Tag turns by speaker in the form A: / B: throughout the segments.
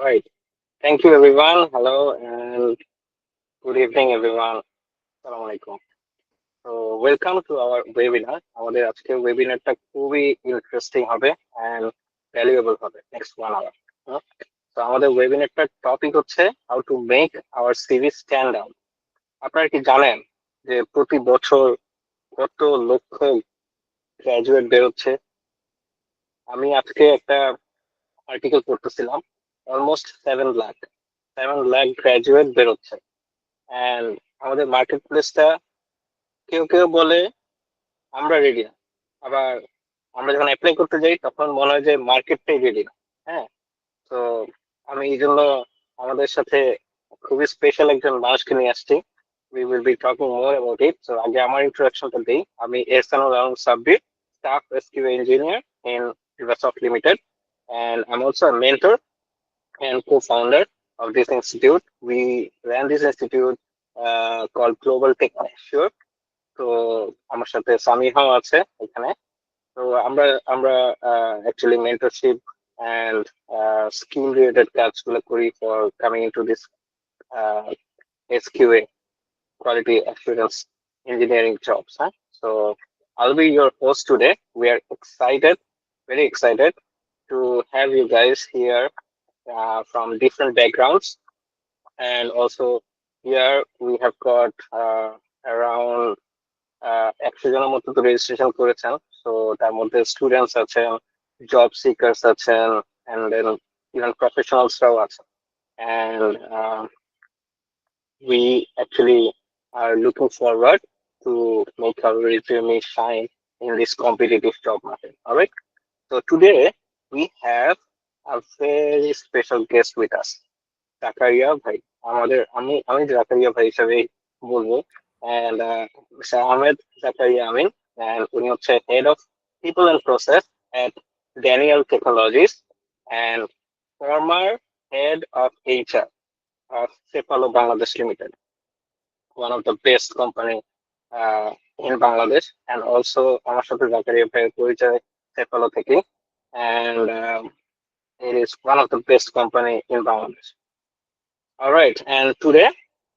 A: Right. Thank you, everyone. Hello and good evening, everyone. Assalamu alaikum. So, welcome to our webinar. আমাদের আজকের ওয়েবিনারটা খুবই interesting হবে and valuable হবে next 1 hour. তো আমাদের ওয়েবিনারটার টপিক হচ্ছে how to make our CV stand out. আপনারা কি জানেন যে প্রতি বছর কত লক্ষ গ্রাজুয়েট বেরোচ্ছে? আমি আজকে একটা আর্টিকেল পড়তেছিলাম, অলমোস্ট 7 লাখ গ্রাজুয়েট বেরোচ্ছে। অ্যান্ড আমাদের মার্কেট প্লেসটা কেউ কেউ বলে আমরা রেডি না, আবার আমরা যখন অ্যাপ্লাই করতে যাই তখন মনে হয় যে মার্কেটটাই রেডি না। হ্যাঁ, তো আমি এই জন্য আমাদের সাথে খুবই স্পেশাল একজন মানুষকে নিয়ে আসছি। We will be talking more about it. তো আগে আমার ইন্ট্রোডাকশনটা দিই। আমি Ehsanul Alam Sabbir, staff SQ engineer in Riversoft limited, and I'm also a mentor and co-founder of this institute. We ran this institute called Global Tech Assure. তো আমার সাথে সামিহাও আছে এখানে। তো আমরা আমরা actually mentorship and skill related কাজগুলো করি for coming into this SQA quality assurance engineering jobs. So I'll be your host today. We are excited, very excited to have you guys here from different backgrounds. And also here we have got around 100 জনের মতো তো registration করেছেন। So তার মধ্যে students আছেন, job seekers আছেন, and then even প্রফেশনালসরাও আছেন। And we actually are looking forward to make our resume shine in this competitive job market. All right. So today we have a very special guest with us, Zakaria ভাই। আমি জাকারিয়া ভাই হিসাবে বলবো। And Mr. Ahmed Zakaria Amin, and উনি হচ্ছে head of people and process at Daniel Technologies and former head of HR of Cepalo Bangladesh Limited, one of the best company in Bangladesh. And also আমার সাথে জাকারিয়া ভাইয়ের পরিচয় Cepalo থেকে, and it is one of the best company in Bangladesh. All right, and today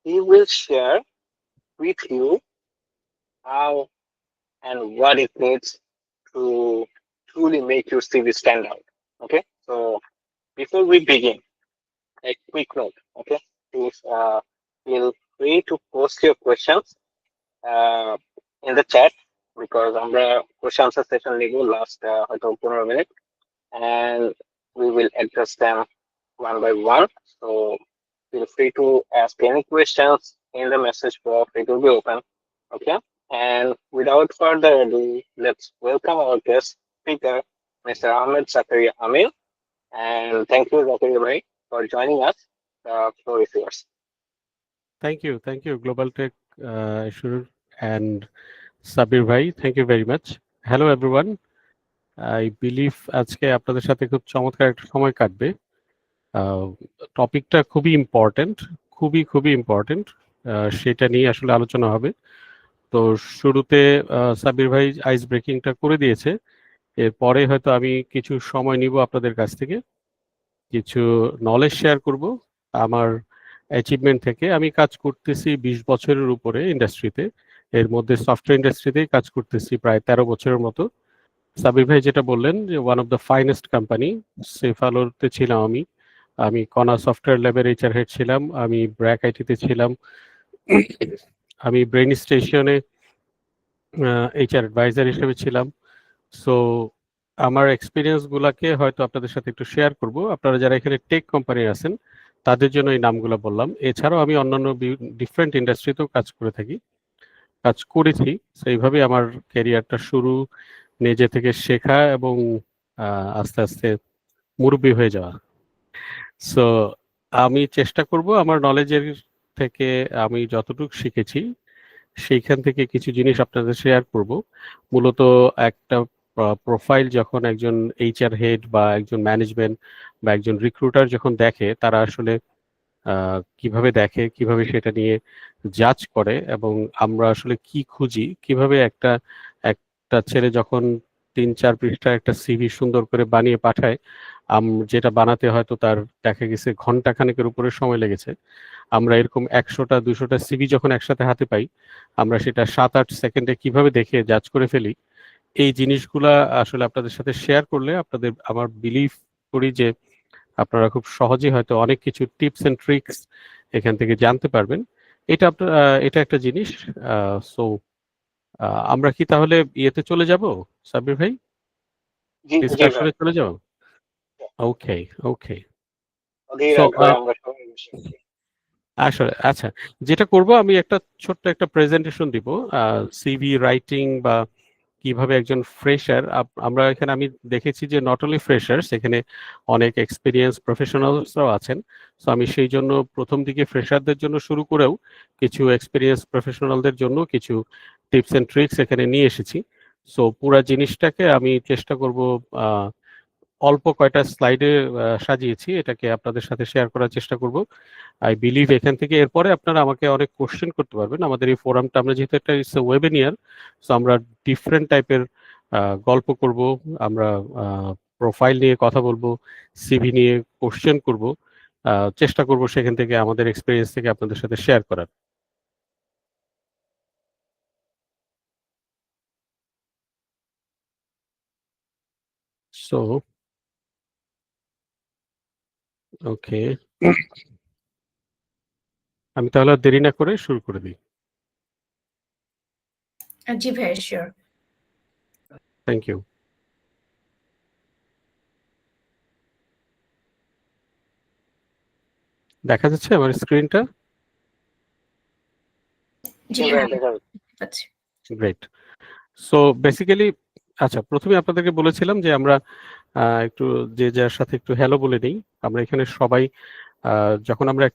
A: he will share with you how and what it needs to truly make your CV stand out. Okay, so before we begin, a quick note. Okay, please feel free to post your questions uh, in the chat, because আমরা question answer session নিব last হয়তো 15 minutes, and we will address them one by one. So feel free to ask any questions in the message box. It will be open. Okay. And without further ado, let's welcome our guest speaker, Mr. Ahmed Zakaria Amin. And thank you, Zakaria Bhai, for joining us. The floor is yours.
B: Thank you, Global Tech Assure and Sabir Bhai. Thank you very much. Hello everyone. I believe আজকে আপনাদের সাথে খুব চমৎকার একটা সময় কাটবে। টপিকটা খুবই ইম্পর্টেন্ট, খুবই ইম্পর্টেন্ট, সেটা নিয়ে আসলে আলোচনা হবে। তো শুরুতে সাবির ভাই আইস ব্রেকিংটা করে দিয়েছে। এরপরে হয়তো আমি কিছু সময় নিব আপনাদের কাছ থেকে, কিছু নলেজ শেয়ার করব আমার অ্যাচিভমেন্ট থেকে। আমি কাজ করতেছি 20 বছরের উপরে ইন্ডাস্ট্রিতে, এর মধ্যে সফটওয়্যার ইন্ডাস্ট্রিতেই কাজ করতেছি প্রায় 13 বছরের মতো। সাবির ভাই যেটা বললেন যে one of the finest company সেফালোতে ছিলাম আমি। আমি কনা সফটওয়্যার ল্যাবের এইচআর হেড ছিলাম, আমি ব্র্যাক আইটিতে ছিলাম, আমি ব্রেইন স্টেশনে এইচআর অ্যাডভাইজার হিসেবে ছিলাম। সো আমার এক্সপিরিয়েন্সগুলোকে হয়তো আপনাদের সাথে একটু শেয়ার করব। আপনারা যারা এখানে টেক কোম্পানি আছেন তাদের জন্য এই নামগুলো বললাম। এছাড়াও আমি অন্যান্য ডিফারেন্ট ইন্ডাস্ট্রিতেও কাজ করে থাকি, কাজ করেছি। সেইভাবেই আমার ক্যারিয়ারটা শুরু, নিজে থেকে শেখা এবং আস্তে আস্তে মুরব্বি হয়ে যাওয়া। সো আমি চেষ্টা করব আমার নলেজের থেকে আমি যতটুকু শিখেছি সেইখান থেকে কিছু জিনিস আপনাদের শেয়ার করব। মূলত একটা প্রোফাইল যখন একজন এইচআর হেড বা একজন ম্যানেজমেন্ট বা একজন রিক্রুটার যখন দেখে, তারা আসলে কিভাবে দেখে, কিভাবে সেটা নিয়ে জাজ করে, এবং আমরা আসলে কি খুঁজি, কিভাবে একটা ছেলে যখন 3-4 পৃষ্ঠা একটা সিভি সুন্দর করে বানিয়ে পাঠায়, যেটা বানাতে হয়তো তার দেখা গেছে ঘন্টাখানেকের উপরে সময় লেগেছে, আমরা এরকম 100টা 200টা সিভি যখন একসাথে হাতে পাই, আমরা সেটা 7-8 সেকেন্ডে কিভাবে দেখে জাজ করে ফেলি, এই জিনিসগুলা আসলে আপনাদের সাথে শেয়ার করলে আমার বিলিভ করি যে আপনারা খুব সহজেই হয়তো অনেক কিছু টিপস এন্ড ট্রিক্স এখান থেকে জানতে পারবেন। এটা একটা জিনিস। সো আমরা কি তাহলে ইয়েতে চলে যাব, সাব্বির ভাই,
A: জি জি ভাই,
B: ডিসকাশনে চলে যাব? ওকে, ওকে।
A: অধীর
B: সো
A: আগ্রহে আমরা সবাই বসে আছি।
B: আসলে আচ্ছা, যেটা করব আমি ছোট্ট একটা প্রেজেন্টেশন দিব সিভি রাইটিং বা কিভাবে একজন ফ্রেশার, আমরা এখানে আমি দেখেছি যে নট অনলি ফ্রেশার্স, এখানে অনেক এক্সপিরিয়েন্স প্রফেশনালসরাও আছেন। সো আমি সেই জন্য প্রথম দিকে ফ্রেশারদের জন্য শুরু করেও কিছু এক্সপিরিয়েন্স প্রফেশনালদের জন্য কিছু টিপস এন্ড ট্রিক্স এখানে নিয়ে এসেছি। সো পুরা জিনিসটাকে আমি চেষ্টা করব অল্প কয়টা স্লাইডে সাজিয়েছি, এটাকে আপনাদের সাথে শেয়ার করার চেষ্টা করব। আই বিলিভ এখান থেকে এরপরে আপনারা আমাকে অনেক কোশ্চেন করতে পারবেন। আমাদের এই ফোরামটা, আমরা যেহেতু একটা ওয়েবিনিয়ার, সো আমরা ডিফারেন্ট টাইপের গল্প করব, আমরা প্রোফাইল নিয়ে কথা বলবো, সিভি নিয়ে কোশ্চেন করব, চেষ্টা করব সেখান থেকে আমাদের এক্সপিরিয়েন্স থেকে আপনাদের সাথে শেয়ার করার। সো ওকে, আমি তাহলে আর দেরি না করে শুরু করে দিই।
C: জি ভাইয়া, শিওর।
B: Thank you. দেখা যাচ্ছে আমার স্ক্রিনটা?
C: জি
A: জি ভাই,
C: হ্যাঁ,
A: দেখা যাচ্ছে।
C: দেখতে পাচ্ছি।
B: গ্রেট। সো বেসিক্যালি, আচ্ছা, প্রথমে আপনাদেরকে বলেছিলাম যে আমরা একটু যে যার সাথে একটু হ্যালো বলে নিই। আমরা এখানে সবাই যখন আমরা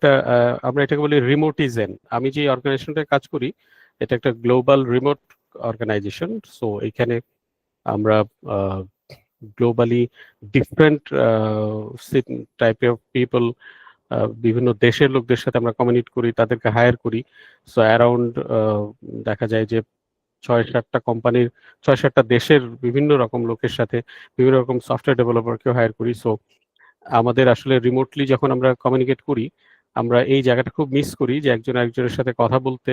B: এটাকে বলি রিমোটিজেন। আমি যে অর্গানাইজেশনটায় কাজ করি, এটা একটা গ্লোবাল রিমোট অর্গানাইজেশন। সো এখানে আমরা গ্লোবালি ডিফারেন্ট টাইপের পিপল, বিভিন্ন দেশের লোকদের সাথে আমরা কমিউনিকেট করি, তাদেরকে হায়ার করি। সো অ্যারাউন্ড দেখা যায় যে 6-7টা কোম্পানির, 6-7টা দেশের বিভিন্ন রকম লোকের সাথে, বিভিন্ন রকম সফটওয়্যার ডেভেলপারকেও হায়ার করি। সো আমাদের আসলে রিমোটলি যখন আমরা কমিউনিকেট করি, আমরা এই জায়গাটা খুব মিস করি যে একজন আরেকজনের সাথে কথা বলতে,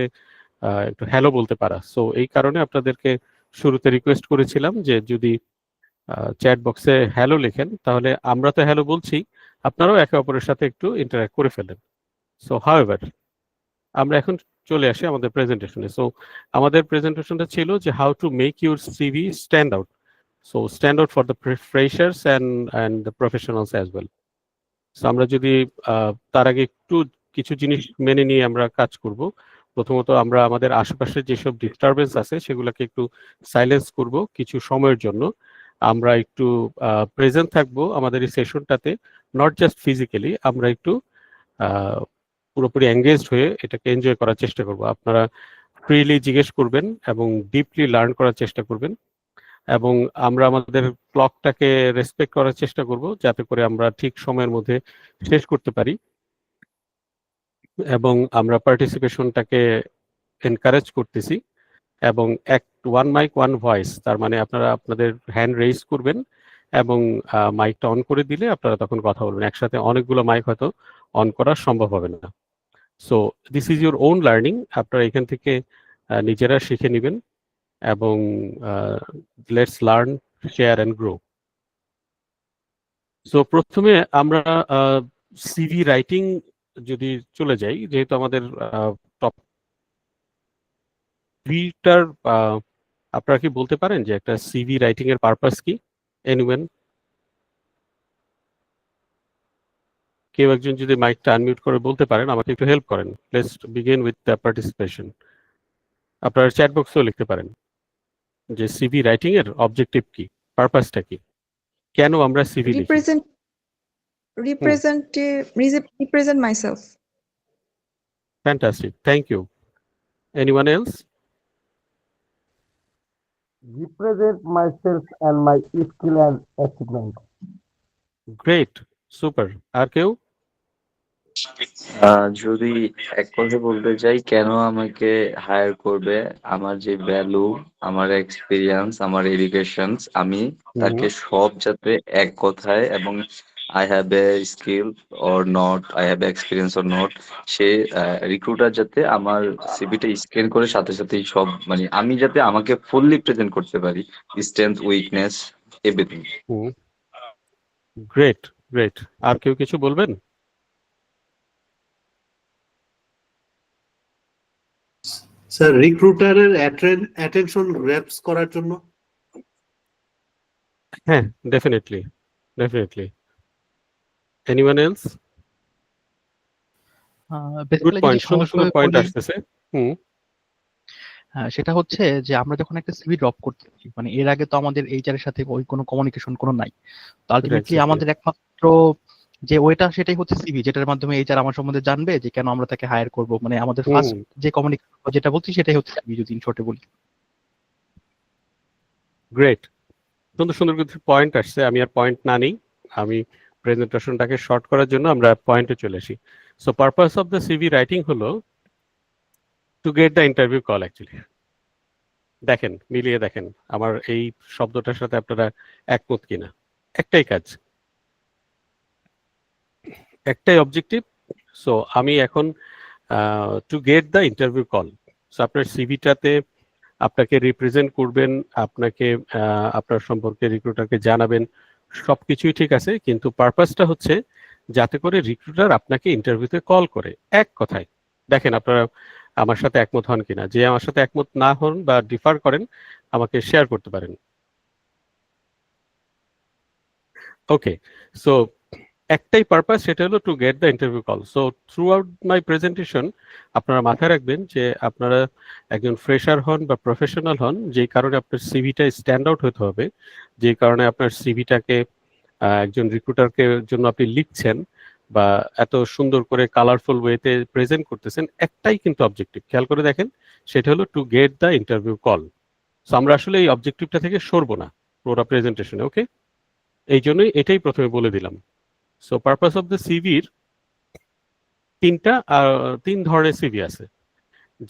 B: একটু হ্যালো বলতে পারা। সো এই কারণে আপনাদেরকে শুরুতে রিকোয়েস্ট করেছিলাম যে যদি চ্যাট বক্সে হ্যালো লেখেন, তাহলে আমরা তো হ্যালো বলছি, আপনারাও একে অপরের সাথে একটু ইন্টারঅ্যাক্ট করে ফেলেন। সো হাউএভার, আমরা এখন চলে আসি আমাদের প্রেজেন্টেশনে। সো আমাদের প্রেজেন্টেশনটা ছিল যে how to make your CV stand out. So stand out for the freshers and the professionals as well. So আমরা যদি তার আগে একটু কিছু জিনিস মেনে নিয়ে আমরা কাজ করব। প্রথমত আমরা আমাদের আশেপাশে যেসব ডিস্টারবেন্স আছে সেগুলোকে একটু সাইলেন্স করব কিছু সময়ের জন্য। আমরা একটু প্রেজেন্ট থাকবো আমাদের এই সেশনটাতে, নট জাস্ট ফিজিক্যালি, আমরা একটু আহ, পুরোপুরি এঙ্গেজড হয়ে এটাকে এনজয় করার চেষ্টা করব। আপনারা ফ্রিলি জিজ্ঞেস করবেন এবং ডিপলি লার্ন করার চেষ্টা করবেন, এবং আমরা আমাদের ক্লকটাকে রেসপেক্ট করার চেষ্টা করব যাতে করে আমরা ঠিক সময়ের মধ্যে শেষ করতে পারি, এবং আমরা পার্টিসিপেশনটাকে এনকারেজ করতেছি। এবং ওয়ান মাইক ওয়ান ভয়েস, তার মানে আপনারা আপনাদের হ্যান্ড রেইজ করবেন এবং মাইকটা অন করে দিলে আপনারা তখন কথা বলবেন। একসাথে অনেকগুলো মাইক হয়তো অন করা সম্ভব হবে না। So this is your own learning, আপনারা এখান থেকে নিজেরা শিখে নেবেন, এবং let's learn, share and grow. So প্রথমে আমরা সিভি রাইটিং যদি চলে যাই, যেহেতু আমাদের টপিকটার, আপনারা কি বলতে পারেন যে একটা সিভি রাইটিং এর পারপাস কি? এনিওয়েন, কেউ একজন যদি মাইকটা আনমিউট করে বলতে পারেন, আমাকে একটু হেল্প করেন। Let's begin with the participation. আপনারা চ্যাট বক্সেও লিখতে পারেন যে সিভি রাইটিং এর অবজেক্টিভ কি, পারপাসটা কি, কেন আমরা সিভি লিখি।
D: Represent represent myself.
B: Fantastic, thank you. Anyone else?
E: represent myself and my skill and achievement.
B: Great, super. আর কেউ?
F: যদি এক কথা বলতে চাই কেন আমাকে হায়ার করবে, আমার যে ভ্যালু, আমার এক্সপিরিয়েন্স, আমার এডুকেশন, আমি তাকে সব যাতে এক কথায় এবং I have a skill or not, I have experience or not, say recruiter যাতে আমার সিভিটা স্ক্যান করে সাথে সাথেই সব মানে আমি যাতে আমাকে ফুললি প্রেজেন্ট করতে পারি, strength, weakness, everything.
B: Great, great. আর কেউ কিছু বলবেন?
G: স্যার রিক্রুটারের অ্যাটেনশন গ্র্যাবস করার জন্য।
B: হ্যাঁ, definitely, definitely. Anyone else? Good
H: basically যদি
B: পয়েন্ট, সুন্দর সুন্দর
H: সহজভাবে
B: পয়েন্ট
H: বলি,
B: আসতেছে। হুম,
H: সেটা হচ্ছে যে আমরা যখন একটা সিভি ড্রপ করতেছি, মানে এর আগে তো আমাদের এইচআর এর সাথে ওই কোনো কমিউনিকেশন কোনো নাই। তো আলটিমেটলি
B: Exactly.
H: আমাদের একমাত্র যে ওইটা সেটাই হচ্ছে সিভি, যেটার মাধ্যমে এইচআর আমার সম্বন্ধে জানবে যে কেন আমরা তাকে হায়ার করব। মানে আমাদের ফার্স্ট যে কমিউনিকেশন যেটা বলছি সেটাই হচ্ছে সিভি, যদি ইন শর্টে বলি।
B: গ্রেট, সুন্দর সুন্দর কিছু পয়েন্ট আসছে। আমি আর পয়েন্ট না নেই, আমি প্রেজেন্টেশনটাকে শর্ট করার জন্য আমরা পয়েন্টে চলে আসি। So purpose of the CV writing হলো to get the interview call. Actually দেখেন, মিলিয়ে দেখেন আমার এই শব্দটার সাথে আপনারা একমত কিনা। একটাই কাজ, একটাই অবজেক্টিভ। সো আমি এখন two get the interview call. So আপনার সিভিটাতে আপনাকে রিপ্রেজেন্ট করবেন, আপনাকে আপনার সম্পর্কে রিক্রুটারকে জানাবেন, সবকিছুই ঠিক আছে, কিন্তু পারপাসটা হচ্ছে যাতে করে রিক্রুটার আপনাকে ইন্টারভিউতে কল করে। এক কথায় দেখেন আপনারা আমার সাথে একমত হন কিনা। যে আমার সাথে একমত না হন বা ডিফার করেন আমাকে শেয়ার করতে পারেন। ওকে, সো একটাই পারপাস, সেটা হলো to get the interview call. So through out my presentation আপনারা মাথায় রাখবেন যে আপনারা একজন ফ্রেশার হন বা প্রফেশনাল হন, যেই কারণে আপনার সিভিটা স্ট্যান্ড আউট হতে হবে, যে কারণে আপনার সিভিটাকে একজন রিক্রুটারকে জন্য আপনি লিখছেন বা এত সুন্দর করে কালারফুল ওয়েতে প্রেজেন্ট করতেছেন, একটাই কিন্তু অবজেক্টিভ, খেয়াল করে দেখেন, সেটা হলো to get the interview call. So আমরা আসলে এই অবজেক্টিভটা থেকে সরবো না পুরো প্রেজেন্টেশনে। ওকে, এই জন্যই এটাই প্রথমে বলে দিলাম। সো পারপাস অফ দ্য সিভির তিন ধরনের সিভি আছে,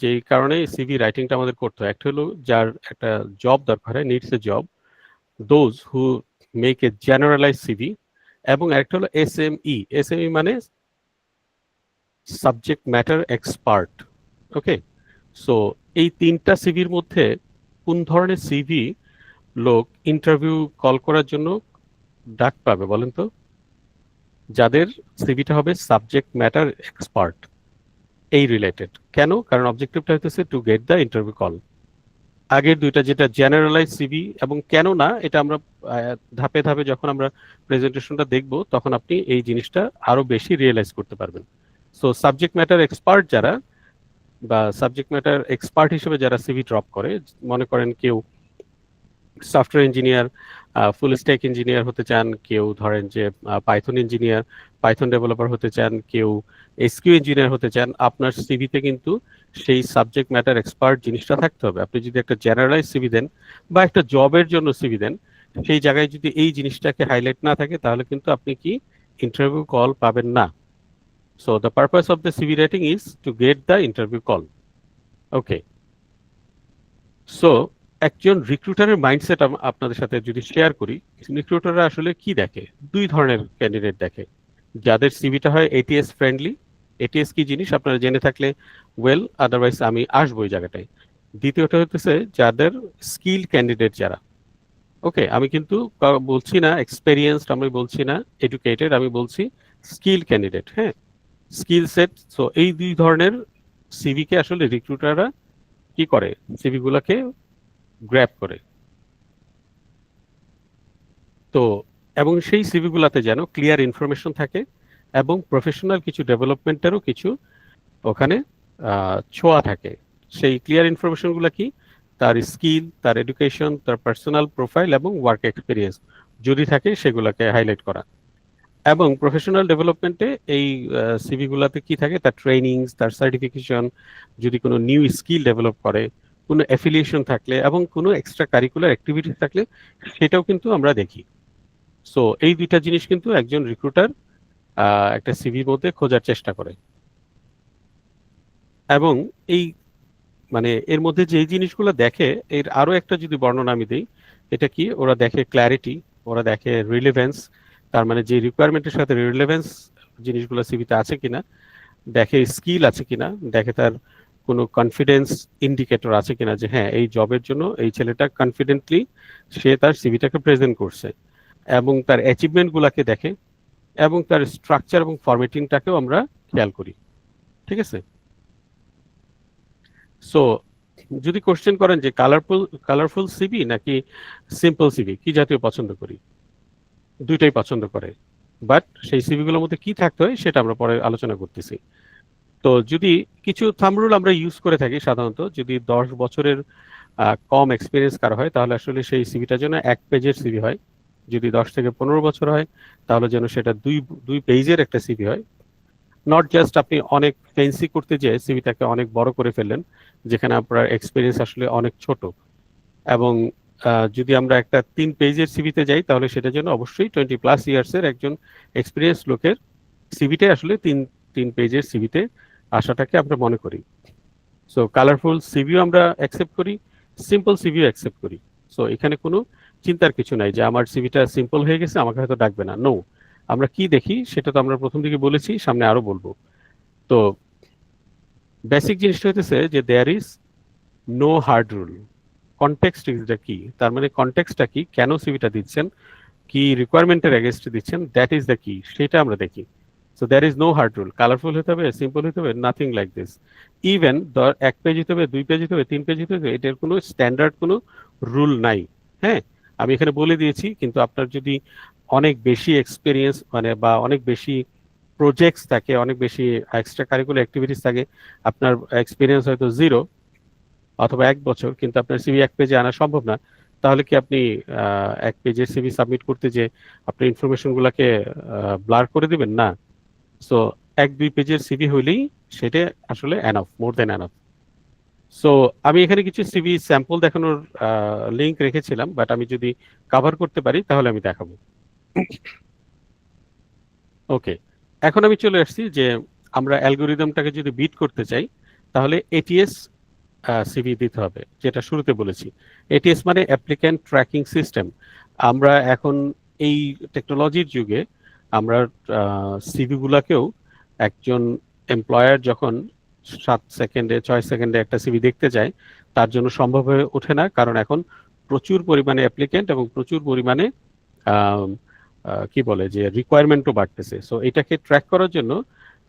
B: যেই কারণে সিভি রাইটিংটা আমাদের করতে হয়। একটা হলো যার একটা জব দরকার হয়, needs a job, those who make a generalize CV, এবং একটা হলো এসএমই। এসএমই মানে subject matter expert. Okay, so এই তিনটা সিভির মধ্যে কোন ধরনের সিভি লোক ইন্টারভিউ কল করার জন্য ডাক পাবে বলেন তো? যাদের সিভিটা হবে সাবজেক্ট ম্যাটার এক্সপার্ট এই রিলেটেড। কেন? কারণ অবজেক্টিভটা হচ্ছে two get the interview call. আগের দুইটা যেটা জেনারেলাইজ সিভি এবং কেন না, এটা আমরা ধাপে ধাপে যখন আমরা প্রেজেন্টেশনটা দেখব তখন আপনি এই জিনিসটা আরো বেশি রিয়েলাইজ করতে পারবেন। সো সাবজেক্ট ম্যাটার এক্সপার্ট যারা, বা সাবজেক্ট ম্যাটার এক্সপার্ট হিসেবে যারা সিভি ড্রপ করে, মনে করেন কেউ software engineer, full stack engineer হতে চান, কেউ ধরেন যে পাইথন ইঞ্জিনিয়ার, পাইথন ডেভেলপার হতে চান, কেউ এসকিউ ইঞ্জিনিয়ার হতে চান, আপনার সিভিতে কিন্তু সেই সাবজেক্ট ম্যাটার এক্সপার্ট জিনিসটা থাকতে হবে। আপনি যদি একটা জেনারেলাইজ সিভি দেন বা একটা জবের জন্য সিভি দেন, সেই জায়গায় যদি এই জিনিসটাকে হাইলাইট না থাকে তাহলে কিন্তু আপনি কি ইন্টারভিউ কল পাবেন না। So the purpose of the CV writing is two get the interview call. Okay, so একজন রিক্রুটারের মাইন্ডসেট আপনাদের সাথে যদি শেয়ার করি, রিক্রুটাররা আসলে কি দেখে? দুই ধরনের ক্যান্ডিডেট দেখে। যাদের সিভিটা হয় এটিএস ফ্রেন্ডলি, এটিএস কি জিনিস আপনারা জেনে থাকলে ওয়েল, আদারওয়াইজ আমি আসবো ওই জায়গাটায়। দ্বিতীয়টা হচ্ছে যাদের স্কিল ক্যান্ডিডেট যারা। ওকে, আমি কিন্তু বলছি না এক্সপেরিয়েন্সড, আমি বলছি না এডুকেটেড, আমি বলছি স্কিল ক্যান্ডিডেট। হ্যাঁ, স্কিল সেট। সো এই দুই ধরনের সিভিকে আসলে রিক্রুটাররা কি করে, সিভি গুলাকে গ্র্যাব করে। তো এবং সেই সিভি গুলাতে যেন ক্লিয়ার ইনফরমেশন থাকে এবং প্রফেশনাল কিছু ডেভেলপমেন্টেরও কিছু ওখানে ছোঁয়া থাকে। সেই ক্লিয়ার ইনফরমেশন গুলা কি? তার স্কিল, তার এডুকেশন, তার পার্সোনাল প্রোফাইল এবং ওয়ার্ক এক্সপিরিয়েন্স যদি থাকে সেগুলোকে হাইলাইট করা। এবং প্রফেশনাল ডেভেলপমেন্টে এই সিভি গুলাতে কি থাকে? তার ট্রেনিংস, তার সার্টিফিকেশন, যদি কোনো নিউ স্কিল ডেভেলপ করে, কোনো অ্যাফিলিয়েশন থাকলে এবং কোনো এক্সট্রা কারিকুলার অ্যাক্টিভিটি থাকলে সেটাও কিন্তু আমরা দেখি। সো এই দুইটা জিনিস কিন্তু একজন রিক্রুটার একটা সিভির মধ্যে খোঁজার চেষ্টা করে। এবং এই মানে এর মধ্যে যে জিনিসগুলো দেখে এর আরো একটা যদি বর্ণনা আমি দিই, এটা কি, ওরা দেখে ক্ল্যারিটি, ওরা দেখে রিলেভেন্স, তার মানে যে রিকোয়ারমেন্টের সাথে রিলেভেন্স জিনিসগুলো সিভিতে আছে কিনা, দেখে স্কিল আছে কিনা, দেখে তার কোনো কনফিডেন্স ইন্ডিকেটর আছে কিনা যে হ্যাঁ এই জবের জন্য এই ছেলেটা কনফিডেন্টলি সে তার সিভিটাকে প্রেজেন্ট করছে, এবং তার অ্যাচিভমেন্ট গুলাকে দেখে, এবং তার স্ট্রাকচার এবং ফরম্যাটিংটাকেও আমরা খেয়াল করি। ঠিক আছে? সো যদি কোশ্চেন করেন যে কালারফুল সিভি নাকি সিম্পল সিভি কি জাতীয় পছন্দ করি, দুইটাই পছন্দ করে, বাট সেই সিভিগুলোর মধ্যে কি থাকতে হয় সেটা আমরা পরে আলোচনা করতেছি। তো যদি কিছু থাম্ব রুল আমরা ইউজ করে থাকি সাধারণত, যদি 10 বছরের কম এক্সপিরিয়েন্স কারো হয় তাহলে আসলে সেই সিভিটার জন্য 1 পেজের সিভি হয়। যদি 10 থেকে 15 বছর হয় তাহলে যেন সেটা দুই পেজের একটা সিভি হয়। নট জাস্ট আপনি অনেক ফেন্সি করতে যেয়ে সিভিটাকে অনেক বড় করে ফেললেন যেখানে আপনার এক্সপিরিয়েন্স আসলে অনেক ছোট। এবং যদি আমরা একটা 3 পেজের সিভিতে যাই তাহলে সেটার জন্য অবশ্যই 20+ ইয়ার্সের একজন এক্সপিরিয়েন্স লোকের সিভিটাই আসলে 3 পেজের সিভিতে আসাটাকে আমরা মনে করি। সো কালারফুল সিভিও আমরা অ্যাকসেপ্ট করি, সিম্পল সিভিও অ্যাকসেপ্ট করি। সো এখানে কোনো চিন্তার কিছু নাই যে আমার সিভিটা সিম্পল হয়ে গেছে আমাকে হয়তো ডাকবে না। নো, আমরা কি দেখি সেটা তো আমরা প্রথম দিকে বলেছি, সামনে আরো বলবো। তো বেসিক জিনিসটা হচ্ছে যে there is no hard rule, context is the key. তার মানে কনটেক্সটটা কি, কেন সিভিটা দিচ্ছেন, কি রিকোয়ারমেন্টের এগেইনস্টে দিচ্ছেন, দ্যাট ইজ দ্য কি, সেটা আমরা দেখি। So there is no hard rule, colourful হতে হবে, সিম্পল হতে হবে, nothing like this. Even 1 page হতে হবে, 2 পেজ হতে হবে, 3 পেজ হতে হবে, এটার কোনো স্ট্যান্ডার্ড কোনো রুল নাই। হ্যাঁ, আমি এখানে বলে দিয়েছি, কিন্তু আপনার যদি অনেক বেশি এক্সপিরিয়েন্স মানে বা অনেক বেশি প্রজেক্টস থাকে, অনেক বেশি এক্সট্রা কারিকুলার অ্যাক্টিভিটিস থাকে, আপনার এক্সপিরিয়েন্স হয়তো 0 অথবা 1 বছর, কিন্তু আপনার সিভি 1 পেজে আনা সম্ভব না, তাহলে কি আপনি 1 পেজের সিভি সাবমিট করতে যে আপনি ইনফরমেশন গুলাকে ব্লার করে দিবেন? না। সো 1-2 পেজের সিভি হইলেই সেটা আসলে এনাফ, মোর দেন এনাফ। সো আমি এখানে কিছু সিভি স্যাম্পল দেখানোর লিংক রেখেছিলাম, বাট আমি যদি কভার করতে পারি তাহলে আমি দেখাবো। ওকে, এখন আমি চলে আসছি যে আমরা অ্যালগোরিদমটাকে যদি বিট করতে চাই তাহলে এটিএস সিভি দিতে হবে, যেটা শুরুতে বলেছি। এটিএস মানে অ্যাপ্লিক্যান্ট ট্র্যাকিং সিস্টেম। আমরা এখন এই টেকনোলজির যুগে আমরা সিভি গুলাকেও একজন এমপ্লয়ার যখন 7 সেকেন্ডে 6 সেকেন্ডে একটা সিভি দেখতে যায় তার জন্য সম্ভব হয়ে ওঠে না, কারণ এখন প্রচুর পরিমাণে অ্যাপ্লিক্যান্ট এবং প্রচুর পরিমাণে কি বলে যে রিকোয়ারমেন্টও বাড়তেছে। সো এটাকে ট্র্যাক করার জন্য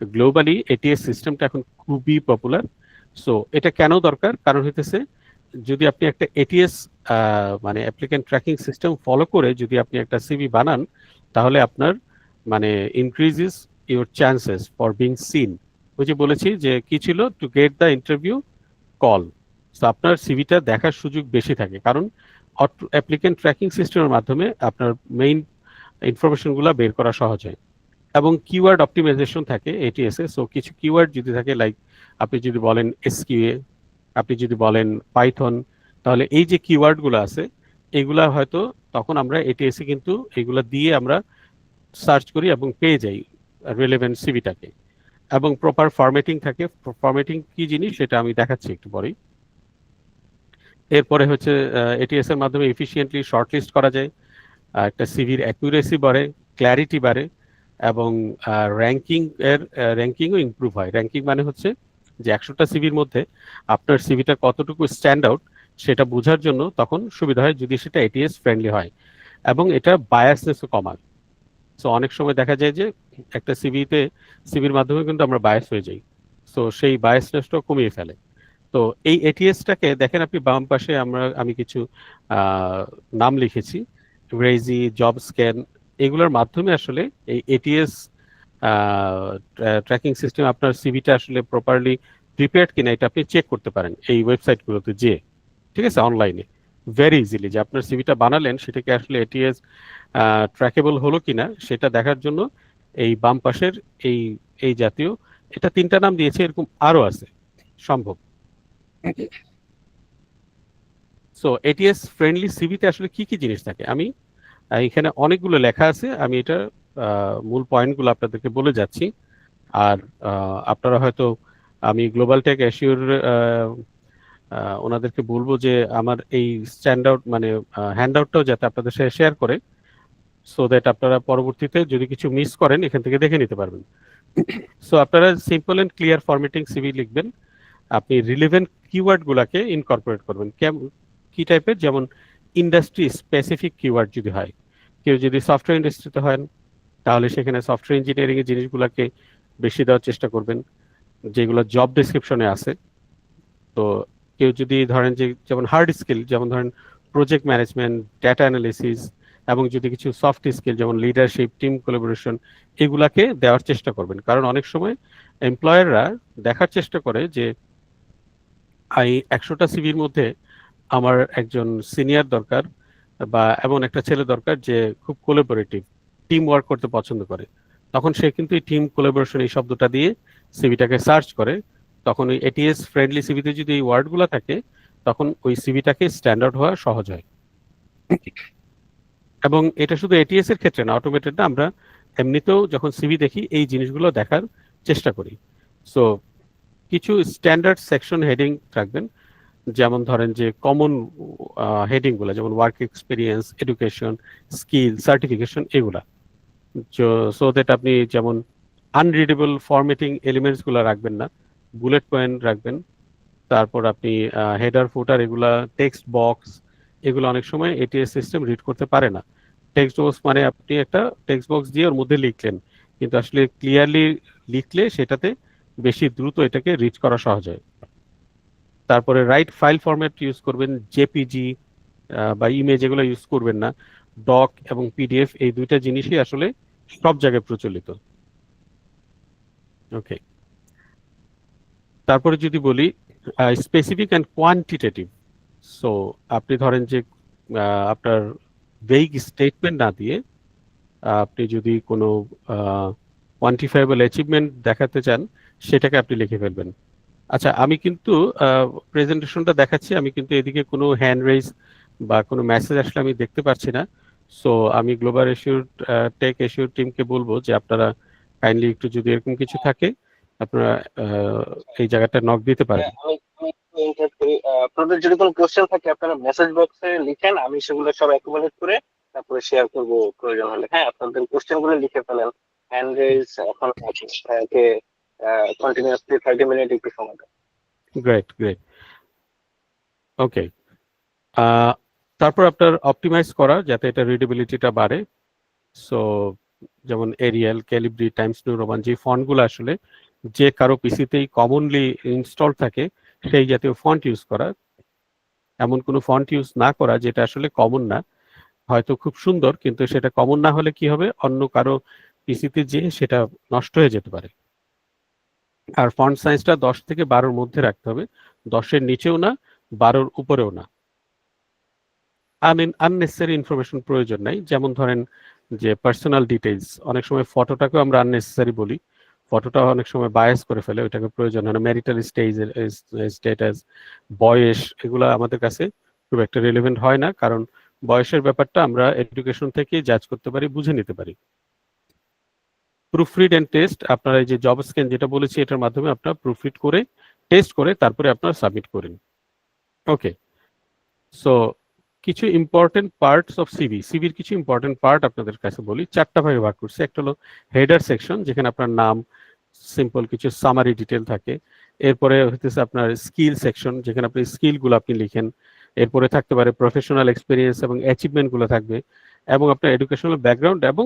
B: গ্লোবালি এটিএস সিস্টেমটা এখন খুবই পপুলার। সো এটা কেন দরকার? কারণ হইতেছে যদি আপনি একটা এটিএস মানে অ্যাপ্লিক্যান্ট ট্র্যাকিং সিস্টেম ফলো করে যদি আপনি একটা সিভি বানান তাহলে আপনার মানে increases your chances for being scene. ওই যে বলেছি যে কি ছিল, two get the interview call. So আপনার সিভিটা দেখার সুযোগ বেশি থাকে, কারণ অ্যাপ্লিক্যান্ট ট্র্যাকিং সিস্টেমের মাধ্যমে আপনার মেইন ইনফরমেশনগুলো বের করা সহজ হয়। এবং কিওয়ার্ড অপটিমাইজেশন থাকে এটিএস এ। সো কিছু কিওয়ার্ড যদি থাকে, লাইক আপনি যদি বলেন এসকিউএ, আপনি যদি বলেন পাইথন, তাহলে এই যে কিওয়ার্ডগুলো আছে এগুলা হয়তো তখন আমরা এটিএস এ কিন্তু এগুলা দিয়ে আমরা সার্চ করি এবং পেয়ে যাই রিলেভেন্ট সিভিটাকে। এবং প্রপার ফরম্যাটিং থাকে। ফরম্যাটিং কি জিনিস সেটা আমি দেখাচ্ছি একটু পরেই। এরপরে হচ্ছে এটিএস এর মাধ্যমে এফিশিয়েন্টলি শর্টলিস্ট করা যায়, একটা সিভির অ্যাকুরেসি বাড়ে, ক্ল্যারিটি বাড়ে, এবং র্যাঙ্কিংও ইমপ্রুভ হয়। র্যাঙ্কিং মানে হচ্ছে যে 100টা সিভির মধ্যে আপনার সিভিটা কতটুকু স্ট্যান্ড আউট সেটা বোঝার জন্য তখন সুবিধা হয় যদি সেটা এটিএস ফ্রেন্ডলি হয়, এবং এটা বায়াসনেসও কমায়। সো অনেক সময় দেখা যায় যে একটা সিভির মাধ্যমে কিন্তু আমরা বায়াস হয়ে যাই, সো সেই বায়াসনেসটাও কমিয়ে ফেলে। তো এই এটিএসটাকে দেখেন আপনি বাম পাশে আমি কিছু নাম লিখেছি, রেজি, জব স্ক্যান, এগুলোর মাধ্যমে আসলে এই এটিএস ট্র্যাকিং সিস্টেম আপনার সিভিটা আসলে প্রপারলি প্রিপেয়ার্ড কিনা এটা আপনি চেক করতে পারেন এই ওয়েবসাইটগুলোতে যে, ঠিক আছে, অনলাইনে ভেরি ইজিলি, যে আপনার সিভিটা বানালেন সেটাকে আসলে এটিএস ট্র্যাকেবল হলো কিনা সেটা দেখার জন্য এই বাম পাশের এই জাতীয়, এটা 3টা নাম দিয়েছে, এরকম আরো আছে সম্ভব। সো এটিএস ফ্রেন্ডলি সিভিতে আসলে কি কি জিনিস থাকে আমি এখানে অনেকগুলো লেখা আছে, আমি এটা মূল পয়েন্টগুলো আপনাদেরকে বলে যাচ্ছি। আর আপনারা হয়তো, আমি গ্লোবাল টেক অ্যাসিওর ওনাদেরকে বলবো যে আমার এই স্ট্যান্ড আউট মানে হ্যান্ড আউটটাও যাতে আপনাদের সাথে শেয়ার করে, সো দ্যাট আপনারা পরবর্তীতে যদি কিছু মিস করেন এখান থেকে দেখে নিতে পারবেন। সো আপনারা simple and clear formatting CV লিখবেন। আপনি রিলেভেন্ট কিওয়ার্ড গুলাকে ইনকর্পোরেট করবেন। কি টাইপের? যেমন ইন্ডাস্ট্রি স্পেসিফিক কিওয়ার্ড যদি হয়, কেউ যদি সফটওয়্যার ইন্ডাস্ট্রিতে হয় তাহলে সেখানে সফটওয়্যার ইঞ্জিনিয়ারিং এর জিনিসগুলোকে বেশি দেওয়ার চেষ্টা করবেন যেগুলো জব ডেসক্রিপশনে আছে। তো কেউ যদি ধরেন যে যেমন হার্ড স্কিল, যেমন ধরেন প্রজেক্ট ম্যানেজমেন্ট, ডেটা অ্যানালিসিস, এবং যদি কিছু সফট স্কিল যেমন লিডারশিপ, টিম কোলাবোরেশন, এগুলাকে দেওয়ার চেষ্টা করবেন। কারণ অনেক সময় এমপ্লয়াররা দেখার চেষ্টা করে যে এই 100টা সিভির মধ্যে আমার একজন সিনিয়র দরকার বা এমন একটা ছেলে দরকার যে খুব কোলাবোরেটিভ, টিম ওয়ার্ক করতে পছন্দ করে। তখন সে কিন্তু এই টিম কোলাবোরেশন এই শব্দটা দিয়ে সিভিটাকে সার্চ করে। তখন ওই এটিএস ফ্রেন্ডলি সিভিতে যদি এই ওয়ার্ডগুলো থাকে তখন ওই সিভিটাকে স্ট্যান্ডার্ড হওয়া সহজ হয়। এবং এটা শুধু এটিএস এর ক্ষেত্রে না, অটোমেটেড না, আমরা এমনিতেও যখন সিভি দেখি এই জিনিসগুলো দেখার চেষ্টা করি। সো কিছু স্ট্যান্ডার্ড সেকশন হেডিং রাখবেন, যেমন ধরেন যে কমন হেডিং গুলা, যেমন work experience, education, skill, certification, এগুলা। সো দ্যাট আপনি যেমন আনরিডেবল ফরম্যাটিং এলিমেন্টস গুলা রাখবেন না, বুলেট পয়েন্ট রাখবেন। তারপর আপনি হেডার ফুটার, এগুলা টেক্সট বক্স, এগুলো অনেক সময় এটিএস সিস্টেম রিড করতে পারে না। টেক্সট বক্স মানে আপনি একটা টেক্সট বক্স দিয়ে ওর মধ্যে লিখলেন, কিন্তু আসলে ক্লিয়ারলি লিখলে সেটাতে বেশি দ্রুত এটাকে রিড করা সহজ হয়। তারপরে রাইট ফাইল ফরম্যাট ইউজ করবেন, জেপিজি বা ইমেজ এগুলো ইউজ করবেন না। ডক এবং পিডিএফ এই দুইটা জিনিসই আসলে সব জায়গায় প্রচলিত। ওকে, তারপরে যদি বলি স্পেসিফিক অ্যান্ড কোয়ান্টিটেটিভ। সো আপনি ধরেন যে আপনার ভেইগ স্টেটমেন্ট না দিয়ে আপনি যদি কোনো কোয়ান্টিফাইবল অ্যাচিভমেন্ট দেখাতে চান সেটাকে আপনি লিখে ফেলবেন। আচ্ছা, আমি কিন্তু প্রেজেন্টেশনটা দেখাচ্ছি, আমি কিন্তু এদিকে কোনো হ্যান্ড রেজ বা কোনো মেসেজ আসলে আমি দেখতে পাচ্ছি না। সো আমি গ্লোবাল এশিওর টেক এশিওর টিমকে বলবো যে আপনারা কাইন্ডলি একটু যদি এরকম কিছু থাকে আপনারা এই জায়গাটা নক দিতে পারেন।
A: আমি interrupt করি। আপনাদের যদি কোনো কোশ্চেন থাকে আপনারা মেসেজ বক্সে লিখেন, আমি সেগুলো সব অ্যাকুমুলেট করে তারপরে শেয়ার করব প্রয়োজন হলে। হ্যাঁ, আপনাদের কোশ্চেন গুলো লিখে ফেলেন। হ্যান্ড রেজ এখন আছে, কন্টিনিউয়াসলি 30 মিনিট একটু সময় দেন।
B: Great great. ওকে, তারপর আপনার অপটিমাইজ করা যাতে এটা রিডেবিলিটিটা বাড়ে। সো যেমন Arial, Calibri, Times New Roman, যে ফন্টগুলো আসলে যে কারো পিসিতেই কমনলি ইনস্টল থাকে সেই জাতীয় ফন্ট ইউজ করা। এমন কোনো ফন্ট ইউজ না করা যেটা আসলে কমন না, হয়তো খুব সুন্দর কিন্তু সেটা কমন না হলে কি হবে, অন্য কারো পিসিতে যে সেটা নষ্ট হয়ে যেতে পারে। আর ফন্ট সাইজটা 10 থেকে 12-র মধ্যে রাখতে হবে, 10-এর নিচেও না, 12-র উপরেও না। আননেসেসারি ইনফরমেশন প্রয়োজন নাই, যেমন ধরেন যে পার্সোনাল ডিটেইলস, অনেক সময় ফটোটাকেও আমরা আননেসেসারি বলি, ফটোটা অনেক সময় বায়াস করে ফেলে, ওইটাকে প্রয়োজন হয় না। ম্যারিটাল স্টেটাস, বয়স, এগুলো আমাদের কাছে খুব একটা রিলেভেন্ট হয় না, কারণ বয়সের ব্যাপারটা আমরা এডুকেশন থেকে জাজ করতে পারি, বুঝে নিতে পারি। প্রুফরিড এন্ড টেস্ট, আপনারা এই যে জব স্ক্যান যেটা বলেছি এটার মাধ্যমে আপনারা প্রুফরিড করে টেস্ট করে তারপরে আপনারা সাবমিট করেন। ওকে, সো কিছু ইম্পর্টেন্ট পার্টস অফ সিভির কিছু ইম্পর্টেন্ট পার্ট আপনাদের কাছে বলি, 4টা ভাগে ভাগ করছি। একটা হলো হেডার সেকশন, যেখানে আপনার নাম, সিম্পল কিছু সামারি ডিটেল থাকে। এরপরে হচ্ছে আপনার স্কিল সেকশন, যেখানে আপনি স্কিলগুলো আপনি লিখেন। এরপরে থাকতে পারে প্রফেশনাল এক্সপিরিয়েন্স এবং অ্যাচিভমেন্টগুলো থাকবে, এবং আপনার এডুকেশনাল ব্যাকগ্রাউন্ড, এবং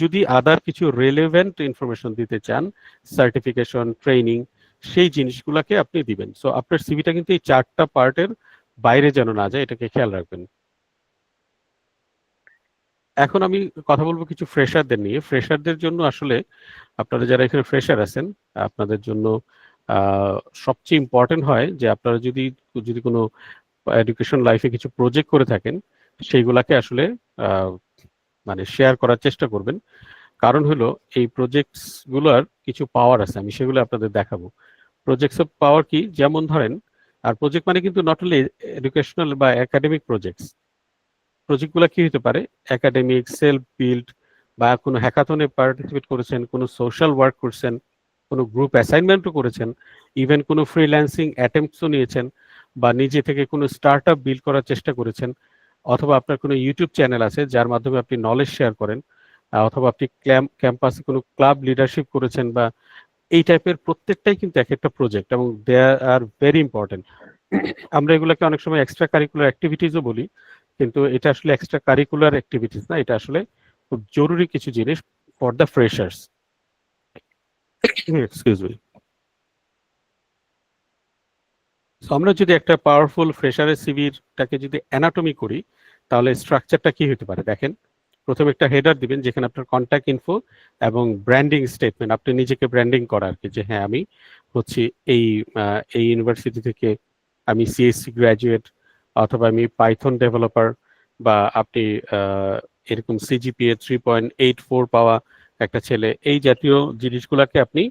B: যদি আদার কিছু রেলেভেন্ট ইনফরমেশন দিতে চান, সার্টিফিকেশন, ট্রেনিং, সেই জিনিসগুলোকে আপনি দিবেন। সো আপনার সিভিটা কিন্তু এই 4টা পার্টের বাইরে যেন না যায়, এটাকে খেয়াল রাখবেন। এখন আমি কথা বলবো কিছু ফ্রেশারদের নিয়ে। ফ্রেশারদের জন্য আসলে আপনারা যারা এখানে ফ্রেশার আছেন আপনাদের জন্য সবচেয়ে ইম্পর্টেন্ট হয় যে আপনারা যদি কোনো এডুকেশন লাইফে কিছু প্রজেক্ট করে থাকেন সেইগুলাকে আসলে মানে শেয়ার করার চেষ্টা করবেন। কারণ হলো এই প্রজেক্টস গুলোর কিছু পাওয়ার আছে, আমি সেগুলো আপনাদের দেখাবো। প্রজেক্টস অফ পাওয়ার কি, যেমন ধরেন, আর প্রজেক্ট মানে কিন্তু নট অনলি এডুকেশনাল বা একাডেমিক প্রজেক্টস। প্রজেক্টগুলো কি হতে পারে, একাডেমিক, সেলফ বিল্ড বা কোনো হ্যাকাথনে পার্টিসিপেট করেছেন, কোনো সোশ্যাল ওয়ার্ক করছেন, কোনো গ্রুপ অ্যাসাইনমেন্টও করেছেন, ইভেন কোনো ফ্রিল্যান্সিং অ্যাটেম্পটসও নিয়েছেন, বা নিজে থেকে কোনো স্টার্ট আপ বিল্ড করার চেষ্টা করেছেন, অথবা আপনার কোনো ইউটিউব চ্যানেল আছে যার মাধ্যমে আপনি নলেজ শেয়ার করেন, অথবা আপনি ক্যাম্পাসে কোনো ক্লাব লিডারশিপ করেছেন, বা এই টাইপের প্রত্যেকটাই কিন্তু এক একটা প্রজেক্ট এবং দে আর ভেরি ইম্পর্টেন্ট। আমরা এগুলোকে অনেক সময় এক্সট্রা কারিকুলার অ্যাক্টিভিটিসও বলি, কিন্তু এটা আসলে এক্সট্রা কারিকুলার অ্যাক্টিভিটিস না, এটা আসলে খুব জরুরি কিছু জিনিস for the freshers. Excuse me. আমরা যদি একটা পাওয়ারফুল ফ্রেশারের সিভিটাকে যদি অ্যানাটমি করি, তাহলে স্ট্রাকচারটা কি হতে পারে দেখেন। প্রথমে একটা হেডার দিবেন যেখানে আপনার কন্ট্যাক্ট ইনফো এবং ব্র্যান্ডিং স্টেটমেন্ট, আপনি নিজেকে ব্র্যান্ডিং করা আর কি, যে হ্যাঁ আমি হচ্ছি এই ইউনিভার্সিটি থেকে, আমি সিএসসি গ্র্যাজুয়েট, অথবা আমি পাইথন ডেভেলপার, বা আপনি এরকম সিজিপিএ 3.84 পাওয়া একটা ছেলে, এই জাতীয় জিনিসগুলোকে আপনি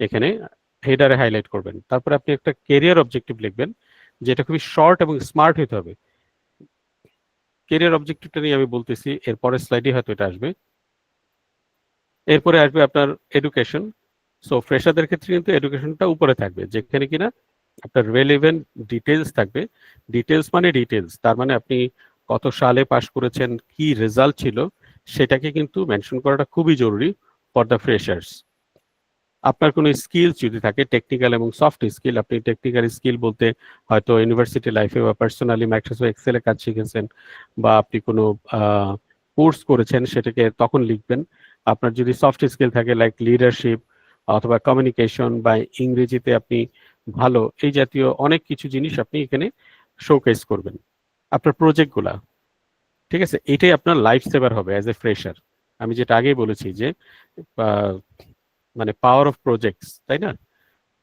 B: এখানে হেডারে হাইলাইট করবেন। তারপরে আপনি একটা ক্যারিয়ার অবজেক্টিভ লিখবেন, যেটা খুবই শর্ট এবং স্মার্ট হতে হবে। ক্যারিয়ার অবজেক্টিভটা নিয়ে আমি বলতেছি, এরপরের স্লাইডে হয়তো এটা আসবে। এরপরে আসবে আপনার এডুকেশন। সো ফ্রেশারদের ক্ষেত্রে কিন্তু এডুকেশনটা উপরে থাকবে, যেখানে কিনা আপনার রেলেভেন্ট ডিটেলস থাকবে। ডিটেলস মানে ডিটেলস, তার মানে আপনি কত সালে পাশ করেছেন, কি রেজাল্ট ছিল, সেটাকে কিন্তু মেনশন করাটা খুবই জরুরি ফর দ্য ফ্রেশার্স। আপনার কোনো স্কিল যদি থাকে, টেকনিক্যাল এবং সফট স্কিল, আপনি টেকনিক্যাল স্কিল বলতে হয়তো ইউনিভার্সিটি লাইফে বা পার্সোনালি মাইক্রোসফট এক্সেলে কাজ শিখেছেন, বা আপনি কোনো কোর্স করেছেন, সেটাকে তখন লিখবেন। আপনার যদি সফট স্কিল থাকে লাইক লিডারশিপ অথবা কমিউনিকেশন বা ইংরেজিতে আপনি ভালো, এই জাতীয় অনেক কিছু জিনিস আপনি এখানে শোকেস করবেন। আপনার প্রজেক্টগুলা, ঠিক আছে, এটাই আপনার লাইফ সেভার হবে অ্যাজ এ ফ্রেশার। আমি যেটা আগেই বলেছি যে মানে পাওয়ার অফ প্রজেক্টস, তাই না?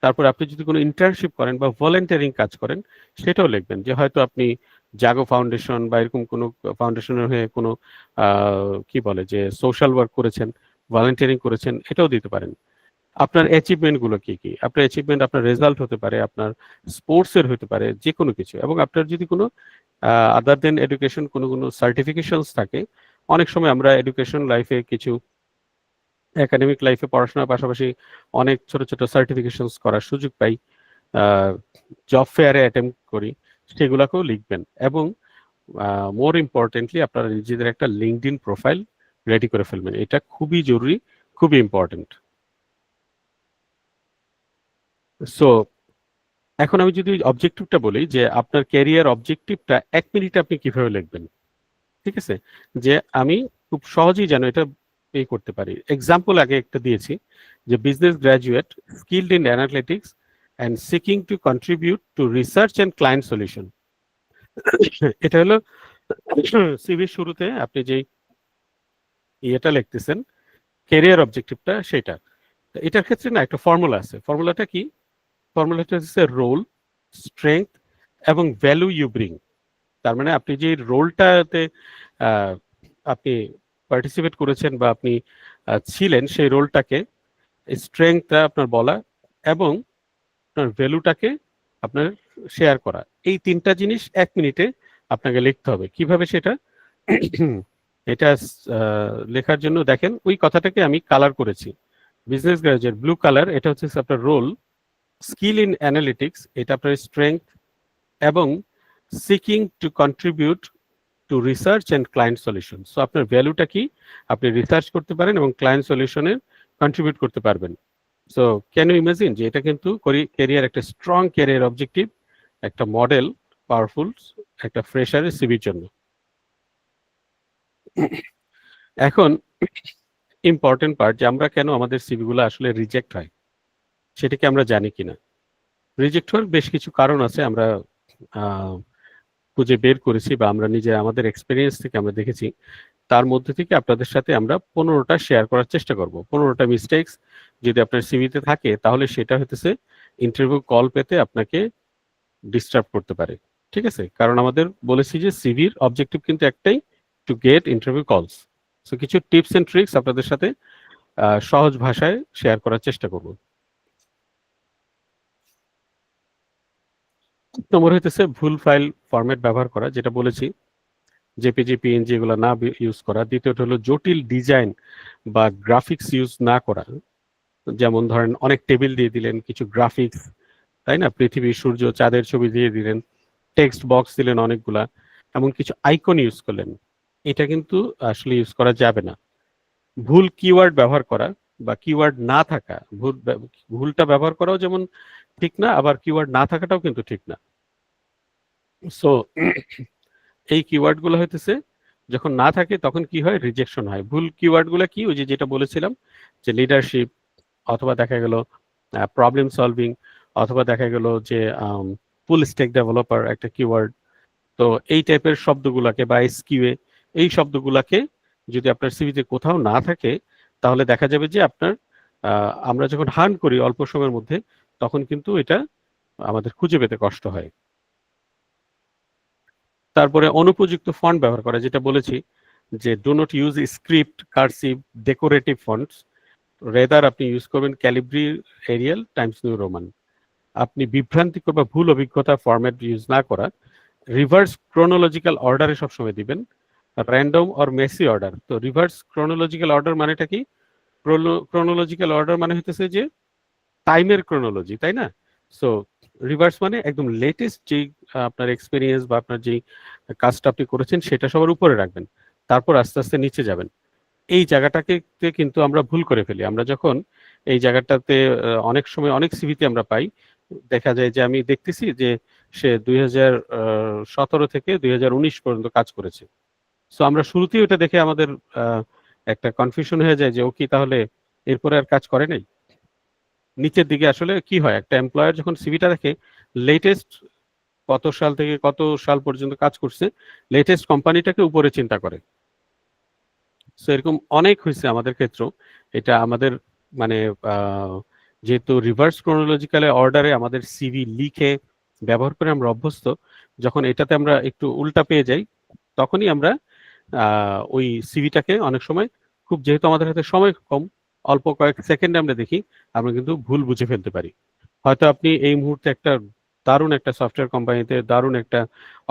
B: তারপর আপনি যদি কোনো ইন্টার্নশিপ করেন বা ভলেন্টিয়ারিং কাজ করেন, সেটাও লিখবেন, যে হয়তো আপনি জাগো ফাউন্ডেশন বা এরকম কোনো ফাউন্ডেশনের হয়ে কোনো কি বলে যে সোশ্যাল ওয়ার্ক করেছেন, ভলেন্টিয়ারিং করেছেন, এটাও দিতে পারেন। আপনার অ্যাচিভমেন্ট গুলো কি কি, আপনার অ্যাচিভমেন্ট আপনার রেজাল্ট হতে পারে, আপনার স্পোর্টস এর হতে পারে, যে কোনো কিছু। এবং আপনার যদি কোনো আদার দেন এডুকেশন কোনো সার্টিফিকেশনস থাকে, অনেক সময় আমরা এডুকেশন লাইফে কিছু একাডেমিক লাইফে পড়াশোনার পাশাপাশি অনেক ছোট ছোট সার্টিফিকেশনস করার সুযোগ পাই, জব ফেয়ারে অ্যাটেম্প করি, সেগুলাকেও লিখবেন। এবং মোর ইম্পর্টেন্টলি আপনারা নিজেদের একটা লিঙ্কডইন প্রোফাইল রেডি করে ফেলবেন, এটা খুবই জরুরি, খুবই ইম্পর্টেন্ট। সো এখন আমি যদি অবজেক্টিভটা বলি, যে আপনার ক্যারিয়ার অবজেক্টিভটা 1 মিনিটে আপনি কিভাবে লিখবেন, ঠিক আছে, যে আমি খুব সহজেই যেন এটা এই করতে পারি। এক্সাম্পল আগে একটা দিয়েছি, যে business graduate, skilled in analytics and seeking two contribute to research and client solution. এটা হলো সিভির শুরুতে আপনি যেই ইয়েটা লিখতেছেন, ক্যারিয়ার অবজেক্টিভটা, সেটা। এটার ক্ষেত্রে না একটা ফর্মুলা আছে। ফর্মুলাটা কি? ফর্মুলাটা হচ্ছে রোল, স্ট্রেংথ এবং ভ্যালু ইউ ব্রিং। তার মানে আপনি যে রোলটাতে আপনি পার্টিসিপেট করেছেন বা আপনি ছিলেন, সেই রোলটাকে, স্ট্রেংথটা আপনার বলা এবং আপনার ভ্যালুটাকে আপনার শেয়ার করা, এই 3টা জিনিস 1 মিনিটে আপনাকে লিখতে হবে। কিভাবে সেটা? এটা লেখার জন্য দেখেন, ওই কথাটাকে আমি কালার করেছি, বিজনেস গ্রাজুয়েট ব্লু কালার, এটা হচ্ছে আপনার রোল, স্কিল ইন অ্যানালিটিক্স এটা আপনার স্ট্রেংথ, এবং seeking two contribute to research and client solution. So আপনার ভ্যালুটা কি? আপনি রিসার্চ করতে পারেন এবং ক্লায়েন্ট সলিউশনে কন্ট্রিবিউট করতে পারবেন। সো ক্যান ইউ ইমাজিন যে এটা কিন্তু ক্যারিয়ার, একটা স্ট্রং ক্যারিয়ার অবজেক্টিভ, একটা মডেল, পাওয়ারফুল একটা ফ্রেশারের সিভির জন্য। এখন ইম্পর্টেন্ট পার্ট, যে আমরা কেন আমাদের সিভিগুলো আসলে রিজেক্ট হয়, সেটা কি আমরা জানি কিনা? রিজেক্ট হওয়ার বেশ কিছু কারণ আছে, আমরা খুঁজে বের করেছি বা আমরা নিজে আমাদের এক্সপিরিয়েন্স থেকে আমরা দেখেছি। তার মধ্যে থেকে আপনাদের সাথে আমরা 15টা শেয়ার করার চেষ্টা করব। 15টা মিস্টেকস যদি আপনার সিভিতে থাকে, তাহলে সেটা হতেছে ইন্টারভিউ কল পেতে আপনাকে ডিস্টার্ব করতে পারে, ঠিক আছে? কারণ আমাদের বলেছি যে সিভির অবজেক্টিভ কিন্তু একটাই, টু গেট ইন্টারভিউ কলস। সো কিছু টিপস এন্ড ট্রিক্স আপনাদের সাথে সহজ ভাষায় শেয়ার করার চেষ্টা করব। নম্বর হইতেছে ভুল ফাইল ফরম্যাট ব্যবহার করা, যেটা বলেছি জেপিজি পিএনজি এগুলো না ইউজ করা। দ্বিতীয়টা হলো জটিল ডিজাইন বা গ্রাফিক্স ইউজ না করা, যেমন ধরেন অনেক টেবিল দিয়ে দিলেন, কিছু গ্রাফিক্স, তাই না, পৃথিবী সূর্য চাঁদের ছবি দিয়ে দিলেন, টেক্সট বক্স দিলেন অনেকগুলা, এমন কিছু আইকন ইউজ করলেন, এটা কিন্তু আসলে ইউজ করা যাবে না। ভুল কিওয়ার্ড ব্যবহার করা বা কিওয়ার্ড না থাকা, ভুলটা ব্যবহার করাও যেমন ঠিক না, আবার কিওয়ার্ড না থাকাটাও কিন্তু ঠিক না। সো এই কিওয়ার্ড গুলো হইতেছে যখন না থাকে তখন কি হয়, রিজেকশন হয়। ভুল কিওয়ার্ড গুলো কি, ওই যে যেটা বলেছিলাম যে লিডারশিপ, অথবা দেখা গেল প্রবলেম সলভিং, অথবা দেখা গেল যে ফুল স্ট্যাক ডেভেলপার একটা কিওয়ার্ড। তো এই টাইপের শব্দগুলোকে বা এসকিউএ, এই শব্দগুলোকে যদি আপনার সিভিতে কোথাও না থাকে, তাহলে দেখা যাবে যে আপনার আমরা যখন হান্ট করি অল্প সময়ের মধ্যে, তখন কিন্তু এটা আমাদের খুঁজে পেতে কষ্ট হয়। তারপরে অনুপযুক্ত ফন্ট ব্যবহার করা, যেটা বলেছি যে do not use script, cursive, decorative fonts, rather আপনি ইউজ করবেন Calibri, Arial, Times New Roman. আপনি বিভ্রান্তিকর বা ভুল অভিজ্ঞতা ফরম্যাট ইউজ না করা। রিভার্স ক্রোনোলজিক্যাল অর্ডারে সবসময় দিবেন, র্যান্ডম অর মেসি অর্ডার। তো রিভার্স ক্রোনোলজিক্যাল অর্ডার মানেটা কি? ক্রোনোলজিক্যাল অর্ডার মানে হতেছে যে টাইমের ক্রোনোলজি, তাই না? সো রিভার্স মানে একদম লেটেস্ট যেই আপনার এক্সপিরিয়েন্স বা আপনার যেই কাজটা আপনি করেছেন সেটা সবার উপরে রাখবেন, তারপর আস্তে আস্তে নিচে যাবেন। এই জায়গাটাকে কিন্তু আমরা ভুল করে ফেলি। আমরা যখন এই জায়গাটাতে অনেক সময় অনেক সিভিতে আমরা পাই, দেখা যায় যে আমি দেখতেছি যে সে 2017 থেকে 2019 পর্যন্ত কাজ করেছে। সো আমরা শুরুতেই ওটা দেখে আমাদের একটা কনফিউশন হয়ে যায় যে ও কি তাহলে এরপরে আর কাজ করে নাই। নিচের দিকে আসলে কি হয়, একটা এমপ্লয়ার যখন সিভিটা দেখে লেটেস্ট কত সাল থেকে কত সাল পর্যন্ত কাজ করছে, লেটেস্ট কোম্পানিটাকে উপরে চিন্তা করে। সো এরকম অনেক হয়েছে আমাদের ক্ষেত্রেও। এটা আমাদের মানে যেহেতু রিভার্স ক্রোনোলজিক্যাল অর্ডারে আমাদের সিভি লিখে ব্যবহার করে আমরা অভ্যস্ত, যখন এটাতে আমরা একটু উল্টা পেয়ে যাই, তখনই আমরা ওই সিভিটাকে অনেক সময় খুব, যেহেতু আমাদের হাতে সময় কম, অল্প কয়েক সেকেন্ডে আমরা দেখি, আমরা কিন্তু ভুল বুঝে ফেলতে পারি। হয়তো আপনি এই মুহূর্তে একটা দারুণ একটা সফটওয়্যার কোম্পানিতে, দারুণ একটা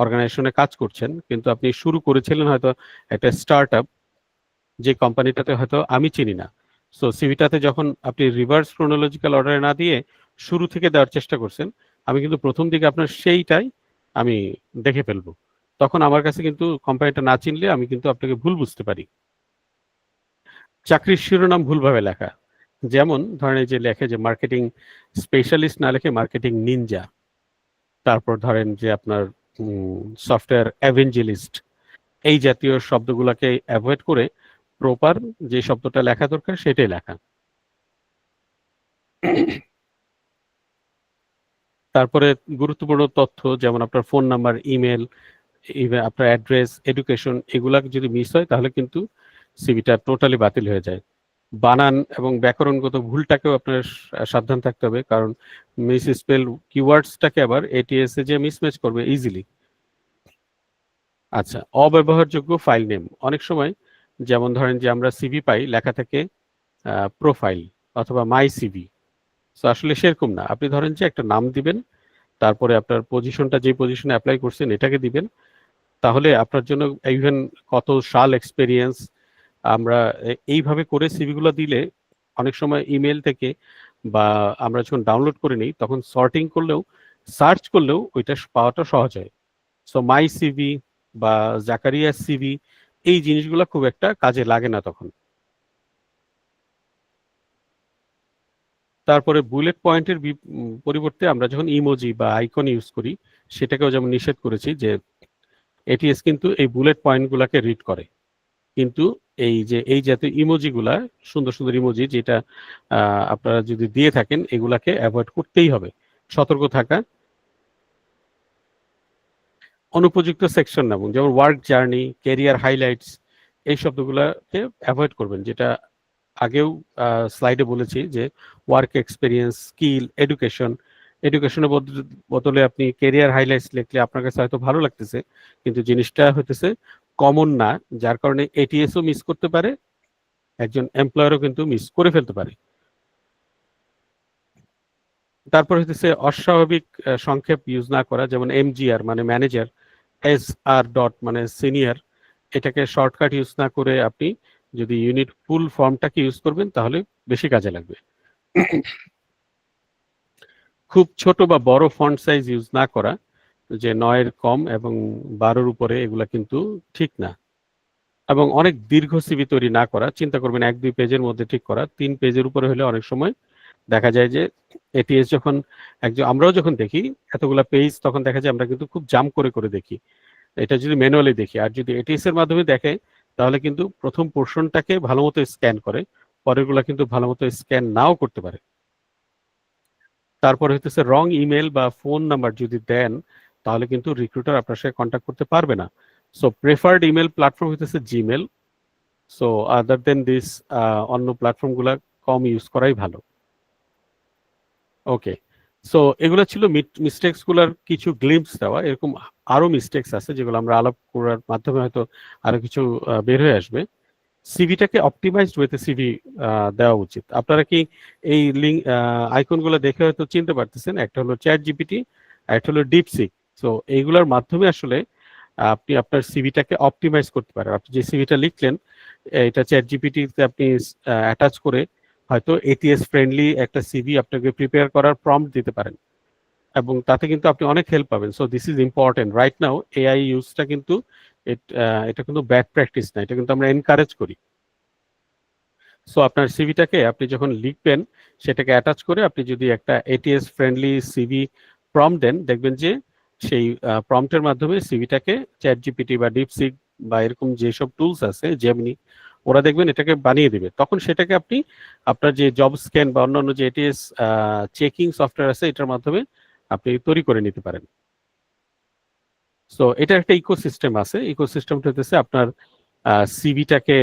B: অর্গানাইজেশনে কাজ করছেন, কিন্তু আপনি শুরু করেছিলেন হয়তো একটা স্টার্ট আপ, যে কোম্পানিটাতে হয়তো আমি চিনি না। সো সিভিটাতে যখন আপনি রিভার্স ক্রোনোলজিক্যাল অর্ডারে না দিয়ে শুরু থেকে দেওয়ার চেষ্টা করছেন, আমি কিন্তু প্রথম দিকে আপনার সেইটাই আমি দেখে ফেলবো। তখন আমার কাছে কিন্তু কোম্পানিটা না চিনলে আমি কিন্তু আপনাকে ভুল বুঝতে পারি। চাকরির শিরোনাম ভুলভাবে লেখা, যেমন ধরেন এই যে লেখে যে মার্কেটিং স্পেশালিস্ট না লেখে মার্কেটিং নিনজা। তারপর ধরেন যে আপনার সফটওয়্যার এভেঞ্জেলিস্ট, এই জাতীয় শব্দগুলোকে অ্যাভয়েড করে প্রপার যে শব্দটা লেখা দরকার সেটাই লেখা। তারপরে গুরুত্বপূর্ণ তথ্য যেমন আপনার ফোন নাম্বার, ইমেল, আপনার অ্যাড্রেস, এডুকেশন, এগুলা যদি মিস হয় তাহলে কিন্তু সিভিটা টোটালি বাতিল হয়ে যায়। বানান এবং ব্যাকরণগত ভুলটাকেও আপনার সাবধান থাকতে হবে, কারণ মিস স্পেল কিওয়ার্ডসটাকে আবার এটিএস এ যে মিসম্যাচ করবে ইজিলি। আচ্ছা, অব্যবহারযোগ্য ফাইল নেম, অনেক সময় যেমন ধরেন যে আমরা সিভি পাই লেখা থেকে প্রোফাইল অথবা মাই সিভি। সো আসলে সেরকম না। আপনি ধরেন যে একটা নাম দিবেন, তারপরে আপনার পজিশনটা যে পজিশনে অ্যাপ্লাই করছেন এটাকে দিবেন, তাহলে আপনার জন্য ইভেন কত সাল এক্সপেরিয়েন্স, আমরা এইভাবে করে সিভিগুলো দিলে অনেক সময় ইমেল থেকে বা আমরা যখন ডাউনলোড করে নিই তখন সর্টিং করলেও, সার্চ করলেও ওইটা পাওয়াটা সহজ হয়। সো মাই সিভি বা জাকারিয়া সিভি, এই জিনিসগুলো খুব একটা কাজে লাগে না তখন। তারপরে বুলেট পয়েন্টের পরিবর্তে আমরা যখন ইমোজি বা আইকন ইউজ করি, সেটাকেও যেমন নিষেধ করেছি যে এটিএস কিন্তু এই বুলেট পয়েন্টগুলোকে রিড করে, কিন্তু এই যে এই জাতীয় ইমোজিগুলা, সুন্দর সুন্দর ইমোজি যেটা আপনারা যদি দিয়ে থাকেন, এগুলাকে অ্যাভয়েড করতেই হবে, সতর্ক থাকা। অনুপযুক্ত সেকশন নাম যেমন ওয়ার্ক জার্নি, ক্যারিয়ার হাইলাইটস, এই শব্দগুলোকে অ্যাভয়েড করবেন, যেটা আগেও স্লাইডে বলেছি যে ওয়ার্ক এক্সপিরিয়েন্স, স্কিল, এডুকেশন, এডুকেশনের বদলে আপনি ক্যারিয়ার হাইলাইটস লিখলে আপনার কাছে হয়তো ভালো লাগতেছে, কিন্তু জিনিসটা হইতেছে কমন না, যার কারণে এটিএসও মিস করতে পারে, একজন এমপ্লয়ারও কিন্তু মিস করে ফেলতে পারে। তারপর হইতেছে অস্বাভাবিক সংক্ষেপ ইউজ না করা, যেমন এমজিআর মানে ম্যানেজার, এস আর ডট মানে সিনিয়র, এটাকে শর্টকাট ইউজ না করে আপনি যদি ইউনিট ফুল ফর্মটাকে ইউজ করবেন তাহলে বেশি কাজে লাগবে। খুব ছোট বা বড় ফন্ট সাইজ ইউজ না করা, যে 9 কম এবং 12 উপরে, এগুলা কিন্তু ঠিক না। এবং অনেক দীর্ঘ সিভি তৈরি না করা, চিন্তা করবেন 1-2 পেজের মধ্যে ঠিক করা। 3 পেজের উপরে হলে অনেক সময় দেখা যায় যে এটিএস যখন আমরাও যখন দেখি এতগুলা পেজ, তখন দেখা যায় আমরা কিন্তু খুব জাম করে করে দেখি, এটা যদি ম্যানুয়ালি দেখি। আর যদি এটিএস এর মাধ্যমে দেখে তাহলে কিন্তু প্রথম পোর্শনটাকে ভালো মতো স্ক্যান করে, পরেরগুলা কিন্তু ভালো মতো স্ক্যান নাও করতে পারে। তারপরে হইতেছে রং ইমেল বা ফোন নাম্বার যদি দেন তাহলে কিন্তু রিক্রুটার আপনার সাথে কন্ট্যাক্ট করতে পারবে না। সো প্রেফার্ড ইমেল প্ল্যাটফর্ম হইতেছে Gmail. So other than this অন্য প্ল্যাটফর্মগুলো কম ইউজ করাই ভালো। ওকে, সো এগুলো ছিল মিস্টেক্স গুলার কিছু গ্লিম্পস দেওয়া। এরকম আরো মিস্টেক্স আছে যেগুলো আমরা আলাপ করার মাধ্যমে হয়তো আরো কিছু বের হয়ে আসবে। সিভিটাকে অপটিমাইজড ওয়েতে সিভি দেওয়া উচিত। আপনারা কি এই লিঙ্ক আইকনগুলো দেখে হয়তো চিনতে পারতেছেন? একটা হলো চ্যাট জিপিটি, একটা হলো ডিপসিক। সো এইগুলোর মাধ্যমে আসলে আপনি আপনার সিভিটাকে অপটিমাইজ করতে পারেন। আপনি যে সিভিটা লিখলেন এটা চ্যাট জিপিটিতে আপনি অ্যাটাচ করে হয়তো এটিএস ফ্রেন্ডলি একটা সিভি আপনাকে প্রিপেয়ার করার প্রম্পট দিতে পারেন, এবং তাতে কিন্তু আপনি অনেক হেল্প পাবেন। So this is important right now. AI ইউজটা কিন্তু এটা কিন্তু ব্যাড প্র্যাকটিস না, এটা কিন্তু আমরা এনকারেজ করি। সো আপনার সিভিটাকে আপনি যখন লিখবেন সেটাকে অ্যাটাচ করে আপনি যদি একটা এটিএস ফ্রেন্ডলি সিভি প্রম্পট দেন, দেখবেন যে সেই প্রম্পটের মাধ্যমে সিভিটাকে চ্যাট জিপিটি বা ডিপসিক বা এরকম যেসব টুলস আছে, জেমিনি, ওরা দেখবেন এটাকে বানিয়ে দিবে। তখন সেটাকে আপনি আপনার যে জব স্ক্যান বা অন্যান্য যে এটিএস চেকিং সফটওয়্যার আছে এটার মাধ্যমে আপনি তৈরি করে নিতে পারেন। সো এটা একটা ইকোসিস্টেম আছে। ইকোসিস্টেমটা হচ্ছে আপনার সিভিটাকে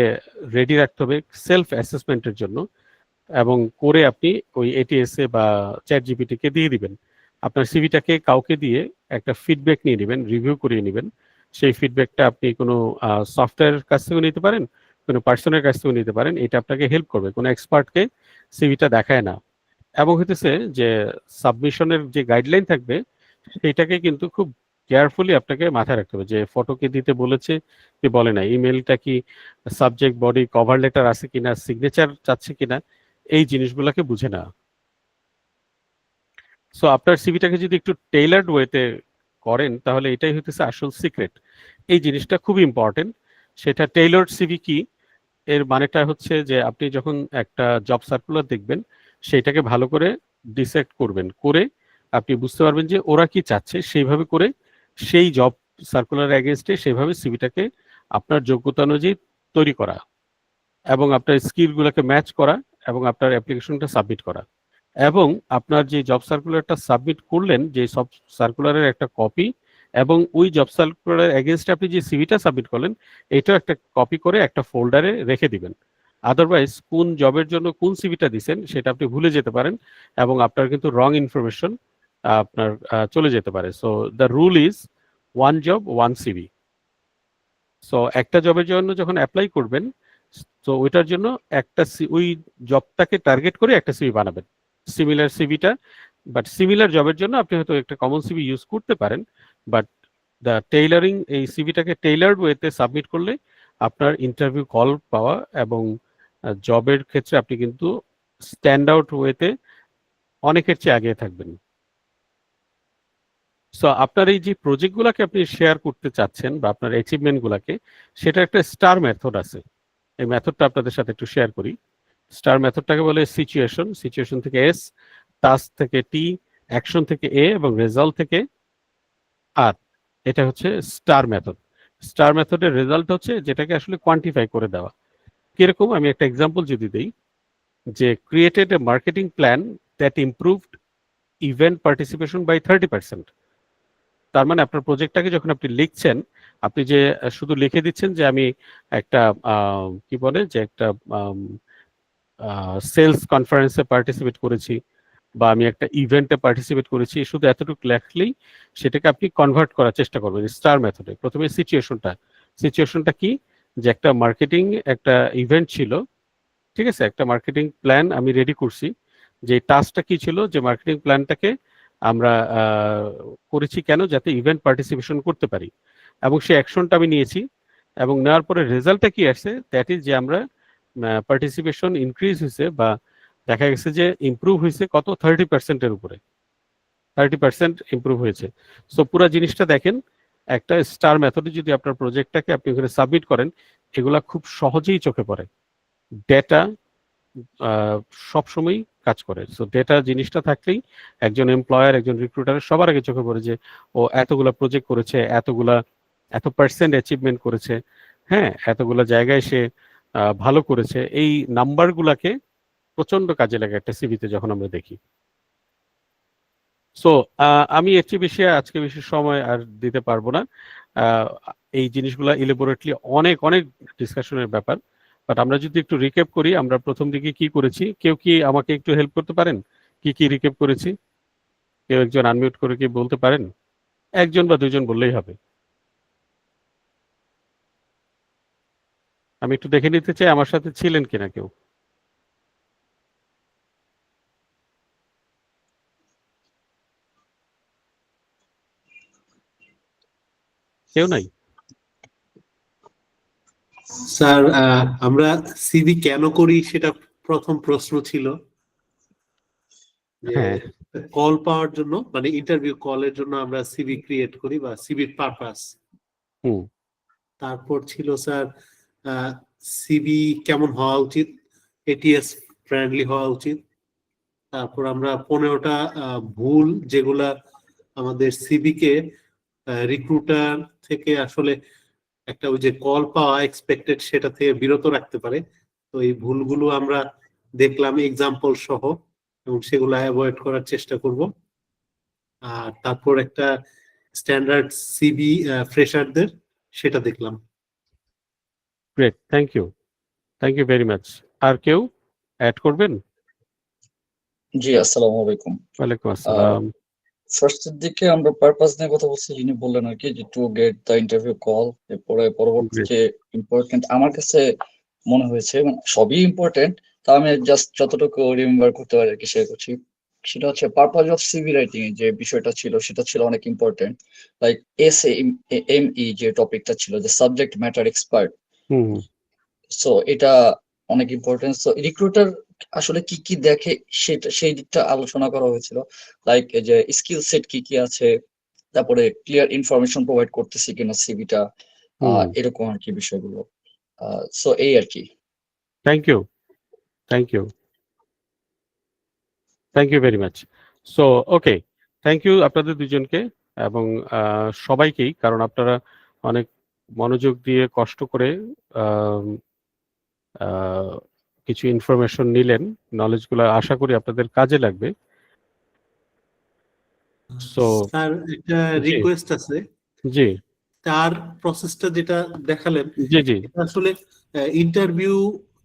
B: রেডি রাখতে হবে সেলফ অ্যাসেসমেন্টের জন্য, এবং করে আপনি ওই এটিএসএ বা চ্যাট জিপিটিকে দিয়ে দিবেন। আপনার সিভিটাকে কাউকে দিয়ে একটা ফিডব্যাক নিয়ে নেবেন, রিভিউ করিয়ে নেবেন। সেই ফিডব্যাকটা আপনি কোনো সফটওয়্যারের কাছ থেকেও নিতে পারেন, কোনো পার্সনের কাছ থেকেও নিতে পারেন। এটা আপনাকে হেল্প করবে, কোনো এক্সপার্টকে সিভিটা দেখায় না। এবং হইতেছে যে সাবমিশনের যে গাইডলাইন থাকবে সেটাকে কিন্তু খুব কেয়ারফুলি আপনাকে মাথায় রাখতে হবে, যে ফটোকে দিতে বলেছে কি বলে না, ইমেলটা কি সাবজেক্ট বডি কভার লেটার আছে কিনা, সিগনেচার চাচ্ছে কিনা, এই জিনিসগুলোকে বুঝে না। সো আপনার সিভিটাকে যদি একটু টেইলার্ড ওয়েতে করেন তাহলে এটাই হইতেছে আসল সিক্রেট। এই জিনিসটা খুব ইম্পর্টেন্ট। সেটা টেইলার্ড সিভি কি, এর মানেটা হচ্ছে যে আপনি যখন একটা জব সার্কুলার দেখবেন সেটাকে ভালো করে ডিসেক্ট করবেন, করে আপনি বুঝতে পারবেন যে ওরা কি চাচ্ছে, সেইভাবে করে সেই জব সার্কুলার এগেনস্টে সেইভাবে সিভিটাকে আপনার যোগ্যতা অনুযায়ী তৈরি করা, এবং আপনার স্কিলগুলোকে ম্যাচ করা, এবং আপনার অ্যাপ্লিকেশনটা সাবমিট করা। এবং আপনার যে জব সার্কুলারটা সাবমিট করলেন, যে সব সার্কুলারের একটা কপি, এবং ওই জব সার্কুলারের এগেনস্টে আপনি যে সিভিটা সাবমিট করলেন এটাও একটা কপি করে একটা ফোল্ডারে রেখে দিবেন। আদারওয়াইজ কোন জবের জন্য কোন সিভিটা দিচ্ছেন সেটা আপনি ভুলে যেতে পারেন, এবং আপনার কিন্তু রং ইনফরমেশন আপনার চলে যেতে পারে। So the rule is one job one CV. So একটা জবের জন্য যখন অ্যাপ্লাই করবেন, তো ওইটার জন্য একটা ওই জবটাকে টার্গেট করে একটা সিভি বানাবেন, সিমিলার সিভিটা। বাট সিমিলার জবের জন্য আপনি হয়তো একটা কমন সিভি ইউজ করতে পারেন, বাট দ্য টেইলারিং, এই সিভিটাকে টেইলার্ড ওয়েতে সাবমিট করলে আপনার ইন্টারভিউ কল পাওয়া এবং জবের ক্ষেত্রে আপনি কিন্তু স্ট্যান্ড আউট ওয়েতে অনেকের চেয়ে আগে থাকবেন। সো আপনার এই যে প্রজেক্টগুলোকে আপনি শেয়ার করতে চাচ্ছেন বা আপনার অ্যাচিভমেন্টগুলোকে, সেটা একটা স্টার মেথড আছে। এই মেথডটা আপনাদের সাথে একটু শেয়ার করি। স্টার মেথডটাকে বলে সিচুয়েশন, সিচুয়েশন থেকে এস, টাস্ক থেকে টি, অ্যাকশন থেকে এ, এবং রেজাল্ট থেকে আর। এটা হচ্ছে স্টার মেথড। স্টার মেথডের রেজাল্ট হচ্ছে যেটাকে আসলে কোয়ান্টিফাই করে দেওয়া। কিরকম, আমি একটা এক্সাম্পল যদি দিই, যে created a marketing plan that improved event participation by 30%। তার মানে আপনার প্রজেক্টটাকে যখন আপনি লিখছেন, আপনি যে শুধু লিখে দিচ্ছেন যে আমি একটা কি বলে যে একটা সেলস কনফারেন্সে পার্টিসিপেট করেছি বা আমি একটা ইভেন্টে পার্টিসিপেট করেছি, শুধু এতটুকু লেখলেই সেটাকে আপনি কনভার্ট করার চেষ্টা করবেন স্টার মেথডে। প্রথমে সিচুয়েশনটা কি, যে একটা মার্কেটিং একটা ইভেন্ট ছিল, ঠিক আছে, একটা মার্কেটিং প্ল্যান আমি রেডি করছি। যে টাস্কটা কি ছিল, যে মার্কেটিং প্ল্যানটাকে আমরা করেছি কেন, যাতে ইভেন্ট পার্টিসিপেশন করতে পারি, এবং সেই অ্যাকশনটা আমি নিয়েছি। এবং নেওয়ার পরে রেজাল্টটা কি আসছে, দ্যাট ইজ যে আমরা পার্টিসিপেশন ইনক্রিজ হয়েছে বা দেখা গেছে যে ইমপ্রুভ হয়েছে কত 30%-এর উপরে, 30% ইমপ্রুভ হয়েছে। সো পুরো জিনিসটা দেখেন, একটা স্টার মেথডে যদি আপনার প্রজেক্টটাকে আপনি ওখানে সাবমিট করেন, এগুলা খুব সহজেই চোখে পড়ে। ডেটা সবসময় কাজ করে। সো ডেটা জিনিসটা থাকলেই একজন এমপ্লয়ার, একজন রিক্রুটারের সবার আগে চোখে পড়ে যে ও এতগুলা প্রজেক্ট করেছে, এত পার্সেন্ট অ্যাচিভমেন্ট করেছে, হ্যাঁ, এতগুলা জায়গায় সে ভালো করেছে। এই নাম্বারগুলাকে প্রচন্ড কাজে লাগে একটা সিভিতে যখন আমরা দেখি। সো আমি এর চেয়ে বেশি আজকে বেশি সময় আর দিতে পারবো না। এই জিনিসগুলা ইলেবোরেটলি অনেক অনেক ডিসকাশনের ব্যাপার, বাট আমরা যদি একটু রিক্যাপ করি, আমরা প্রথম দিকে কি করেছি, কেউ কি আমাকে একটু হেল্প করতে পারেন? কি কি রিক্যাপ করেছি? কেউ একজন আনমিউট করে কি বলতে পারেন? একজন বা দুজন বললেই হবে। আমি একটু দেখে নিতে চাই আমার সাথে ছিলেন কিনা কেউ। কেউ নাই?
G: স্যার, আমরা সিভি কেন করি সেটা প্রথম প্রশ্ন ছিল। যে
B: হ্যাঁ।
G: কল পাওয়ার জন্য, মানে ইন্টারভিউ কলের জন্য আমরা সিভি ক্রিয়েট করি বা সিভির পারপাস।
B: হুম।
G: তারপর ছিল স্যার সিভি কেমন হওয়া উচিত, এটিএস ফ্রেন্ডলি হওয়া উচিত। তারপর আমরা 15টা ভুল যেগুলা আমাদের সিভি কে রিক্রুটার থেকে আসলে একটা ওই যে কল পাওয়া এক্সপেক্টেড সেটা থেকে বিরত রাখতে পারে। তো এই ভুলগুলো আমরা দেখলাম এক্সাম্পল সহ, এবং সেগুলো অ্যাভয়েড করার চেষ্টা করব। আর তারপর একটা স্ট্যান্ডার্ড সিভি ফ্রেশারদের সেটা দেখলাম।
B: Great, thank you very much. আর কেউ অ্যাড করবেন?
I: জি, আসসালামু আলাইকুম।
B: ওয়ালাইকুম আসসালাম।
I: ফার্স্টের দিকে আমরা পারপাস নিয়ে কথা বলছি, যিনি বললেন আর কি যে two get the interview call. এরপরে পরবর্তী যে ইম্পর্টেন্ট আমার কাছে মনে হয়েছে, মানে সবই ইম্পর্টেন্ট, তা আমি জাস্ট যতটুকু রিমেম্বার করতে পারি আর কি শেয়ার করছি। সেটা হচ্ছে পারপাস অফ সিভি রাইটিং এর যে বিষয়টা ছিল সেটা ছিল অনেক ইম্পর্টেন্ট। লাইক SAME যে টপিকটা ছিল, যে সাবজেক্ট ম্যাটার এক্সপার্ট।
B: হুম।
I: সো এটা অনেক ইম্পর্টেন্ট। সো রিক্রুটার আসলে কি কি দেখে সেটা, সেই দিকটা আলোচনা করা হয়েছিল। লাইক যে স্কিল সেট কি কি আছে, তারপরে ক্লিয়ার ইনফরমেশন প্রোভাইড করতেছি কিনা সিভিটা, এরকম আর কি বিষয়গুলো। সো এই আর কি।
B: Thank you very much. So okay, thank you আপনাদের দুজনকে এবং সবাইকেই, কারণ আপনারা অনেক মনোযোগ দিয়ে কষ্ট করে কিছু ইনফরমেশন নিলেন, নলেজগুলো আশা করি আপনাদের কাজে লাগবে। সো
G: স্যার, একটা রিকোয়েস্ট আছে।
B: জি
G: তার প্রসেসটা যেটা দেখালেন,
B: জি জি
G: এটা আসলে ইন্টারভিউ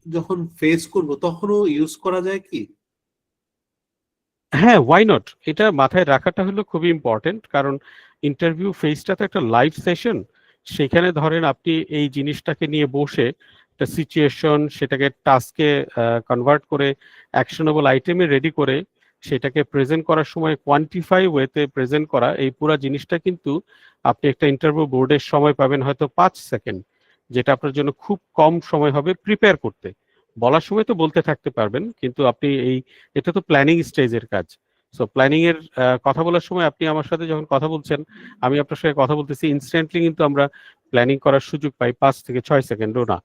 G: যখন ফেস করব তখনও ইউজ করা যায় কি?
B: হ্যাঁ, ওয়াই নট, এটা মাথায় রাখাটা হলো খুবই ইম্পর্টেন্ট, কারণ ইন্টারভিউ ফেজটা তো একটা লাইভ সেশন। সেখানে ধরেন আপনি এই জিনিসটাকে নিয়ে বসে একটা সিচুয়েশন, সেটাকে টাস্কে কনভার্ট করে অ্যাকশনেবল আইটেমে রেডি করে সেটাকে প্রেজেন্ট করার সময় কোয়ান্টিফাই ওয়েতে প্রেজেন্ট করা, এই পুরো জিনিসটা কিন্তু আপনি একটা ইন্টারভিউ বোর্ডের সময় পাবেন হয়তো 5 সেকেন্ড, যেটা আপনার জন্য খুব কম সময় হবে প্রিপেয়ার করতে। বলার সময় তো বলতে থাকতে পারবেন, কিন্তু আপনি এটা তো প্ল্যানিং স্টেজের কাজ। সো প্ল্যানিং এর কথা বলার সময় আপনি আমার সাথে যখন কথা বলছেন, আমি আপনার সাথে কথা বলতেছি, ইনস্ট্যান্টলি কিন্তু আমরা প্ল্যানিং করার সুযোগ পাই 5 থেকে 6 সেকেন্ডও না,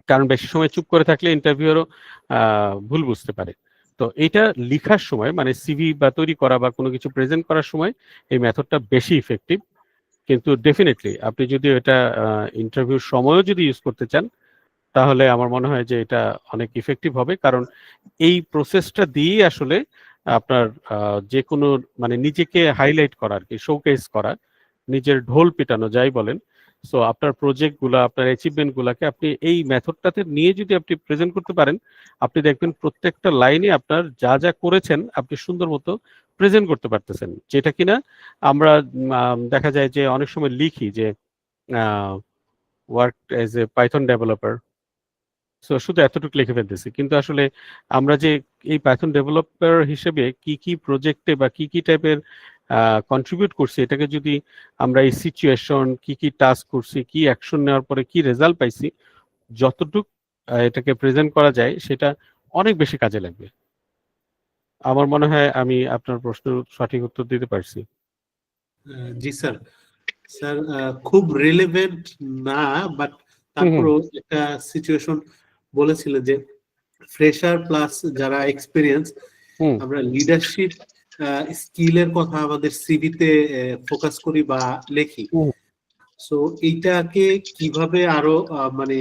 B: কারণ বেশি সময় চুপ করে থাকলে ইন্টারভিউরও ভুল বুঝতে পারে। তো এটা লেখার সময়, মানে সিভি বা তৈরি করা বা কোনো কিছু প্রেজেন্ট করার সময় এই মেথডটা বেশি ইফেক্টিভ। কিন্তু ডেফিনেটলি আপনি যদি এটা ইন্টারভিউর সময়ও যদি ইউজ করতে চান, তাহলে আমার মনে হয় যে এটা অনেক ইফেক্টিভ হবে, কারণ এই প্রসেসটা দিয়েই আসলে আপনার যে কোনো, মানে নিজেকে হাইলাইট করা আর কি, শোকেস করা, নিজের ঢোল পিটানো যাই বলেন। সো আপনার প্রজেক্টগুলো, আপনার অ্যাচিভমেন্টগুলোকে আপনি এই মেথডটাতে নিয়ে যদি আপনি প্রেজেন্ট করতে পারেন, আপনি দেখবেন প্রত্যেকটা লাইনে আপনার যা যা করেছেন আপনি সুন্দর মতো প্রেজেন্ট করতে পারতেছেন, যেটা কিনা আমরা দেখা যায় যে অনেক সময় লিখি যে work as a Python developer, so শুধু এতটুকু লিখে ফেলতেছি, কিন্তু আসলে আমরা যে এই পাইথন ডেভেলপার হিসেবে কি কি প্রজেক্টে বা কি কি টাইপের কন্ট্রিবিউট করছি, এটাকে যদি আমরা এই সিচুয়েশন, কি কি টাস্ক করছি, কি অ্যাকশন নেওয়ার পরে কি রেজাল্ট পাইছি, যতটুক এটাকে প্রেজেন্ট করা যায় সেটা অনেক বেশি কাজে লাগবে। আমার মনে হয় আমি আপনার প্রশ্নের সঠিক উত্তর দিতে পারছি।
G: জি স্যার। স্যার খুব রিলেভেন্ট না, বাট তারপরেও একটা সিচুয়েশন বলেছিলেন যে ফ্রেশার প্লাস যারা এক্সপিরিয়েন্স, আমরা লিডারশিপ স্কিলের কথা আমাদের সিভিতে ফোকাস করি বা লেখি। সো এইটাকে কিভাবে আরো মানে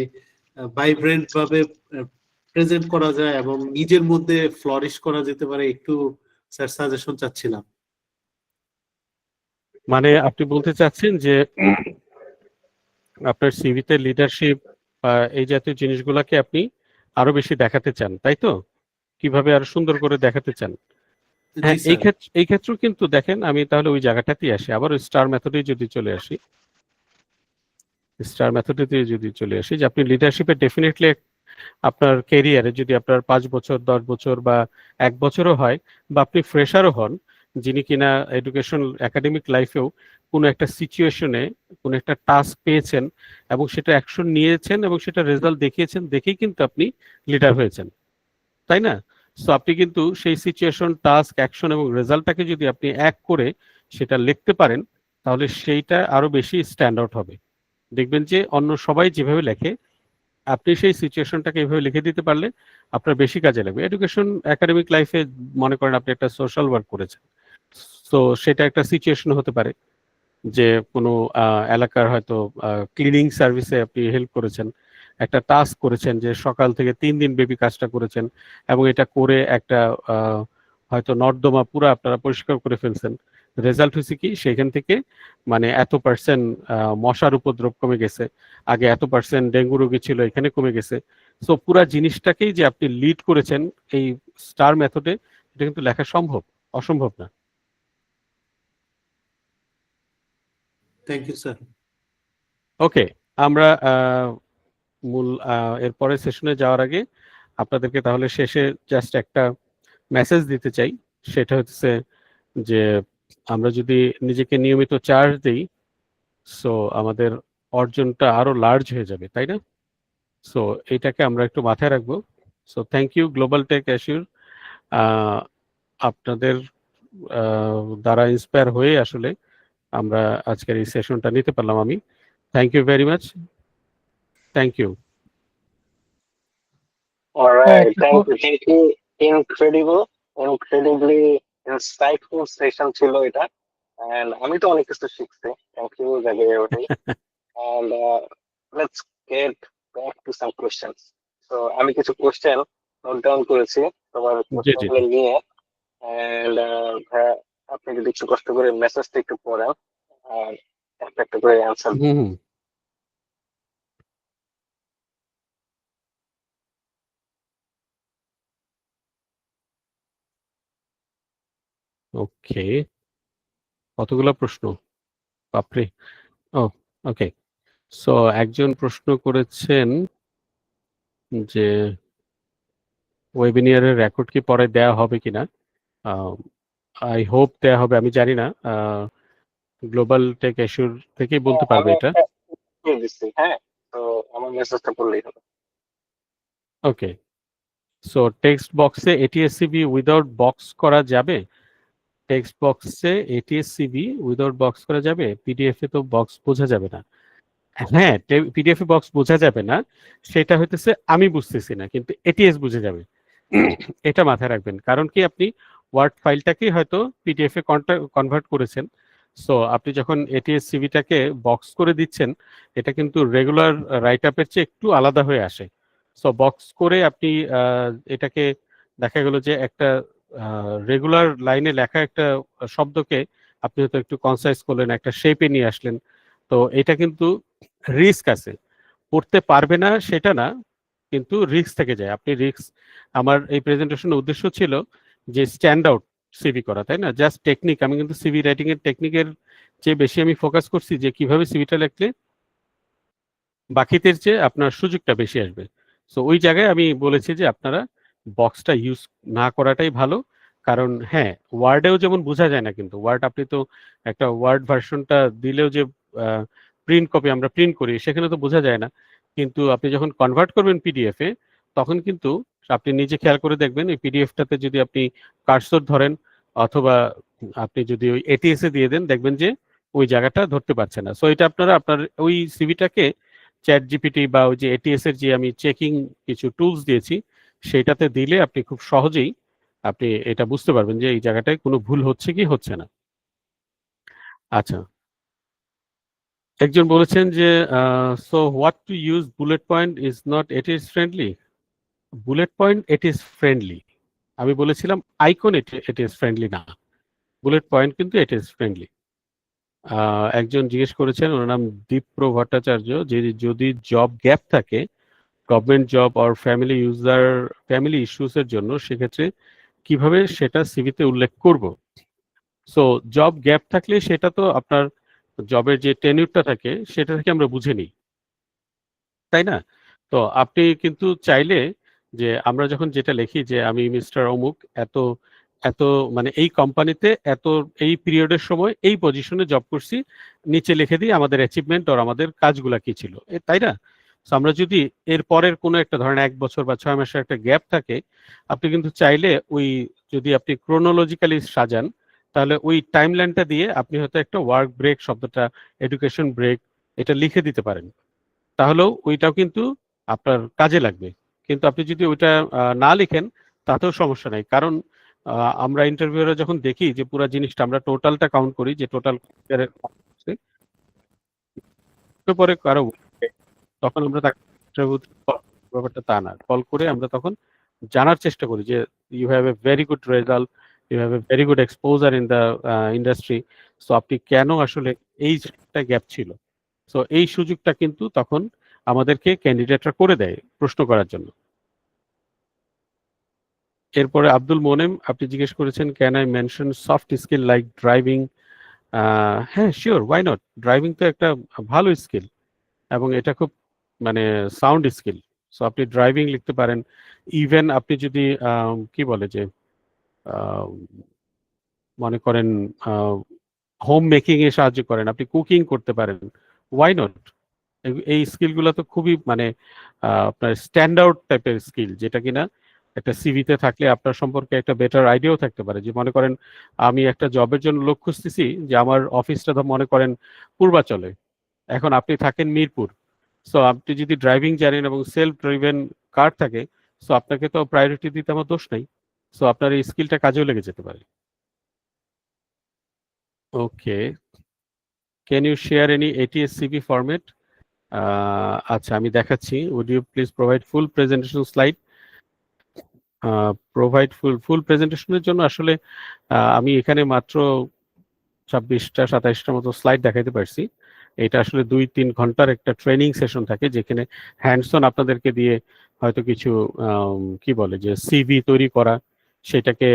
G: ভাইব্রেন্ট ভাবে প্রেজেন্ট করা যায় এবং নিজের মধ্যে ফ্লরিশ করা যেতে পারে, একটু স্যার সাজেশন চাচ্ছিলাম।
B: মানে আপনি বলতে চাচ্ছেন যে আপনার সিভিতে লিডারশিপ বা এই জাতীয় জিনিসগুলোকে আপনি আরো বেশি দেখাতে চান, তাই তো? কিভাবে আরো সুন্দর করে দেখাতে চান? হ্যাঁ, এই ক্ষেত্রেও কিন্তু দেখেন, আমি তাহলে ওই জায়গাটাতেই আসি, আবার ওই স্টার মেথডে যদি চলে আসি, যে আপনি লিডারশিপে ডেফিনেটলি আপনার ক্যারিয়ারে যদি আপনার 5 বছর 10 বছর বা 1 বছরও হয়, বা আপনি ফ্রেশারও হন, যিনি কিনা এডুকেশন একাডেমিক লাইফেও কোনো একটা সিচুয়েশনে কোনো একটা টাস্ক পেয়েছেন এবং সেটা অ্যাকশন নিয়েছেন এবং সেটা রেজাল্ট দেখিয়েছেন, দেখেই কিন্তু আপনি লিডার হয়েছেন, তাই না? সো আপনি কিন্তু সেই সিচুয়েশন, টাস্ক, অ্যাকশন এবং রেজাল্টটাকে যদি আপনি এক করে সেটা লিখতে পারেন, তাহলে সেইটা আরো বেশি স্ট্যান্ড আউট হবে। দেখবেন যে অন্য সবাই যেভাবে লেখে, আপনি সেই সিচুয়েশনটাকে এইভাবে লিখে দিতে পারলে আপনার বেশি কাজে লাগবে। এডুকেশন একাডেমিক লাইফে মনে করেন আপনি একটা সোশ্যাল ওয়ার্ক করেছেন, তো সেটা একটা সিচুয়েশন হতে পারে যে কোনো এলাকার হয়তো ক্লিনিং সার্ভিসে আপনি হেল্প করেছেন, একটা টাস্ক করেছেন যে সকাল থেকে 3 দিন ব্যাপী কাজটা করেছেন এবং এটা করে একটা হয়তো নর্দমা পুরো আপনারা পরিষ্কার করে ফেলছেন। রেজাল্ট হয়েছে কি, সেখান থেকে মানে এত% মশার উপদ্রব কমে গেছে, আগে এত% ডেঙ্গু রোগী ছিল, এখানে কমে গেছে। সো পুরা জিনিসটাকেই যে আপনি লিড করেছেন এই স্টার মেথডে, এটা কিন্তু লেখা সম্ভব, অসম্ভব না।
G: Thank you sir.
B: ওকে, আমরা মূল এরপরের সেশনে যাওয়ার আগে আপনাদেরকে তাহলে শেষে জাস্ট একটা মেসেজ দিতে চাই। সেটা হচ্ছে যে আমরা যদি নিজেকে নিয়মিত চার্জ দিই, সো আমাদের অর্জনটা আরো লার্জ হয়ে যাবে, তাই না? সো এটাকে আমরা একটু মাথায় রাখবো। So thank you Global Tech Assure, আপনাদের দ্বারা ইন্সপায়ার হয়ে আসলে আমরা আজকের এই সেশনটা নিতে পারলাম। আমি thank you very much, thank you.
A: All right, thank you. Incredibly insightful session ছিল এটা, and আমি তো অনেক কিছু শিখছি। Thank you, জাগির ভাই। And let's get back to some questions. So আমি কিছু কোশ্চেন নোট ডাউন করেছি তোমার কোশ্চেনগুলো নিয়ে, and আপনি যদি একটু কষ্ট করে মেসেজটা একটু পড়েন আর একটা একটা করে অ্যান্সার।
B: ওকে, কতগুলো প্রশ্ন, বাপরে। ও ওকে, সো একজন প্রশ্ন করেছেন যে ওয়েবিনারের রেকর্ড কি পরে দেয়া হবে কিনা। আই হোপ দেয়া হবে, আমি জানি না, গ্লোবাল টেক অ্যাসিউর থেকেই বলতে পারবে এটা।
A: হ্যাঁ, তো আমার মেসেজটা পড়লেই হবে।
B: ওকে, সো টেক্সট বক্সে এটিএসসিবি উইদাউট বক্স করা যাবে? টেক্সট বক্সে এটিএসসিবি উইদাউট বক্স করা যাবে? পিডিএফ এ তো বক্স বোঝা যাবে না। হ্যাঁ, পিডিএফ এ বক্স বোঝা যাবে না, সেটা হইতেছে আমি বুঝতেছি না, কিন্তু এটিএস বুঝে যাবে। এটা মাথায় রাখবেন, কারণ কি আপনি ওয়ার্ড ফাইলটাকেই হয়তো পিডিএফ এ কনভার্ট করেছেন। সো আপনি যখন এটিএস সিভিটাকে বক্স করে দিচ্ছেন, এটা কিন্তু রেগুলার রাইট আপের চেয়ে একটু আলাদা হয়ে আসে। সো বক্স করে আপনি এটাকে দেখা গেল যে একটা রেগুলার লাইনে লেখা একটা শব্দকে আপনি হয়তো একটু কনসাইজ করলেন, একটা শেপে নিয়ে আসলেন, তো এটা কিন্তু রিস্ক আছে। পড়তে পারবে না সেটা না, কিন্তু রিস্ক থেকে যায়। আপনি রিস্ক, আমার এই প্রেজেন্টেশনের উদ্দেশ্য ছিল যে স্ট্যান্ড আউট সিভি করা, তাই না? জাস্ট টেকনিক, আমি কিন্তু সিভি রাইটিং এর টেকনিকের চেয়ে বেশি আমি ফোকাস করছি যে কিভাবে সিভিটা লিখলে বাকিদের চেয়ে আপনার সুযোগটা বেশি আসবে। সো ওই জায়গায় আমি বলেছি যে আপনারা বক্সটা ইউজ না করাটাই ভালো, কারণ হ্যাঁ, ওয়ার্ডেও যেমন বোঝা যায় না, কিন্তু ওয়ার্ড আপনি তো একটা ওয়ার্ড ভার্সনটা দিলেও যে প্রিন্ট কপি আমরা প্রিন্ট করি সেখানে তো বোঝা যায় না, কিন্তু আপনি যখন কনভার্ট করবেন পিডিএফ এ তখন কিন্তু আপনি নিজে খেয়াল করে দেখবেন এই পিডিএফটাতে যদি আপনি কার্সর ধরেন অথবা আপনি যদি ওই এটিএস এ দিয়ে দেন, দেখবেন যে ওই জায়গাটা ধরতে পারছে না। সো এটা আপনারা আপনার ওই সিভিটাকে চ্যাট জিপিটি বা ওই যে এটিএস এর যে আমি চেকিং কিছু টুলস দিয়েছি সেটাতে দিলে আপনি খুব সহজেই আপনি এটা বুঝতে পারবেন যে এই জায়গাটায় কোনো ভুল হচ্ছে কি হচ্ছে না। আচ্ছা, একজন বলেছেন যে so what to use bullet point is not ATS friendly. Bullet point ATS friendly, আমি বলেছিলাম আইকন এটিএস ফ্রেন্ডলি না, বুলেট পয়েন্ট কিন্তু এটিএস ফ্রেন্ডলি। একজন জিজ্ঞেস করেছেন, ওনার নাম দীপ্র ভট্টাচার্য, যে যদি জব গ্যাপ থাকে গভর্নমেন্ট জব আর ফ্যামিলি ইস্যুস এর জন্য সেক্ষেত্রে কিভাবে সেটা সিভিতে উল্লেখ করব। সো জব গ্যাপ থাকলে সেটা তো আপনার জবের যে টেনিউরটা থাকে সেটা থেকে আমরা বুঝে নিই, তাই না? তো আপনি কিন্তু চাইলে যে আমরা যখন যেটা লিখি যে আমি মিস্টার অমুক এত এত মানে এই কোম্পানিতে এত এই পিরিয়ডের সময় এই পজিশনে জব করছি, নিচে লিখে দিই আমাদের অ্যাচিভমেন্ট আর আমাদের কাজগুলা কি ছিল, তাই না? So আমরা যদি এর পরের কোনো একটা ধরেন 1 বছর বা 6 মাসের একটা গ্যাপ থাকে, আপনি কিন্তু চাইলে ওই যদি আপনি ক্রোনোলজিক্যালি সাজান তাহলে ওই টাইমলাইনটা দিয়ে আপনি হয়তো একটা ওয়ার্ক ব্রেক শব্দটা, এডুকেশন ব্রেক এটা লিখে দিতে পারেন, তাহলেও ওইটাও কিন্তু আপনার কাজে লাগবে। কিন্তু আপনি যদি ওইটা না লিখেন তাতেও সমস্যা নাই, কারণ আমরা ইন্টারভিউরে যখন দেখি যে পুরো জিনিসটা আমরা টোটালটা কাউন্ট করি যে টোটাল পরে কারো, তখন আমরা তাকে interview ব্যাপারটা তা না, কল করে আমরা তখন জানার চেষ্টা করি যে you have a very good result, you have a very good exposure in the industry, so আপনি কেন আসলে এই গ্যাপ ছিল। সো এই সুযোগটা কিন্তু তখন আমাদেরকে ক্যান্ডিডেটরা করে দেয় প্রশ্ন করার জন্য। এরপরে আব্দুল মোনেম আপনি জিজ্ঞেস করেছেন can I mention soft skill like driving. হ্যাঁ শিওর, ওয়াই নট, ড্রাইভিং তো একটা ভালো স্কিল এবং এটা খুব মানে সাউন্ড স্কিল। সো আপনি ড্রাইভিং লিখতে পারেন, ইভেন আপনি যদি কি বলে যে মনে করেন হোম মেকিং এ সাহায্য করেন, আপনি কুকিং করতে পারেন, ওয়াই নট। এই স্কিলগুলো তো খুবই মানে আপনার স্ট্যান্ডার্ড টাইপের স্কিল, যেটা কিনা একটা সিভিতে থাকলে আপনার সম্পর্কে একটা বেটার আইডিয়াও থাকতে পারে। যে মনে করেন আমি একটা জবের জন্য লোক খুঁজতেছি, যে আমার অফিসটা তো মনে করেন পূর্বাচলে, এখন আপনি থাকেন মিরপুর, সো আপনি যদি ড্রাইভিং জানেন এবং সেলফ ড্রাইভেন কার থাকে, সো আপনাকে তো প্রায়োরিটি দিতে আমার দোষ নাই, সো আপনার এই স্কিলটা কাজেও লেগে যেতে পারে। Okay, can you share any ATS CV format? আচ্ছা আমি দেখাচ্ছি, would you please provide full presentation slide. Provide full প্রেজেন্টেশনের জন্য আসলে আমি এখানে মাত্র 26টা 27টার মতো স্লাইড দেখাইতে পারছি। এটা আসলে 2-3 ঘন্টার একটা ট্রেনিং সেশন থাকে, যেখানে হ্যান্ডসন আপনাদেরকে দিয়ে হয়তো কিছু কি বলে যে সিভি তৈরি করা, সেটাকে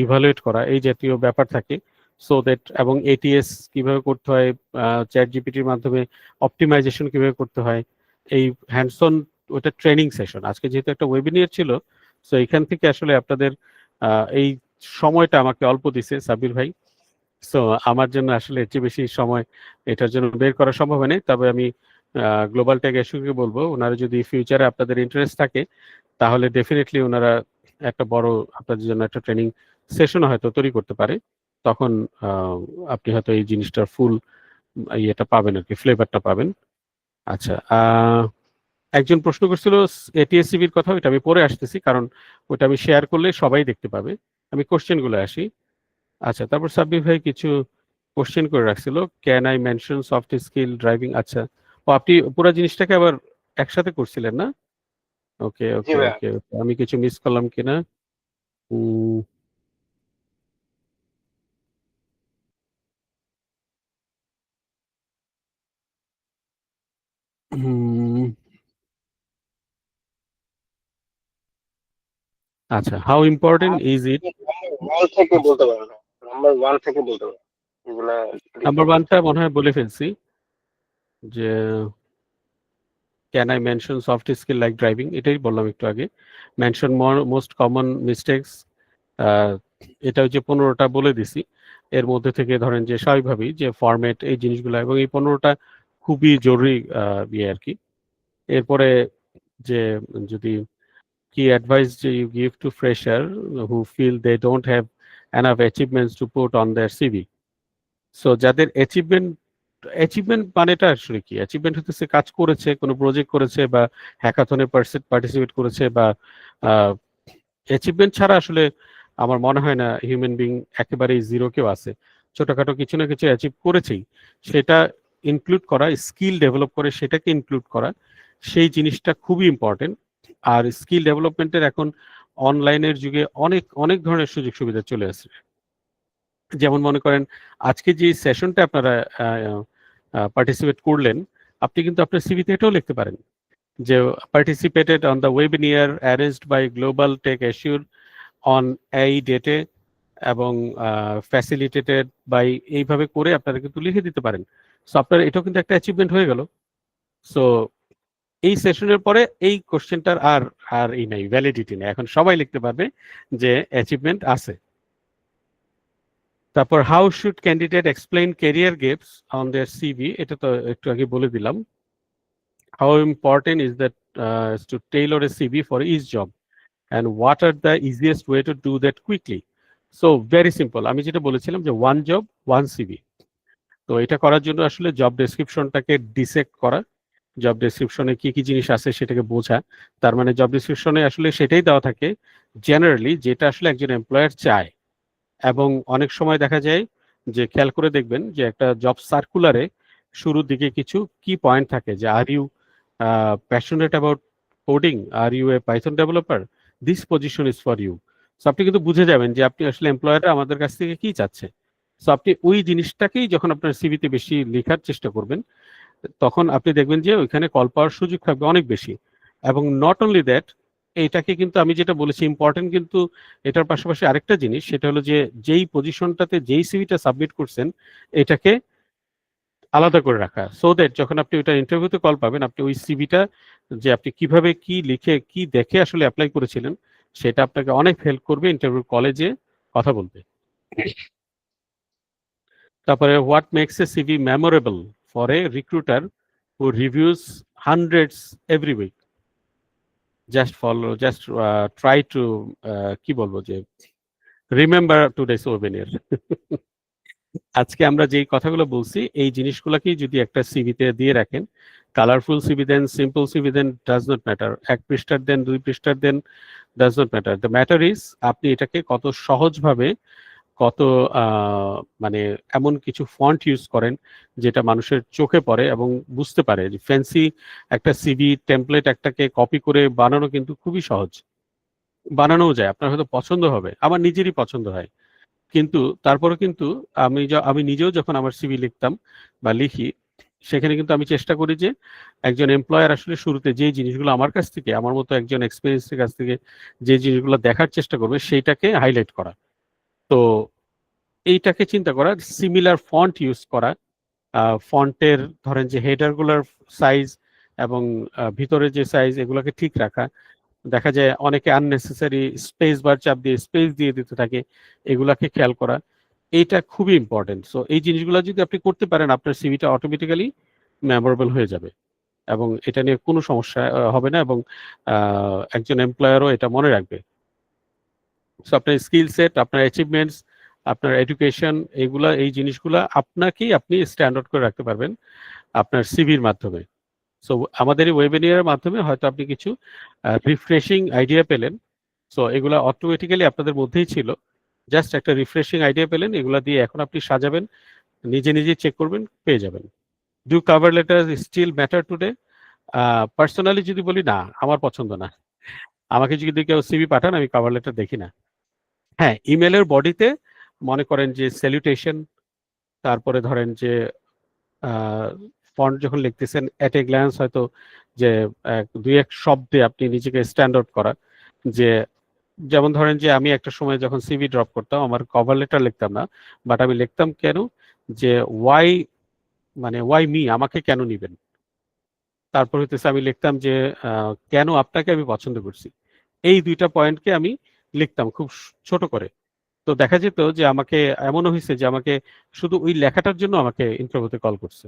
B: ইভালুয়েট করা, এই জাতীয় ব্যাপার থাকে। সো দ্যাট এবং এটিএস কিভাবে করতে হয়, চ্যাট জিপিটির মাধ্যমে অপটিমাইজেশন কিভাবে করতে হয়, এই হ্যান্ডসন ওটা ট্রেনিং সেশন। আজকে যেহেতু একটা ওয়েবিনার ছিল, সো এখান থেকে আসলে আপনাদের এই সময়টা আমাকে অল্প দিছে সাবির ভাই, সো আমার জন্য আসলে এর চেয়ে বেশি সময় এটার জন্য বের করা সম্ভব হয় নাই। তবে আমি গ্লোবাল টেক এসুকে বলবো, ওনারা যদি ফিউচারে আপনাদের ইন্টারেস্ট থাকে তাহলে ডেফিনেটলি ওনারা একটা বড় আপনাদের জন্য একটা ট্রেনিং সেশন হয়তো তৈরি করতে পারে, তখন আপনি হয়তো এই জিনিসটার ফুল ইয়েটা পাবেন আর কি, ফ্লেভারটা পাবেন। আচ্ছা, একজন প্রশ্ন করছিল এটিএসসিবির কথা, ওইটা আমি পরে আসতেছি, কারণ ওইটা আমি শেয়ার করলে সবাই দেখতে পাবে। আমি কোশ্চেনগুলো আসি। আচ্ছা, তারপর সাব্বির ভাই কিছু কোশ্চেন করে রাখছিল, can I mention soft skill driving. আচ্ছা, ও আপনি পুরো জিনিসটাকে আবার একসাথে করছিলেন না? ওকে
A: জি
B: ওকে
A: ভাইয়া।
B: ওকে, আমি কিছু মিস করলাম কিনা। উম, হুম, আচ্ছা, how important is it?
A: One থেকে বলতে পারবেন, নাম্বার ওয়ান থেকে বলতে পারবেন এগুলা।
B: নাম্বার ওয়ানটা মনে হয় বলে ফেলছি, যে can I mention soft skill like driving, এটাই বললাম একটু আগে। মেনশন মোস্ট কমন মিস্টেক্স, এটা ওই যে 15টা বলে দিছি, এর মধ্যে থেকে ধরেন যে স্বাভাবিকভাবেই যে ফরম্যাট এই জিনিসগুলো, এবং এই 15টা খুবই জরুরি ইয়ে আর কি। এরপরে যে যদি কি অ্যাডভাইস যে you give to fresher who feel they don't have enough achievements to put on their CV. So যাদের অ্যাচিভমেন্ট মানেটা আসলে কি? অ্যাচিভমেন্ট হচ্ছে কাজ করেছে, কোনো প্রজেক্ট করেছে, বা হ্যাকাথনে পার্টিসিপেট করেছে, বা অ্যাচিভমেন্ট ছাড়া আসলে আমার মনে হয় না হিউম্যান বিং একেবারেই জিরো কেউ আছে। ছোটখাটো কিছু না কিছু অ্যাচিভ করেছেই, সেটা ইনক্লুড করা, স্কিল ডেভেলপ করে সেটাকে ইনক্লুড করা, সেই জিনিসটা খুবই ইম্পর্টেন্ট। আর স্কিল ডেভেলপমেন্টের এখন অনলাইনের যুগে অনেক অনেক ধরনের সুযোগ সুবিধা চলে আসছে। যেমন মনে করেন আজকে যে সেশনটা আপনারা পার্টিসিপেট করলেন, আপনি কিন্তু আপনার সিভিতে এটাও লিখতে পারেন যে participated on the webinar arranged by Global Tech Assure on এই ডেটে এবং ফ্যাসিলিটেটেড বাই, এইভাবে করে আপনারা কিন্তু লিখে দিতে পারেন। সো আপনার এটাও কিন্তু একটা অ্যাচিভমেন্ট হয়ে গেল। সো এই সেশনের পরে এই কোশ্চেনটার আর আর এই নাই, ভ্যালিডিটি নেই, এখন সবাই লিখতে পারবে যে অ্যাচিভমেন্ট আছে। তারপর how should candidate explain career gaps on their CV, এটা তো একটু আগে বলে দিলাম। How important is that is to tailor a CV for each job, and what are the easiest way to do that quickly? So very simple, আমি যেটা বলেছিলাম যে one job one CV। তো এটা করার জন্য আসলে জব ডেসক্রিপশনটাকে ডিসেক্ট করা, জব ডেসক্রিপশনে কি কি জিনিস আছে সেটাকে বোঝা। তার মানে জব ডেসক্রিপশনে আসলে সেটাই দেওয়া থাকে জেনারেলি যেটা আসলে একজন এমপ্লয়ার চায়। এবং অনেক সময় দেখা যায় যে খেয়াল করে দেখবেন যে একটা জব সার্কুলারে শুরুর দিকে কিছু কি পয়েন্ট থাকে যে are you passionate about coding, are you a Python developer, this position is for you. So আপনি কিন্তু বুঝে যাবেন যে আপনি আসলে এমপ্লয়াররা আমাদের কাছ থেকে কি চাচ্ছে। সো আপনি ওই জিনিসটাকেই যখন আপনার সিভিতে বেশি লেখার চেষ্টা করবেন, তখন আপনি দেখবেন যে ওইখানে কল পাওয়ার সুযোগ থাকবে অনেক বেশি। এবং নট অনলি দ্যাট, এইটাকে কিন্তু আমি যেটা বলেছি ইম্পর্টেন্ট, কিন্তু এটার পাশাপাশি আরেকটা জিনিস, সেটা হলো যে যেই পজিশনটাতে যেই সিভিটা সাবমিট করছেন এটাকে আলাদা করে রাখা, সো দ্যাট যখন আপনি ওইটা ইন্টারভিউতে কল পাবেন, আপনি ওই সিভিটা যে আপনি কিভাবে কি লিখে কি দেখে আসলে অ্যাপ্লাই করেছিলেন সেটা আপনাকে অনেক হেল্প করবে ইন্টারভিউ কলে যে কথা বলতে। তারপরে what makes a CV memorable for a recruiter who reviews hundreds every week? Just try to কি বলবো যে রিমেম্বার টুডেস ওয়েবিনার। আজকে আমরা যেই কথাগুলো বলছি এই জিনিসগুলোকেই যদি একটা সিভিতে দিয়ে রাখেন, কালারফুল সিভি দেন, সিম্পল সিভি দেন, ডাজ নট ম্যাটার, 1 পৃষ্ঠার দেন, 2 পৃষ্ঠার দেন, does not matter. The matter is আপনি এটাকে কত সহজভাবে, কত মানে এমন কিছু ফন্ট ইউজ করেন যেটা মানুষের চোখে পড়ে এবং বুঝতে পারে। ফ্যান্সি একটা সিভি টেমপ্লেট একটাকে কপি করে বানানো কিন্তু খুবই সহজ, বানানোও যায়, আপনার হয়তো পছন্দ হবে, আমার নিজেরই পছন্দ হয়। কিন্তু তারপরে কিন্তু আমি নিজেও যখন আমার সিভি লিখতাম বা লিখি, সেখানে কিন্তু আমি চেষ্টা করি যে একজন এমপ্লয়ার আসলে শুরুতে যে জিনিসগুলো আমার কাছ থেকে, আমার মতো একজন এক্সপিরিয়েন্সের কাছ থেকে যে জিনিসগুলো দেখার চেষ্টা করবে সেইটাকে হাইলাইট করা। তো এইটাকে চিন্তা করা, সিমিলার ফন্ট ইউজ করা, ফন্টের ধরেন যে হেডারগুলোর সাইজ এবং ভিতরে যে সাইজ এগুলোকে ঠিক রাখা। দেখা যায় অনেকে আননেসেসারি স্পেস বার চাপ দিয়ে স্পেস দিয়ে দিতে থাকে, এগুলাকে খেয়াল করা, এইটা খুবই ইম্পর্টেন্ট। সো এই জিনিসগুলো যদি আপনি করতে পারেন, আপনার সিভিটা অটোমেটিক্যালি মেমোরেবল হয়ে যাবে এবং এটা নিয়ে কোনো সমস্যা হবে না, এবং একজন এমপ্লয়ারও এটা মনে রাখবে। সো আপনার স্কিল সেট, আপনার অ্যাচিভমেন্টস, আপনার এডুকেশন, এই জিনিসগুলো আপনাকেই আপনি স্ট্যান্ডার্ড করে রাখতে পারবেন আপনার সিভির মাধ্যমে। সো আমাদের এই ওয়েবিনারের মাধ্যমে হয়তো আপনি কিছু রিফ্রেশিং আইডিয়া পেলেন। সো এগুলা অটোমেটিক্যালি আপনাদের মধ্যেই ছিল, জাস্ট একটা রিফ্রেশিং আইডিয়া পেলেন, এগুলা দিয়ে এখন আপনি সাজাবেন, নিজে নিজে চেক করবেন, পেয়ে যাবেন। Do cover letter still matter today? Personally যদি বলি, না, আমার পছন্দ না। আমাকে যদি কেউ সিভি পাঠান, আমি কভার লেটার দেখি না। হ্যাঁ, ইমেলের বডিতে মনে করেন যে স্যালুটেশন, তারপরে ধরেন যে ফন্ট যখন লিখতেছেন এট এ গ্ল্যান্স হয়তো যে 2-1 শব্দে আপনি নিজেকে স্ট্যান্ড আউট করা, যে যেমন ধরেন যে আমি একটা সময় যখন সিভি ড্রপ করতাম, আমার কভার লেটার লিখতাম না, বাট আমি লিখতাম কেন, যে ওয়াই মি, আমাকে কেন নিবেন। তারপর হইতেছে আমি লিখতাম যে কেন আপনাকে আমি পছন্দ করছি। এই 2টা পয়েন্টকে আমি লিখতাম খুব ছোট করে, তো দেখা যেত যে আমাকে এমনও হয়েছে যে আমাকে শুধু ওই লেখাটার জন্য আমাকে ইন্টারভিউতে কল করছে,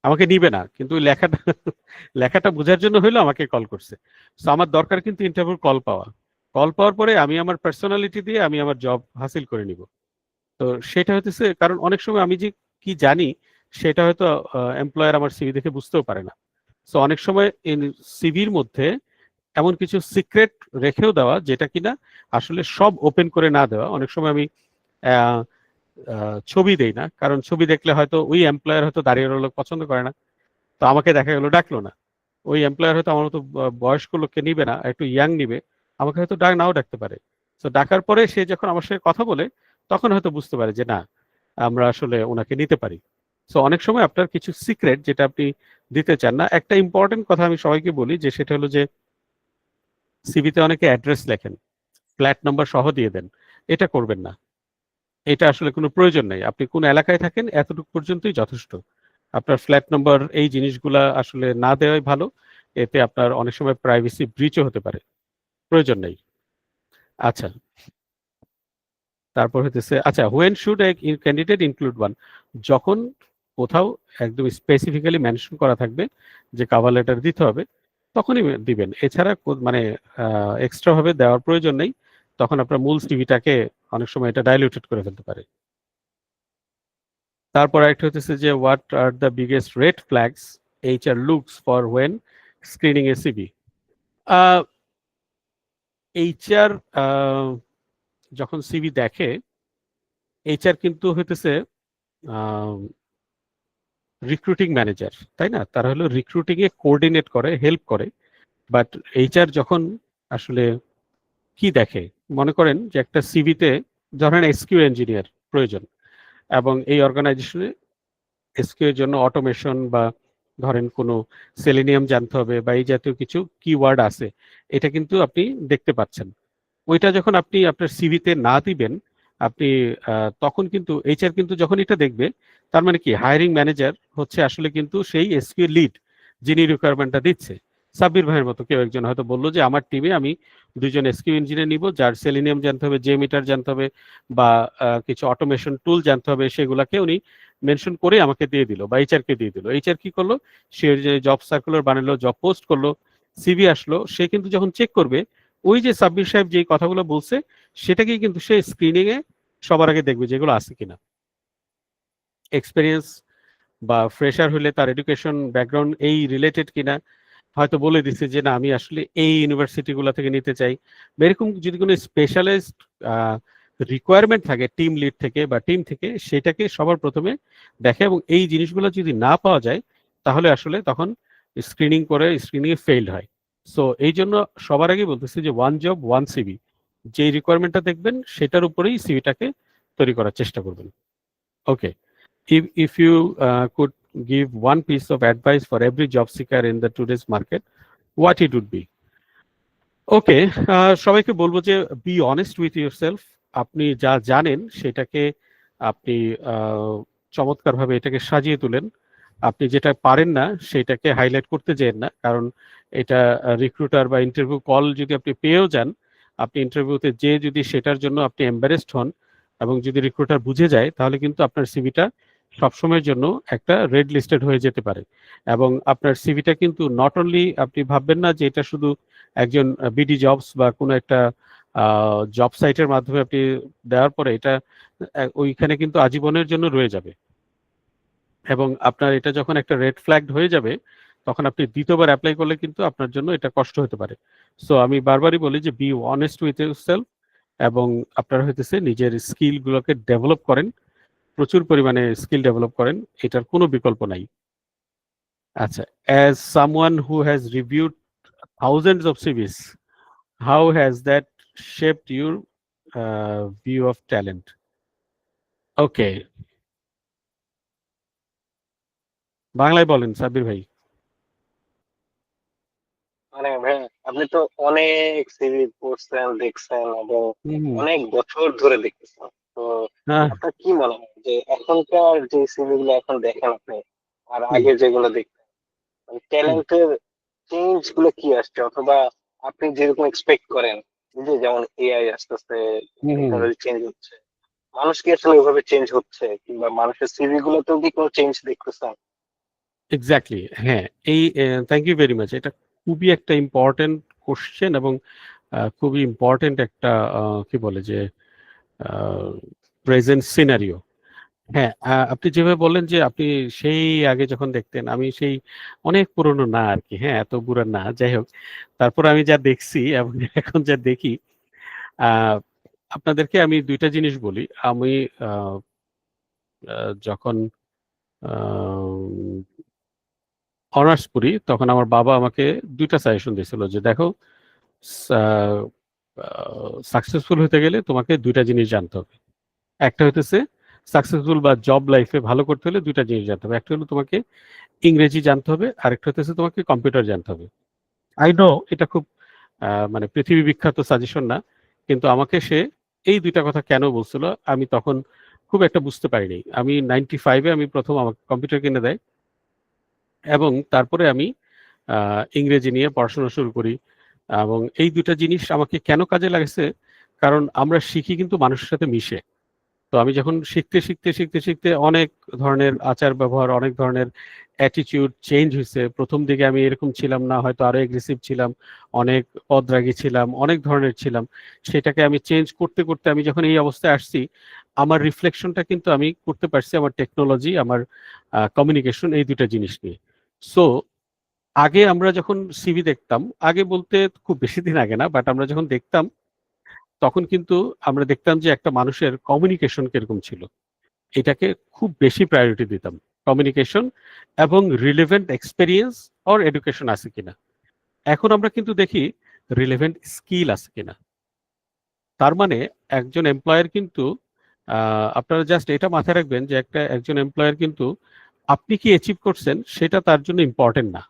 B: আমাকে নিবে না কিন্তু ওই লেখাটা লেখাটা বোঝার জন্য হইলো আমাকে কল করছে। তো আমার দরকার কিন্তু ইন্টারভিউর কল পাওয়ার পরে আমি আমার পার্সোনালিটি দিয়ে আমি আমার জব হাসিল করে নিব। তো সেটা হতেছে কারণ অনেক সময় আমি যে কি জানি সেটা হয়তো এমপ্লয়ার আমার সিভি দেখে বুঝতেও পারে না। সো অনেক সময় সিভির মধ্যে এমন কিছু সিক্রেট রেখেও দেওয়া যেটা কিনা আসলে সব ওপেন করে না দেওয়া। অনেক সময় আমি আহ, ছবি দেই না, কারণ ছবি দেখলে হয়তো ওই এমপ্লয়ার হয়তো দাঁড়িয়ে লোক পছন্দ করে না, তো আমাকে দেখা গেলো ডাকলো না। ওই এমপ্লয়ার হয়তো আমার মতো বয়স্ক লোককে নিবে না, একটু ইয়াং নিবে, আমাকে হয়তো নাও ডাকতে পারে। তো ডাকার পরে সে যখন আমার সাথে কথা বলে তখন হয়তো বুঝতে পারে যে না, আমরা আসলে ওনাকে নিতে পারি। সো অনেক সময় আপনার কিছু সিক্রেট যেটা আপনি দিতে চান না। একটা ইম্পর্টেন্ট কথা আমি সবাইকে বলি যে সেটা হলো যে সিভিতে অনেকে অ্যাড্রেস লেখেন, ফ্ল্যাট নাম্বার সহ দিয়ে দেন, এটা করবেন না। এটা আসলে কোনো প্রয়োজন নেই। আপনি কোন এলাকায় থাকেন এতটুকু পর্যন্তই যথেষ্ট। আপনার ফ্ল্যাট নাম্বার এই জিনিসগুলা আসলে না দেওয়াই ভালো, এতে আপনার অনেক সময় প্রাইভেসি ব্রিচও হতে পারে, প্রয়োজন নেই। আচ্ছা, তারপর হতেছে আচ্ছা, when should A candidate include one, যখন কোথাও একদম স্পেসিফিক্যালি মেনশন করা থাকবে যে কভার লেটার দিতে হবে তখনই দিবেন, এছাড়া মানে এক্সট্রা ভাবে দেওয়ার প্রয়োজন নেই। তখন আপনার মূল সিভিটাকে অনেক সময় এটা ডাইলিউটেড করে ফেলতে পারে। তারপর একটা হতেছে যে what are the biggest red flags HR looks for when screening A CV. HR যখন সিভি দেখে, HR কিন্তু হইতেছে রিক্রুটিং ম্যানেজার, তাই না? তারা হলো রিক্রুটিং এ কোঅর্ডিনেট করে, হেল্প করে। বাট HR যখন আসলে কি দেখে, মনে করেন যে একটা সিভিতে ধরেন এসকিউ ইঞ্জিনিয়ার প্রয়োজন, এবং এই অর্গানাইজেশনে এসকিউ এর জন্য অটোমেশন বা ধরেন কোনো সেলেনিয়াম জানতে হবে বা এই জাতীয় কিছু কিওয়ার্ড আছে, এটা কিন্তু আপনি দেখতে পাচ্ছেন। ওইটা যখন আপনি আপনার সিভিতে না দিবেন, আপনি তখন কিন্তু HR কিন্তু যখন এটা দেখবে, তার মানে কি হায়ারিং ম্যানেজার হচ্ছে আসলে কিন্তু সেই এসকিউ লিড যিনি রিকোয়ারমেন্টটা দিচ্ছে। সাব্বির ভাইয়ের মতো কেউ একজন হয়তো বললো যে আমার টিমে আমি 2জন এসকিউ ইঞ্জিনিয়ার নিব, যার সেলিনিয়াম জানতে হবে, জে মিটার জানতে হবে বা কিছু অটোমেশন টুল জানতে হবে, সেগুলাকে উনি মেনশন করে আমাকে দিয়ে দিল বা HR কে দিয়ে দিল। HR কি করলো, সে যে জব সার্কুলার বানালো, জব পোস্ট করলো, সিভি আসলো, সে কিন্তু যখন চেক করবে ওই যে সাব্বির সাহেব যে কথাগুলো বলছে সেটাকেই কিন্তু সে স্ক্রিনিং এ সবার আগে দেখবে যেগুলো আছে কিনা। এক্সপেরিয়েন্স বা ফ্রেশার হলে তার এডুকেশন ব্যাকগ্রাউন্ড এই রিলেটেড কিনা, হয়তো বলে দিচ্ছে যে না আমি আসলে এই ইউনিভার্সিটিগুলো থেকে নিতে চাই। এরকম যদি কোনো স্পেশালাইজড রিকোয়ারমেন্ট থাকে টিম লিড থেকে বা টিম থেকে, সেটাকে সবার প্রথমে দেখে, এবং এই জিনিসগুলো যদি না পাওয়া যায় তাহলে আসলে তখন স্ক্রিনিং করে স্ক্রিনিং এ ফেইল্ড হয়। সো এই জন্য সবার আগে বলতেছি যে ওয়ান জব ওয়ান সিভি, যে রিকোয়ারমেন্টটা দেখবেন সেটার উপরেই সিভিটাকে তৈরি করার চেষ্টা করবেন। ওকে, if you could give one piece of advice for every job seeker in the today's market, what it would be? ওকে, সবাইকে বলবো যে বি অনেস্ট উইথ ইউরসেলফ। আপনি যা জানেন সেটাকে আপনি চমৎকারভাবে এটাকে সাজিয়ে তুলেন। আপনি যেটা পারেন না সেটাকে হাইলাইট করতে যেন না, কারণ এটা রিক্রুটার বা ইন্টারভিউ কল যদি আপনি পেয়েও যান, আপনি ইন্টারভিউতে যে যদি সেটার জন্য আপনি এম্বারেসড হন এবং যদি রিক্রুটার বুঝে যায়, তাহলে কিন্তু আপনার সিভিটা সবসময়ের জন্য একটা রেড লিস্টেড হয়ে যেতে পারে। এবং আপনার সিভিটা কিন্তু নট অনলি, আপনি ভাববেন না যে এটা শুধু একজন বিডি জবস বা কোনো একটা জব সাইটের মাধ্যমে আপনি দেওয়ার পরে এটা ওইখানে কিন্তু আজীবনের জন্য রয়ে যাবে। এবং আপনার এটা যখন একটা রেড ফ্ল্যাগ হয়ে যাবে, তখন আপনি দ্বিতীয়বার অ্যাপ্লাই করলে কিন্তু আপনার জন্য এটা কষ্ট হতে পারে। সো আমি বারবারই বলি যে বি অনেস্ট উইথ ইউরসেলফ, এবং আপনারা হইতেছে নিজের স্কিলগুলোকে ডেভেলপ করেন, প্রচুর পরিমাণে স্কিল ডেভেলপ করেন, এটার কোনো বিকল্প নাই। আচ্ছা, as someone who has reviewed thousands of CVs, how has that shaped your view of talent? Okay, বাংলায় বলেন সাব্বির ভাই।
A: মানে ভাই, আপনি তো অনেক সিরিজ পড়ছেন, দেখছেন এবং অনেক বছর ধরে দেখতেছেন। তো
B: হ্যাঁ,
A: আপনার কি মনে হয় যে এখনকার যে সিরিজ গুলো এখন দেখেন আপনি আর আগে যেগুলো দেখতেন, ট্যালেন্টের চেঞ্জ গুলো কি আসছে, অথবা আপনি যেরকম এক্সপেক্ট করেন যে যেমন এআই আস্তে আস্তে
B: হুম হুম
A: চেঞ্জ হচ্ছে, মানুষ কি আসলে ওইভাবে চেঞ্জ হচ্ছে, কিংবা মানুষের সিভি গুলোতেও কি কোনো চেঞ্জ দেখতেছেন?
B: এক্স্যাক্টলি, হ্যাঁ। এই থ্যাংক ইউ ভেরি মাচ। এটা খুবই একটা ইম্পর্টেন্ট কোশ্চেন এবং খুবই ইম্পর্টেন্ট একটা কি বলে যে প্রেজেন্ট সিনারিও। হ্যাঁ, আপনি যেভাবে বললেন যে আপনি সেই আগে যখন দেখতেন, আমি সেই অনেক পুরনো না আর কি, হ্যাঁ, এত বুড়া না, যাই হোক। তারপর আমি যা দেখছি এবং এখন যা দেখি, আহ, আপনাদেরকে আমি দুইটা জিনিস বলি। আমি যখন অনার্স পড়ি তখন আমার বাবা আমাকে দুইটা সাজেশন দিয়েছিল যে দেখো, সাকসেসফুল হতে গেলে তোমাকে দুইটা জিনিস জানতে হবে। একটা হইতেছে সাকসেসফুল বা জব লাইফে ভালো করতে হলে দুইটা জিনিস জানতে হবে। একটা হলো তোমাকে ইংরেজি জানতে হবে, আরেকটা হচ্ছে তোমাকে কম্পিউটার জানতে হবে। আই নো এটা খুব মানে পৃথিবী বিখ্যাত সাজেশন না, কিন্তু আমাকে সে এই দুইটা কথা কেন বলছিল আমি তখন খুব একটা বুঝতে পারিনি। আমি 95-এ আমি প্রথম আমাকে কম্পিউটার কিনে দেয়, এবং তারপরে আমি ইংরেজি নিয়ে পড়াশোনা শুরু করি। এবং এই দুইটা জিনিস আমাকে কেন কাজে লাগছে, কারণ আমরা শিখি কিন্তু মানুষের সাথে মিশে। তো আমি যখন শিখতে শিখতে শিখতে শিখতে অনেক ধরনের আচার ব্যবহার, অনেক ধরনের অ্যাটিটিউড চেঞ্জ হয়েছে। প্রথম দিকে আমি এরকম ছিলাম না, হয়তো আরো এগ্রেসিভ ছিলাম, অনেক পদরাগী ছিলাম, অনেক ধরনের ছিলাম। সেটাকে আমি চেঞ্জ করতে করতে আমি যখন এই অবস্থায় আসছি, আমার রিফ্লেকশনটা কিন্তু আমি করতে পারছি আমার টেকনোলজি, আমার কমিউনিকেশন, এই দুটা জিনিস নিয়ে। সো আগে আমরা যখন সিভি দেখতাম, আগে বলতে খুব বেশি দিন আগে না, বাট আমরা যখন দেখতাম তখন কিন্তু আমরা দেখতাম যে একটা মানুষের কমিউনিকেশন কিরকম ছিল, এটাকে খুব বেশি প্রায়োরিটি দিতাম। কমিউনিকেশন এবং রিলেভেন্ট এক্সপেরিয়েন্স অর এডুকেশন আছে কিনা। এখন আমরা কিন্তু দেখি রিলেভেন্ট স্কিল আছে কিনা। তার মানে একজন এমপ্লয়ার কিন্তু আপনারা জাস্ট এটা মাথায় রাখবেন যে একজন এমপ্লয়ার কিন্তু আপনি কি অ্যাচিভ করছেন সেটা তার জন্য ইম্পর্টেন্ট না।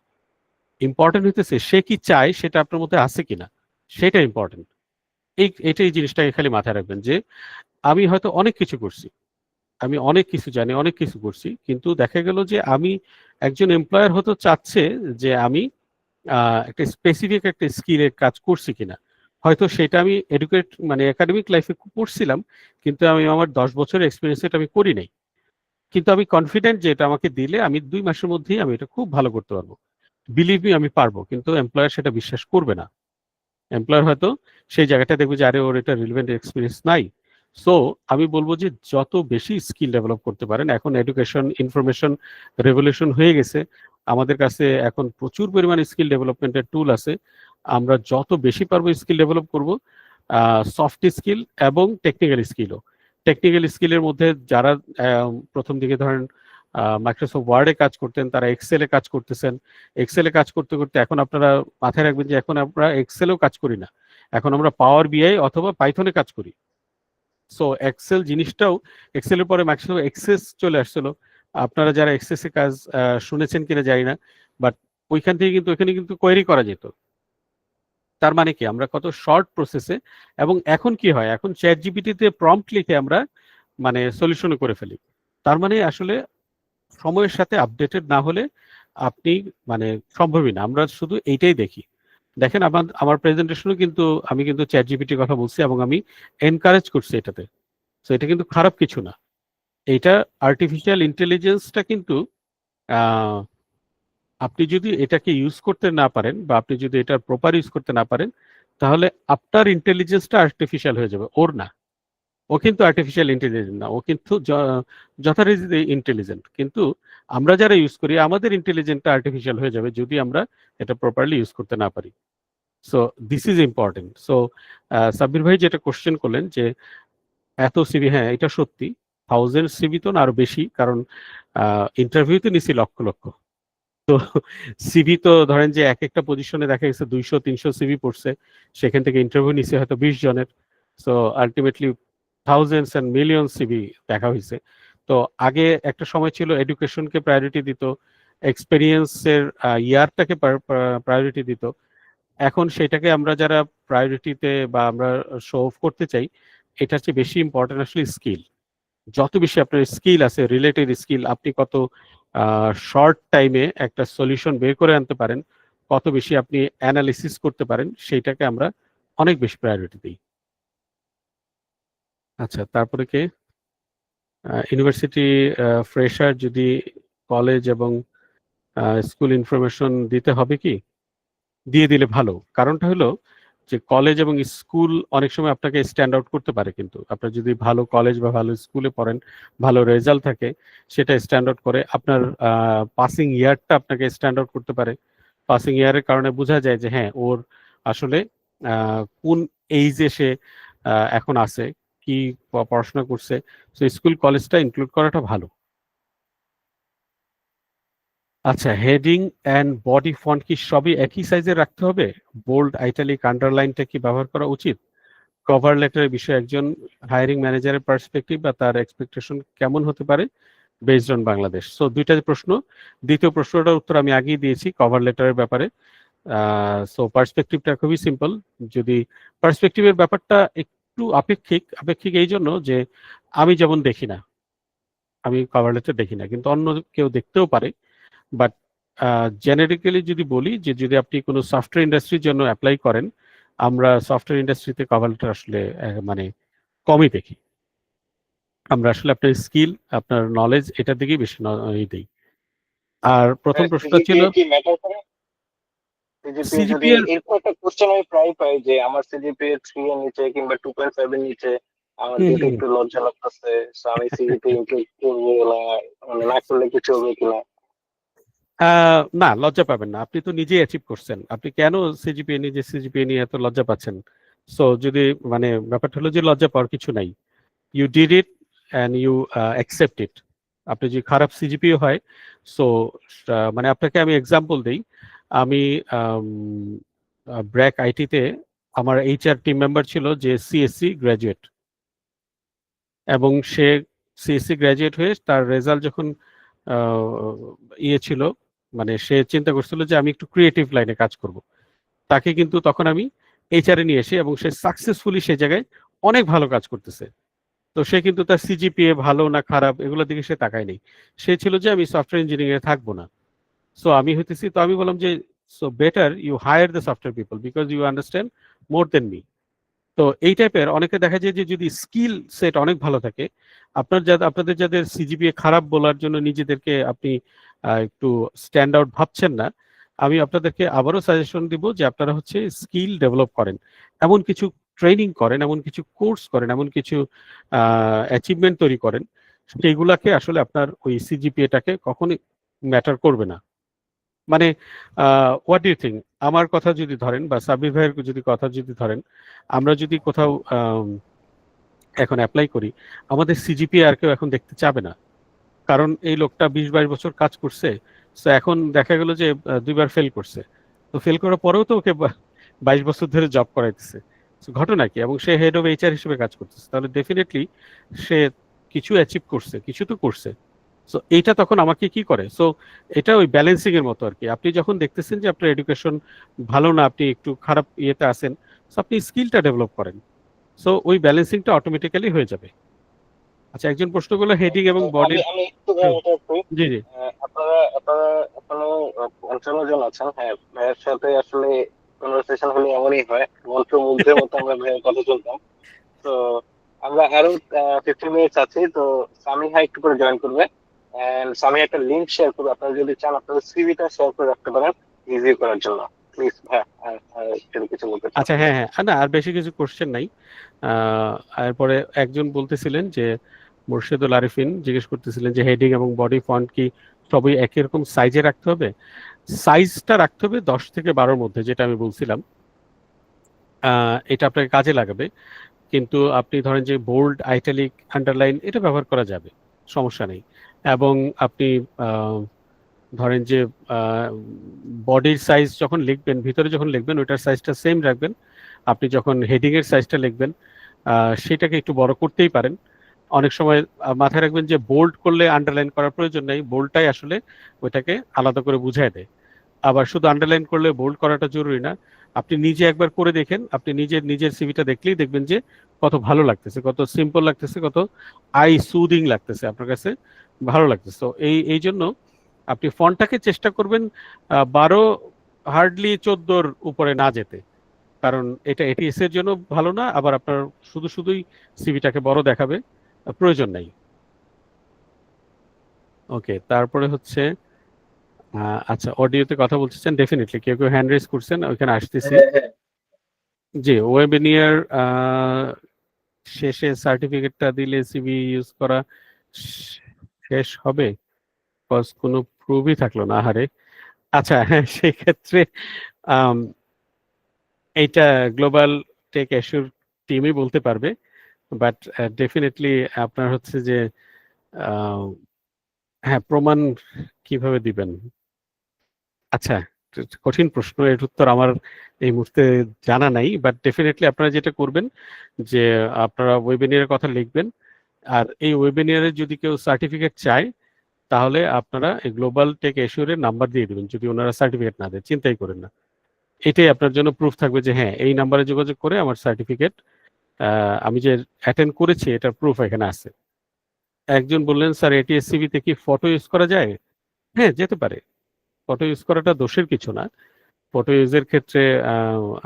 B: ইম্পর্টেন্ট হইতেছে সে কি চায় সেটা আপনার মধ্যে আছে কিনা, সেটা ইম্পর্টেন্ট। এই জিনিসটাকে খালি মাথায় রাখবেন যে আমি হয়তো অনেক কিছু করছি, আমি অনেক কিছু জানি, অনেক কিছু করছি, কিন্তু দেখা গেল যে আমি একজন এমপ্লয়ার হতে চাচ্ছে যে আমি একটা স্পেসিফিক একটা স্কিলের কাজ করছি কিনা। হয়তো সেটা আমি মানে একাডেমিক লাইফে করছিলাম, কিন্তু আমি আমার 10 বছরের এক্সপিরিয়েন্স এটা আমি করি নাই। কিন্তু আমি কনফিডেন্ট যে এটা আমাকে দিলে আমি 2 মাসের মধ্যেই আমি এটা খুব ভালো করতে পারবো। বিলিভ মি, আমি পারবো। কিন্তু এমপ্লয়ার সেটা বিশ্বাস করবে না। এমপ্লয়ার হয়তো সেই জায়গাটা দেখবে যে আরে ওর এটা রিলেভেন্ট এক্সপিরিয়েন্স নাই। সো আমি বলবো যে যত বেশি স্কিল ডেভেলপ করতে পারেন, এখন এডুকেশন ইনফরমেশন রেভলিউশন হয়ে গেছে, আমাদের কাছে এখন প্রচুর পরিমাণে স্কিল ডেভেলপমেন্টের টুল আছে। আমরা যত বেশি পারবো স্কিল ডেভেলপ করব, সফট স্কিল এবং টেকনিক্যাল স্কিলও। টেকনিক্যাল স্কিলের মধ্যে যারা প্রথম দিকে ধরেন মাইক্রোসফট ওয়ার্ডে কাজ করতেন, তারা এক্সেলে কাজ করতেছেন। এক্সেলে কাজ করতে করতে এখন আপনারা মাথায় রাখবেন যে এখন আমরা এক্সেলেও কাজ করি না, এখন আমরা পাওয়ার বিআই অথবা পাইথনে কাজ করি। সো এক্সেল জিনিসটাও, এক্সেলের পরে মাইক্রোসফট এক্সেস চলে আসছিল। আপনারা যারা এক্সেসে কাজ শুনেছেন কিনা জানি না, বাট ওইখান থেকে কিন্তু ওইখানে কিন্তু কোয়েরি করা যেত। তার মানে কি আমরা কত শর্ট প্রসেসে, এবং এখন কি হয়, এখন চ্যাট জিপিটিতে প্রম্পট লিখে আমরা মানে সলিউশন করে ফেলি। তার মানে আসলে সময়ের সাথে আপডেটেড না হলে আপনি মানে সম্ভবই না। আমরা শুধু এইটাই দেখি। দেখেন আমার প্রেজেন্টেশনও কিন্তু আমি কিন্তু চ্যাট জিপিটির কথা বলছি এবং আমি এনকারেজ করছি এটাতে। তো এটা কিন্তু খারাপ কিছু না। এটা আর্টিফিশিয়াল ইন্টেলিজেন্সটা কিন্তু আপনি যদি এটাকে ইউজ করতে না পারেন বা আপনি যদি এটা প্রপার ইউজ করতে না পারেন, তাহলে আপনার ইন্টেলিজেন্সটা আর্টিফিশিয়াল হয়ে যাবে, ওর না। ও কিন্তু আর্টিফিশিয়াল ইন্টেলিজেন্ট না, ও কিন্তু যথারীতি ইন্টেলিজেন্ট। কিন্তু আমরা যারা ইউজ করি আমাদের ইন্টেলিজেন্টটা আর্টিফিশিয়াল হয়ে যাবে যদি আমরা এটা প্রপারলি ইউজ করতে না পারি। So this is important. So Sabbir ভাই যেটা কোশ্চেন করলেন যে এত সিভি, হ্যাঁ এটা সত্যি। 1000 সিভি তো না, আরো বেশি, কারণ ইন্টারভিউতে নিছি লক্ষ লক্ষ। তো সিভি তো ধরেন যে এক একটা পজিশনে দেখা গেছে 200-300 সিভি পড়ছে, সেখান থেকে ইন্টারভিউ নিছে হয়তো 20 জনের। So ultimately thousands and million CV দেখা হয়েছে। তো আগে একটা সময় ছিল এডুকেশনকে প্রায়োরিটি দিত, এক্সপেরিয়েন্সের ইয়ারটাকে প্রায়োরিটি দিত। এখন সেটাকে আমরা যারা প্রায়োরিটিতে বা আমরা শো অফ করতে চাই, এটা হচ্ছে বেশি ইম্পর্টেন্ট আসলে স্কিল। যত বেশি আপনার স্কিল আছে, রিলেটেড স্কিল, আপনি কত শর্ট টাইমে একটা সলিউশন বের করে আনতে পারেন, কত বেশি আপনি অ্যানালিসিস করতে পারেন, সেইটাকে আমরা অনেক বেশি প্রায়োরিটি দিই। আচ্ছা, তারপরে কে? ইউনিভার্সিটি ফ্রেশার যদি কলেজ এবং স্কুল ইনফরমেশন দিতে হবে কি? দিয়ে দিলে ভালো। কারণটা হলো যে কলেজ এবং স্কুল অনেক সময় আপনাকে স্ট্যান্ড আউট করতে পারে, কিন্তু আপনার যদি ভালো কলেজ বা ভালো স্কুলে পড়েন, ভালো রেজাল্ট থাকে, সেটা স্ট্যান্ড আউট করে। আপনার পাসিং ইয়ারটা আপনাকে স্ট্যান্ড আউট করতে পারে। পাসিং ইয়ারের কারণে বোঝা যায় যে হ্যাঁ, ওর আসলে কোন এইজে সে এখন আছে, কি পড়াশোনা করছে। সো স্কুল কলেজটা ইনক্লুড করাটা ভালো। আচ্ছা, হেডিং অ্যান্ড বডি ফন্ট কি সবই একই সাইজের রাখতে হবে? বোল্ড, আইটালিক, আন্ডারলাইনটা কি ব্যবহার করা উচিত? কভার লেটারের বিষয়ে একজন হায়ারিং ম্যানেজারের পার্সপেক্টিভ বা তার এক্সপেকটেশন কেমন হতে পারে বেসড অন বাংলাদেশ? সো দুইটা প্রশ্ন। দ্বিতীয় প্রশ্নটার উত্তর আমি আগেই দিয়েছি কভার লেটারের ব্যাপারে। সো পার্সপেক্টিভটা খুবই সিম্পল। যদি পার্সপেক্টিভের ব্যাপারটা একটু আপেক্ষিক এই জন্য যে আমি যেমন দেখি না, আমি কভার লেটার দেখি না, কিন্তু অন্য কেউ দেখতেও পারে। বাট জেনারিক্যালি যদি বলি যে যদি আপনি কোনো সফটওয়্যার ইন্ডাস্ট্রির জন্য অ্যাপ্লাই করেন, আমরা সফটওয়্যার ইন্ডাস্ট্রিতে কভার লেটার আসলে মানে কমই দেখি। আমরা আসলে আপনার স্কিল, আপনার নলেজ, এটার দিকেই বেশি দিই। আর প্রথম প্রশ্নটা ছিল
A: সিজিপিএ কি ম্যাটার করে? সিজিপিএ যদি
B: সিজিপিএর।
A: এরকম একটা কোশ্চেন আমি প্রায় পাই যে আমার সিজিপিএ 3 এর নিচে কিংবা 2.5 এর নিচে, আমার যেটা একটু লজ্জা লাগতেছে, সো আমি সিজিপিএ ইনক্লুড করবো না, মানে না করলে কিছু হবে কিনা?
B: না, লজ্জা পাবেন না, আপনি তো নিজেই অ্যাচিভ করছেন। আপনি কেন সিজিপিএ নিয়ে এত লজ্জা পাচ্ছেন? সো যদি মানে ব্যাপারটা হলো যে লজ্জা পাওয়ার কিছু নাই। You did it and you accept it. আপনি যদি খারাপ সিজিপিএ হয়, সো মানে আপনাকে আমি এক্সাম্পল দিই। আমি ব্র্যাক আইটিতে আমার এইচআর টিম মেম্বার ছিল যে সিএসসি গ্র্যাজুয়েট, এবং সে সিএসসি গ্র্যাজুয়েট হয়ে তার রেজাল্ট যখন ইয়ে ছিল, মানে সে চিন্তা করছিল যে আমি একটু ক্রিয়েটিভ লাইনে কাজ করব। তাকে কিন্তু তখন আমি এইচআরে নিয়ে এসে, এবং সে সাকসেসফুলি সে জায়গায় অনেক ভালো কাজ করতেছে। তো সে কিন্তু তার সিজিপিএ ভালো না খারাপ এগুলোর দিকে সে তাকায়নি। সে ছিল যে আমি সফটওয়্যার ইঞ্জিনিয়ারিং এ থাকবো না। সো আমি হইতেছি, তো আমি বললাম যে so better you hire the software people because you understand more than me. তো এই টাইপের অনেকে দেখা যায় যে যদি স্কিল সেট অনেক ভালো থাকে, আপনাদের যাদের সিজিপিএ খারাপ বলার জন্য নিজেদেরকে আপনি একটু স্ট্যান্ড আউট ভাবছেন না, আমি আপনাদেরকে আবারও সাজেশন দিব যে আপনারা হচ্ছে স্কিল ডেভেলপ করেন, এমন কিছু ট্রেনিং করেন, এমন কিছু কোর্স করেন, এমন কিছু অ্যাচিভমেন্ট তৈরি করেন, সেইগুলাকে আসলে আপনার ওই সিজিপিএটাকে কখনোই ম্যাটার করবে না। মানে হোয়াট ডু ইউ থিঙ্ক? আমার কথা যদি ধরেন বা সাব্বির ভাইয়ের যদি কথা যদি ধরেন, আমরা যদি কোথাও এখন অ্যাপ্লাই করি, আমাদের সিজিপিএ আর কেউ এখন দেখতে চাবে না, কারণ এই লোকটা 20-22 বছর কাজ করছে। তো এখন দেখা গেল যে 2বার ফেল করছে, তো ফেল করার পরেও তো ওকে 22 বছর ধরে জব করাইতেছে। ঘটনা কি? এবং সে হেড অফ এইচআর হিসেবে কাজ করতেছে, তাহলে ডেফিনেটলি সে কিছু অ্যাচিভ করছে, কিছু তো করছে। সো এইটা তখন আমাকে কি করে? সো এটা ওই ব্যালেন্সিং এর মতো আর কি। আপনি যখন দেখতেছেন যে আপনার এডুকেশন ভালো না, আপনি একটু খারাপ ইয়েতে আছেন, সো আপনি স্কিলটা ডেভেলপ করেন। সো ওই ব্যালেন্সিংটা অটোমেটিক্যালি হয়ে যাবে। আচ্ছা, একজন প্রশ্ন করলো হেডিং এবং বডি।
A: আমি একটু ভাই এটা একটু
B: জি জি।
A: আপনারা আপনারা এখনো 55 জন আছেন। হ্যাঁ, ভাইয়ের সাথে আসলে কনভারসেশন হলে এমনই হয়, মন্ত্রমুগ্ধের মতো আমরা ভাইয়ের কথা শুনতাম। তো আমরা আরো 15 মিনিটস আছে, তো সামিহা একটু করে জয়েন করবে, এন্ড সামিহা একটা লিংক শেয়ার করবে। আপনারা যদি চান আপনাদের সিভিটা শেয়ার করে রাখতে পারেন রিভিউ করার জন্য, প্লিজ ভাই। কিছু বলতে চান?
B: আচ্ছা, হ্যাঁ হ্যাঁ, না আর বেশি কিছু কোশ্চেন নাই। এরপরে একজন বলতেছিলেন যে মুর্শেদুল আরিফিন জিজ্ঞেস করতেছিলেন যে হেডিং এবং বডি ফন্ট কি সবই একই রকম সাইজে রাখতে হবে? সাইজটা রাখতে হবে 10 থেকে 12-র মধ্যে, যেটা আমি বলছিলাম। এটা আপনাকে কাজে লাগাবে, কিন্তু আপনি ধরেন যে বোল্ড, আইটালিক, আন্ডারলাইন এটা ব্যবহার করা যাবে, সমস্যা নেই। এবং আপনি ধরেন যে বডির সাইজ যখন লিখবেন, ভিতরে যখন লিখবেন ওইটার সাইজটা সেম রাখবেন। আপনি যখন হেডিং এর সাইজটা লিখবেন সেটাকে একটু বড় করতেই পারেন। অনেক সময় মাথায় রাখবেন যে বোল্ড করলে আন্ডারলাইন করার প্রয়োজন নেই, বোল্ডটাই আসলে ওইটাকে আলাদা করে বুঝায় দেয়। আবার শুধু আন্ডারলাইন করলে বোল্ড করাটা জরুরি না। আপনি নিজে একবার করে দেখেন, আপনি নিজের সিভিটা দেখলেই দেখবেন যে কত ভালো লাগতেছে, কত সিম্পল লাগতেছে, কত আই সুদিং লাগতেছে, আপনার কাছে ভালো লাগতেছে। তো এই জন্য আপনি ফন্টটাকে চেষ্টা করবেন 12, হার্ডলি 14-র উপরে না যেতে। কারণ এটা এটিএস এর জন্য ভালো না, আবার আপনার শুধুই সিভিটাকে বড় দেখাবে, প্রয়োজন নাই। ওকে, তারপরে হচ্ছে আচ্ছা, অডিওতে কথা বলতেছেন, ডেফিনেটলি কেউ কেউ হ্যান্ড রেজ করছেন, ওইখানে আসতেছি। জি, ওয়েবিনিয়ার শেষে সার্টিফিকেটটা দিলে সিভি ইউজ করা শেষ হবে, কজ কোনো প্রুফই থাকলো না। আহারে, আচ্ছা হ্যাঁ, সেই ক্ষেত্রে এইটা গ্লোবাল টেক অ্যাসুর টিমই বলতে পারবে, বাট ডেফিনেটলি আপনার হচ্ছে যে হ্যাঁ, প্রমাণ কিভাবে দিবেন? আচ্ছা, কঠিন প্রশ্ন, এর উত্তর আমার এই মুহূর্তে জানা নাই, বাট ডেফিনেটলি আপনারা যেটা করবেন যে আপনারা ওয়েবিনিয়ারের কথা লিখবেন, আর এই ওয়েবিনিয়ারে যদি কেউ সার্টিফিকেট চায় তাহলে আপনারা এই গ্লোবাল টেক অ্যাসুরের নাম্বার দিয়ে দেবেন, যদি ওনারা সার্টিফিকেট না দেয় চিন্তাই করেন না, এটাই আপনার জন্য প্রুফ থাকবে যে হ্যাঁ, এই নাম্বারে যোগাযোগ করে আমার সার্টিফিকেট আমি যে অ্যাটেন্ড করেছি এটার প্রুফ এখানে আছে। একজন বললেন স্যার এটিএসসিবি তে কি ফটো ইউজ করা যায়? হ্যাঁ, যেতে পারে, ফটো ইউজ করাটা দোষের কিছু না। ফটো ইউজের ক্ষেত্রে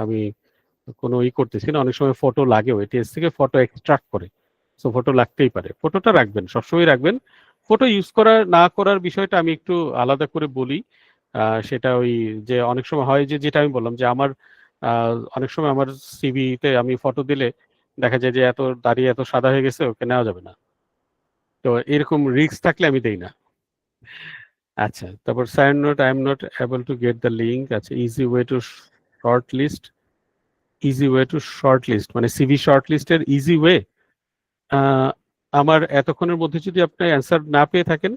B: আমি কোনো করতেছি না, অনেক সময় ফটো লাগেও, এটিএস থেকে ফটো এক্সট্রাক্ট করে, সো ফটো লাগতেই পারে, ফটোটা রাখবেন, সবসময় রাখবেন। ফটো ইউজ করা না করার বিষয়টা আমি একটু আলাদা করে বলি। সেটা ওই যে অনেক সময় হয় যে, যেটা আমি বললাম যে আমার অনেক সময় আমার সিভিতে আমি ফটো দিলে দেখা যায় যে এত দাঁড়িয়ে এত সাদা হয়ে গেছে, ওকে নেওয়া যাবে না, তো এরকম রিস্ক থাকলে আমি দেই না। আচ্ছা, তারপর side note, I am not able to get the link. আচ্ছা, easy way to shortlist, easy way to shortlist মানে সিভি শর্ট লিস্টের ইজি ওয়ে, আমার এতক্ষণের মধ্যে যদি আপনি অ্যান্সার না পেয়ে থাকেন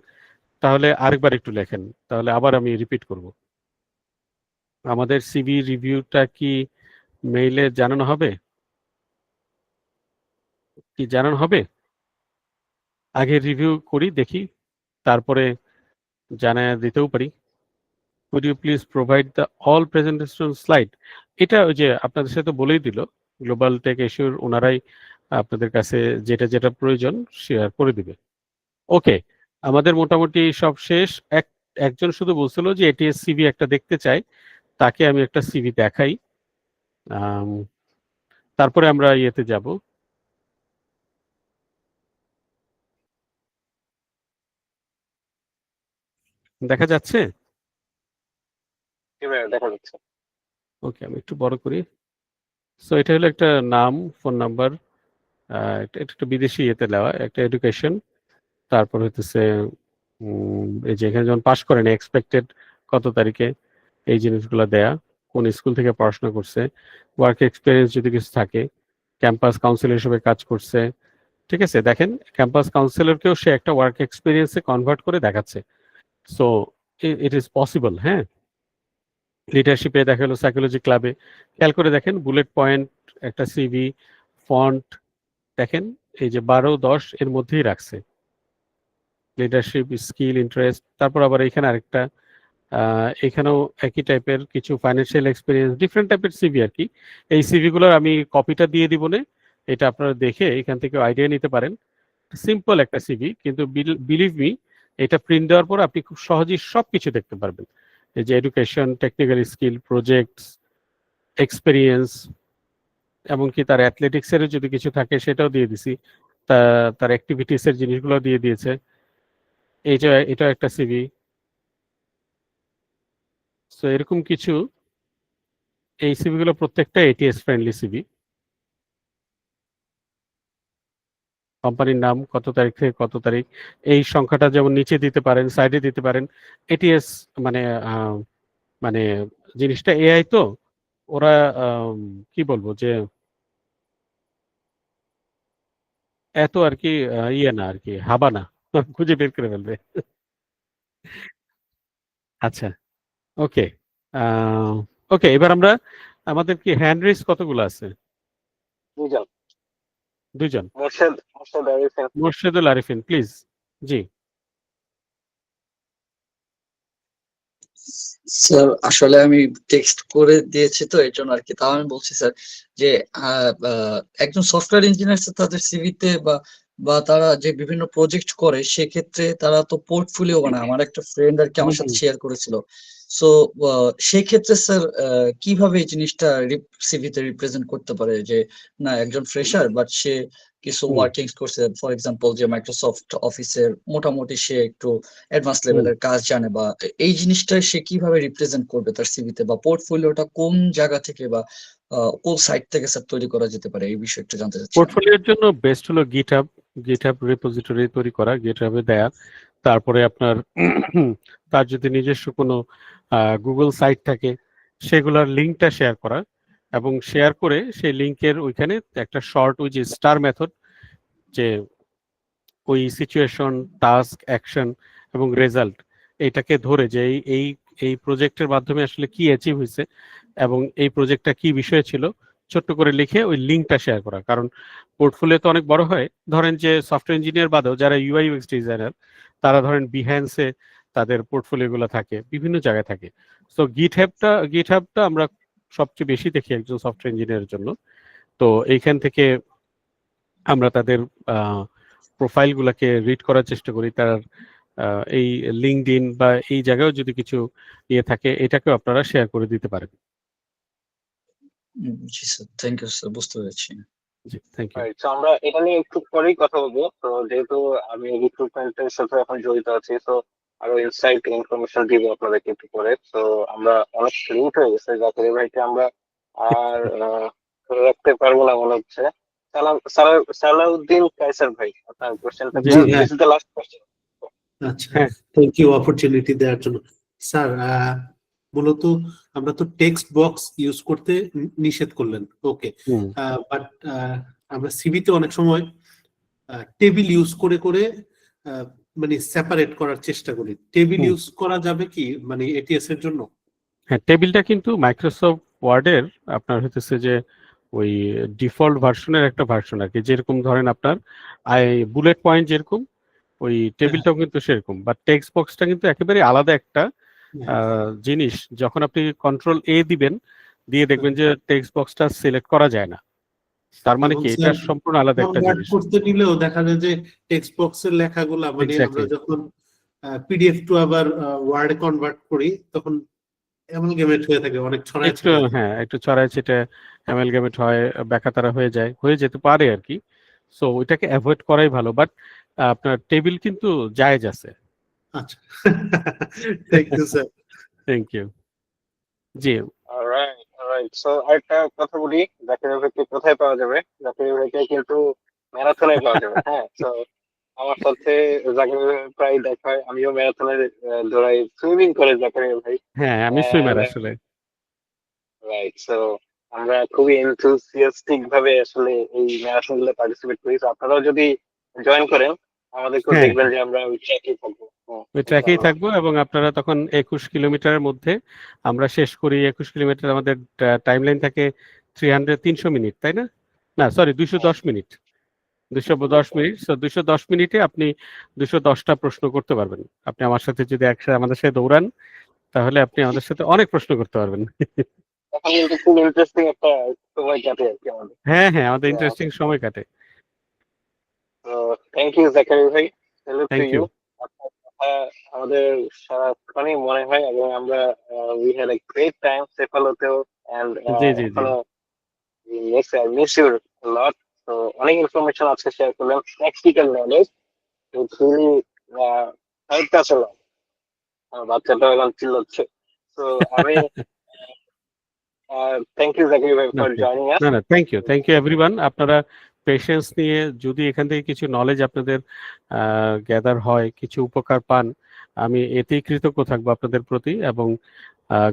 B: তাহলে আরেকবার একটু লেখেন, তাহলে আবার আমি রিপিট করব। আমাদের সিভি রিভিউটা কি মেইলে জানানো হবে? কি জানানো হবে? আগে রিভিউ করি দেখি, তারপরে জানায় দিতেও পারি। Could you please provide the all presentation slide? এটা ওই যে আপনাদের সাথে বলেই দিল, গ্লোবাল টেক ইস্যুর ওনারাই আপনাদের কাছে যেটা যেটা প্রয়োজন শেয়ার করে দিবে। ওকে, আমাদের মোটামুটি সব শেষ। একজন শুধু বলছিল যে এটিএস সিভি একটা দেখতে চাই, তাকে আমি একটা সিভি দেখাই, তারপরে আমরা ইয়েতে যাব। দেখা যাচ্ছে?
A: দেখা যাচ্ছে।
B: ওকে, আমি একটু বড় করি। সো এটা হলো একটা নাম, ফোন নাম্বার, এটা একটা বিদেশি ইয়েতে দেওয়া, একটা এডুকেশন, তারপর হইতেছে এই যে এখানে যখন পাশ করেন এক্সপেক্টেড কত তারিখে, এই জিনিসগুলো দেয়া, কোন স্কুল থেকে পড়াশোনা করছে, ওয়ার্ক এক্সপিরিয়েন্স যদি কিছু থাকে, ক্যাম্পাস কাউন্সিলর হিসেবে কাজ করছে। ঠিক আছে, দেখেন ক্যাম্পাস কাউন্সিলরকেও সে একটা ওয়ার্ক এক্সপিরিয়েন্সে কনভার্ট করে দেখাচ্ছে, সো ইট ইজ পসিবল। হ্যাঁ, লিডারশিপে দেখা গেলো সাইকোলজি ক্লাবে, খেয়াল করে দেখেন বুলেট পয়েন্ট, একটা সিভি, ফন্ট দেখেন এই যে 12-10 এর মধ্যেই রাখছে, লিডারশিপ, স্কিল, ইন্টারেস্ট। তারপর আবার এখানে আরেকটা, এখানেও একই টাইপের কিছু ফাইন্যান্সিয়াল এক্সপিরিয়েন্স, ডিফারেন্ট টাইপের সিভি আর কি। এই সিভিগুলোর আমি কপিটা দিয়ে দিব না, এটা আপনারা দেখে এখান থেকে আইডিয়া নিতে পারেন। সিম্পল একটা সিভি, কিন্তু বিলিভ মি, এটা প্রিন্ট দেওয়ার পর আপনি খুব সহজেই সবকিছু দেখতে পারবেন, এই যে education, technical skill, projects, experience, এমনকি তার অ্যাথলেটিক্সের যদি কিছু থাকে সেটাও দিয়ে দিছি, তার অ্যাক্টিভিটিসের জিনিসগুলো দিয়ে দিয়েছে। এটা একটা সিভি। সো এরকম কিছু, এই সিভিগুলো প্রত্যেকটা এটিএস ফ্রেন্ডলি সিভি। কোম্পানির নাম, কত তারিখ থেকে কত তারিখ, এই সংখ্যাটা যেমন নিচে দিতে পারেন, সাইডে দিতে পারেন। এটিএস মানে মানে জিনিসটা এআই, তো ওরা কি বলবো যে এত আর কি ইয়ে না আর কি, হাবা না, খুঁজে বের করে ফেলবে। আচ্ছা, ওকে, ওকে, এবার আমরা, আমাদের কি হ্যান্ড রেজ কতগুলো আছে?
A: দুজন।
B: দুজন।
A: Morshed Arifin.
B: Morshedul Arifin, please. G.
I: Sir আসলে আমি টেক্সট করে দিয়েছি তো এই জন্য আর কি, তাও আমি বলছি স্যার যে একজন সফটওয়্যার ইঞ্জিনিয়ার তাদের সিভিতে বা তারা যে বিভিন্ন প্রজেক্ট করে সেক্ষেত্রে তারা তো পোর্টফোলিও বানায়। আমার একটা ফ্রেন্ড আর কি আমার সাথে শেয়ার করেছিল সো সেই ক্ষেত্রে স্যার কিভাবে এই জিনিসটা সিভিতে রিপ্রেজেন্ট করতে পারে যে না একজন ফ্রেশার বাট সে কিছু ওয়ার্কিং করছে, ফর এক্সাম্পল যে মাইক্রোসফট অফিসের মোটামুটি সে একটু অ্যাডভান্স লেভেলের কাজ জানে, বা এই জিনিসটা সে কিভাবে রিপ্রেজেন্ট করবে তার সিভিতে, বা পোর্টফোলিওটা কোন জায়গা থেকে বা কোন সাইট থেকে স্যার তৈরি করা যেতে পারে, এই বিষয়টা জানতে চাচ্ছি।
B: পোর্টফোলিওর জন্য বেস্ট হলো গিটহাব রিপোজিটরি তৈরি করা, গিটহাবে দেয়া। তারপরে আপনার তার যদি নিজস্ব কোনো গুগল সাইট থাকে সেগুলোর লিঙ্কটা শেয়ার করা, এবং শেয়ার করে সেই লিঙ্কের ওইখানে একটা শর্ট ওই যে স্টার মেথড, যে ওই সিচুয়েশন, টাস্ক, অ্যাকশন এবং রেজাল্ট, এইটাকে ধরে যে এই এই প্রজেক্টের মাধ্যমে আসলে কি অ্যাচিভ হয়েছে এবং এই প্রজেক্টটা কি বিষয় ছিল ছোট্ট করে লিখে ওই লিঙ্কটা শেয়ার করা। কারণ পোর্টফোলিও তো অনেক বড় হয়, ধরেন যে সফটওয়্যার ইঞ্জিনিয়ার বাদেও যারা ইউআই ইউএক্স ডিজাইনার তারা ধরেন বিহ্যান্সে তাদের পোর্টফোলিওগুলো থাকে, বিভিন্ন জায়গায় থাকে। সো গিটহাবটা আমরা সবচেয়ে বেশি দেখি একজন সফটওয়্যার ইঞ্জিনিয়ারের জন্য। তো এইখান থেকে আমরা তাদের প্রোফাইলগুলোকে রিড করার চেষ্টা করি। তার এই লিঙ্কডইন বা এই জায়গায়ও যদি কিছু ইয়ে থাকে এটাকেও আপনারা শেয়ার করে দিতে পারেন।
I: জি স্যার, থ্যাংক ইউ স্যার, বুঝতে পেরেছি।
B: জি, থ্যাংক ইউ।
A: Right, so আমরা এটা নিয়ে একটু পরেই কথা বলবো। তো যেহেতু আমি রিক্রুটমেন্টের সাথে এখন জড়িত আছি, তো আরো ইনসাইট ইনফরমেশন দিব আপনাদেরকে একটু পরে। তো আমরা অনেক লিঙ্ক হয়ে গেছে, জাকির ভাইকে আমরা আর ধরে রাখতে পারবো না মনে হচ্ছে। সালাউদ্দিন কায়সার ভাই, আপনার কোশ্চেনটা
B: জি,
G: হ্যাঁ।
A: This is the last question.
G: আচ্ছা,
B: হ্যাঁ।
G: থ্যাংক ইউ অপরচুনিটি দেওয়ার জন্য। স্যার, মূলত আমরা তো টেক্সট বক্স ইউজ করতে নিষেধ করলেন, ওকে, বাট আমরা সিভিতে অনেক সময় টেবিল ইউজ করে করে মানে সেপারেট করার চেষ্টা করি। টেবিল ইউজ করা যাবে কি মানে এটিএস এর জন্য?
B: হ্যাঁ, টেবিলটা কিন্তু মাইক্রোসফট ওয়ার্ডের আপনার হতেছে যে ওই ডিফল্ট ভার্সনের একটা ভার্সন আর কি, যেরকম ধরেন আপনার বুলেট পয়েন্ট যেরকম ওই টেবিলটাও কিন্তু সেরকম, বাট টেক্সট বক্সটা কিন্তু একেবারে আলাদা একটা জিনিস। যখন আপনি কন্ট্রোল এ দিবেন, দিয়ে দেখবেন যে টেক্সট বক্সটা সিলেক্ট করা যায় না। তার মানে কি এটা সম্পূর্ণ আলাদা একটা জিনিস।
G: করতে নিলেও দেখা যায় যে টেক্সট বক্সের লেখাগুলা মানে আমরা যখন পিডিএফ টু আবার ওয়ার্ডে কনভার্ট করি তখন অ্যামালগেমেট হয়ে থাকে, অনেক ছড়ায়
B: একটু, হ্যাঁ, একটু ছড়ায় ছিটে অ্যামালগেমেট হয়, ব্যাখ্যাতারা হয়ে যেতে পারে আর কি। সো ওইটাকে অ্যাভয়েড করাই ভালো, বাট আপনার টেবিল কিন্তু জায়েজ আছে।
G: আচ্ছা, thank you sir.
B: Thank you. জি,
A: অলরাইট, সো আরেকটা কথা বলি, জাকির ভাইকে কোথায় পাওয়া যাবে? জাকির ভাইকে কিন্তু ম্যারাথনে পাওয়া যাবে। হ্যাঁ, তো আমার সাথে জাকির ভাই প্রায় দেখা হয়, আমিও ম্যারাথনে দৌড়াই, সুইমিং করে জাকির ভাই।
B: হ্যাঁ, আমি সুইমার আসলে।
A: রাইট, সো আমরা খুবই এনথুসিয়াস্টিক ভাবে আসলে এই ম্যারাথন গুলো পার্টিসিপেট করি। তো আপনারাও যদি জয়েন করেন আমাদেরকেও
B: হ্যাঁ।
A: দেখবেন যে আমরা ওই ট্র্যাকেই থাকবো।
B: ওই ট্র্যাকেই থাকবো, এবং আপনারা তখন 21 কিলোমিটারের মধ্যে আমরা শেষ করি। 21 কিলোমিটার আমাদের টাইমলাইন থাকে 300 মিনিট, তাই না? না, সরি, 210 মিনিট। 210 মিনিট। সো 210 মিনিটে আপনি 210টা প্রশ্ন করতে পারবেন। আপনি আমার সাথে যদি একসাথে আমাদের সাথে দৌড়ান তাহলে আপনি আমাদের সাথে অনেক প্রশ্ন করতে পারবেন।
A: তখন কিন্তু খুব ইন্টারেস্টিং একটা সময় কাটে আর কি আমাদের।
B: হ্যাঁ, হ্যাঁ, আমাদের ইন্টারেস্টিং সময় কাটে।
A: তো থ্যাংক ইউ জাকির ভাই, hello to
B: thank
A: you.
B: You.
A: আমাদের সারাক্ষণই মনে হয়, এবং আমরা we had a great time সেফালোতেও, এন্ড
B: জি, জি, জি।
A: এখনো মিস ইউ লট। তো অনেক ইনফরমেশন আজকে শেয়ার করলাম, practical knowledge, it's really help us lot. বাচ্চাটা এখন চিল্লাচ্ছে। তো আমি থ্যাংক ইউ জাকির ভাই ফর জয়নিং আস।
B: না, না, থ্যাংক ইউ এভরিওয়ান। আপনারা পেশেন্স নিয়ে যদি এখান থেকে কিছু নলেজ আপনাদের গ্যাদার হয়, কিছু উপকার পান, আমি এতেই কৃতজ্ঞ থাকবো আপনাদের প্রতি, এবং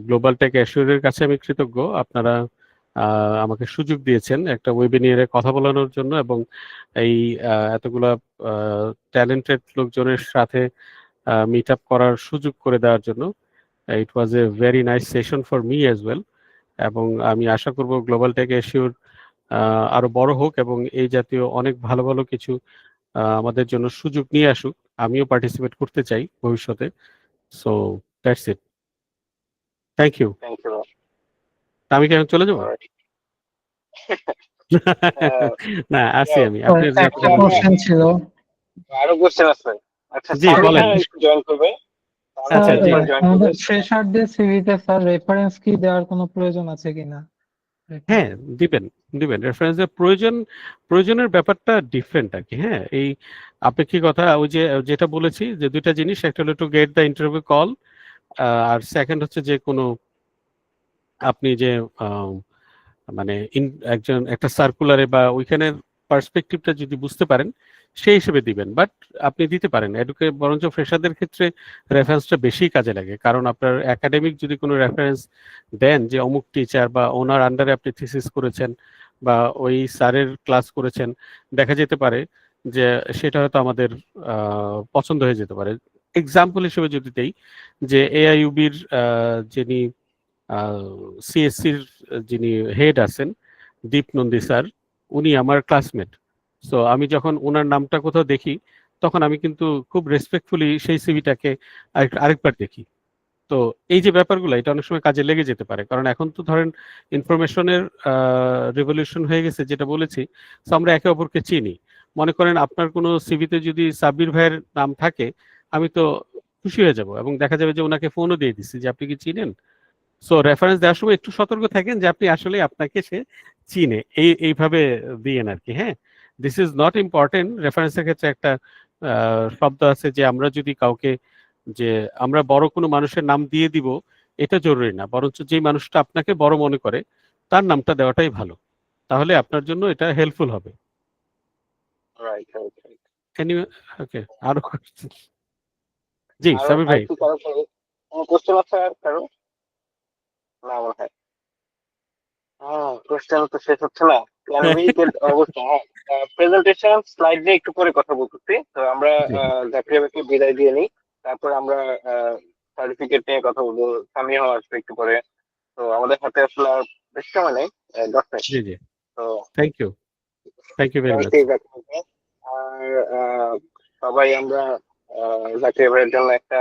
B: গ্লোবাল টেক অ্যাসিওরের কাছে আমি কৃতজ্ঞ। আপনারা আমাকে সুযোগ দিয়েছেন একটা ওয়েবিনিয়ারে কথা বলানোর জন্য, এবং এই এতগুলা ট্যালেন্টেড লোকজনের সাথে মিট আপ করার সুযোগ করে দেওয়ার জন্য। It was a very nice session for me as well, এবং আমি আশা করব গ্লোবাল টেক অ্যাসিওর আরো বড় হোক এবং এই জাতীয় অনেক ভালো ভালো কিছু আমাদের জন্য সুযোগ নিয়ে আসুক। আমিও পার্টিসিপেট করতে চাই ভবিষ্যতে। So that's it, thank you. আমি কি এখন চলে যাবো? না, আসি আমি। আপনি
E: একটা কোশ্চেন ছিল।
A: আরো কোশ্চেন আছে? আচ্ছা,
B: জি, বলেন।
A: জয়েন করবে,
B: আচ্ছা, জি।
J: আমাদের ফ্রেশারদের সিভিতে স্যার রেফারেন্স কি দেওয়ার কোনো প্রয়োজন আছে কিনা?
B: হ্যাঁ, দিবেন রেফারেন্সের প্রয়োজনের ব্যাপারটা ডিফারেন্ট আর কি। হ্যাঁ, এই আপেক্ষিকতা ওই যে যেটা বলেছি যে দুইটা জিনিস, একটা হলো to get the interview call, আর সেকেন্ড হচ্ছে যে কোনো আপনি যে মানে একজন একটা সার্কুলারে বা ওইখানের পার্সপেক্টিভটা যদি বুঝতে পারেন সেই হিসেবে দিবেন। বাট আপনি দিতে পারেন বরঞ্চ ফ্রেশারদের ক্ষেত্রে রেফারেন্সটা বেশি কাজে লাগে, কারণ আপনার একাডেমিক যদি কোনো রেফারেন্স দেন যে অমুক টিচার বা ওনার আন্ডারে আপনি থিসিস করেছেন বা ওই স্যারের ক্লাস করেছেন, দেখা যেতে পারে যে সেটা হয়তো আমাদের পছন্দ হয়ে যেতে পারে। এক্সাম্পল হিসেবে যদি দেই যে এআইইউবির যিনি সিএসসির যিনি হেড আছেন দীপ নন্দী স্যার, উনি আমার ক্লাসমেট। সো আমি যখন ওনার নামটা কোথাও দেখি তখন আমি কিন্তু খুব রেসপেক্টফুলি সেই সিভিটাকে আরেকবার দেখি। তো এই যে ব্যাপারগুলো এটা অনেক সময় কাজে লেগে যেতে পারে, কারণ এখন তো ধরেন ইনফরমেশনের রেভলিউশন হয়ে গেছে যেটা বলেছি। তো আমরা একে অপরকে চিনি। মনে করেন আপনার কোনো সিভিতে যদি সাব্বির ভাইয়ের নাম থাকে, আমি তো খুশি হয়ে যাব এবং দেখা যাবে যে ওনাকে ফোনও দিয়ে দিচ্ছি যে আপনি কি চিনেন। সো রেফারেন্স দেওয়ার সময় একটু সতর্ক থাকেন যে আপনি আসলে আপনাকে সে চিনে, এইভাবে দিয়েন আর কি। হ্যাঁ, দিস ইজ নট ইম্পর্টেন্ট। রেফারেন্সের ক্ষেত্রে একটা শব্দ আছে যে আমরা যদি কাউকে যে আমরা বড় কোনো মানুষের নাম দিয়ে দিব এটা জরুরি না, বরঞ্চ যেই মানুষটা আপনাকে বড় মনে করে তার নামটা দেওয়াটাই ভালো, তাহলে আপনার জন্য এটা হেল্পফুল হবে।
A: রাইট।
B: ওকে, আরো জি সাবির ভাই।
A: কোশ্চেন আছে আর কারো? না মনে হয়। কোশ্চেন তো শেষ হচ্ছে না। অবশ্যই প্রেজেন্টেশন স্লাইড নিয়ে একটু পরে কথা বলতেছি। তো আমরা জাকির ভাইকে বিদায় দিয়ে নিই, তারপর আমরা সার্টিফিকেট নিয়ে কথা বলবো। সামিয়া আসবে একটু পরে। তো আমাদের হাতে আসলে আর বেশি সময় নেই, 10 মিনিট।
B: জি জি,
A: তো
B: থ্যাংক ইউ ভেরি মাচ।
A: আর সবাই আমরা জাকির ভাইয়ের জন্য একটা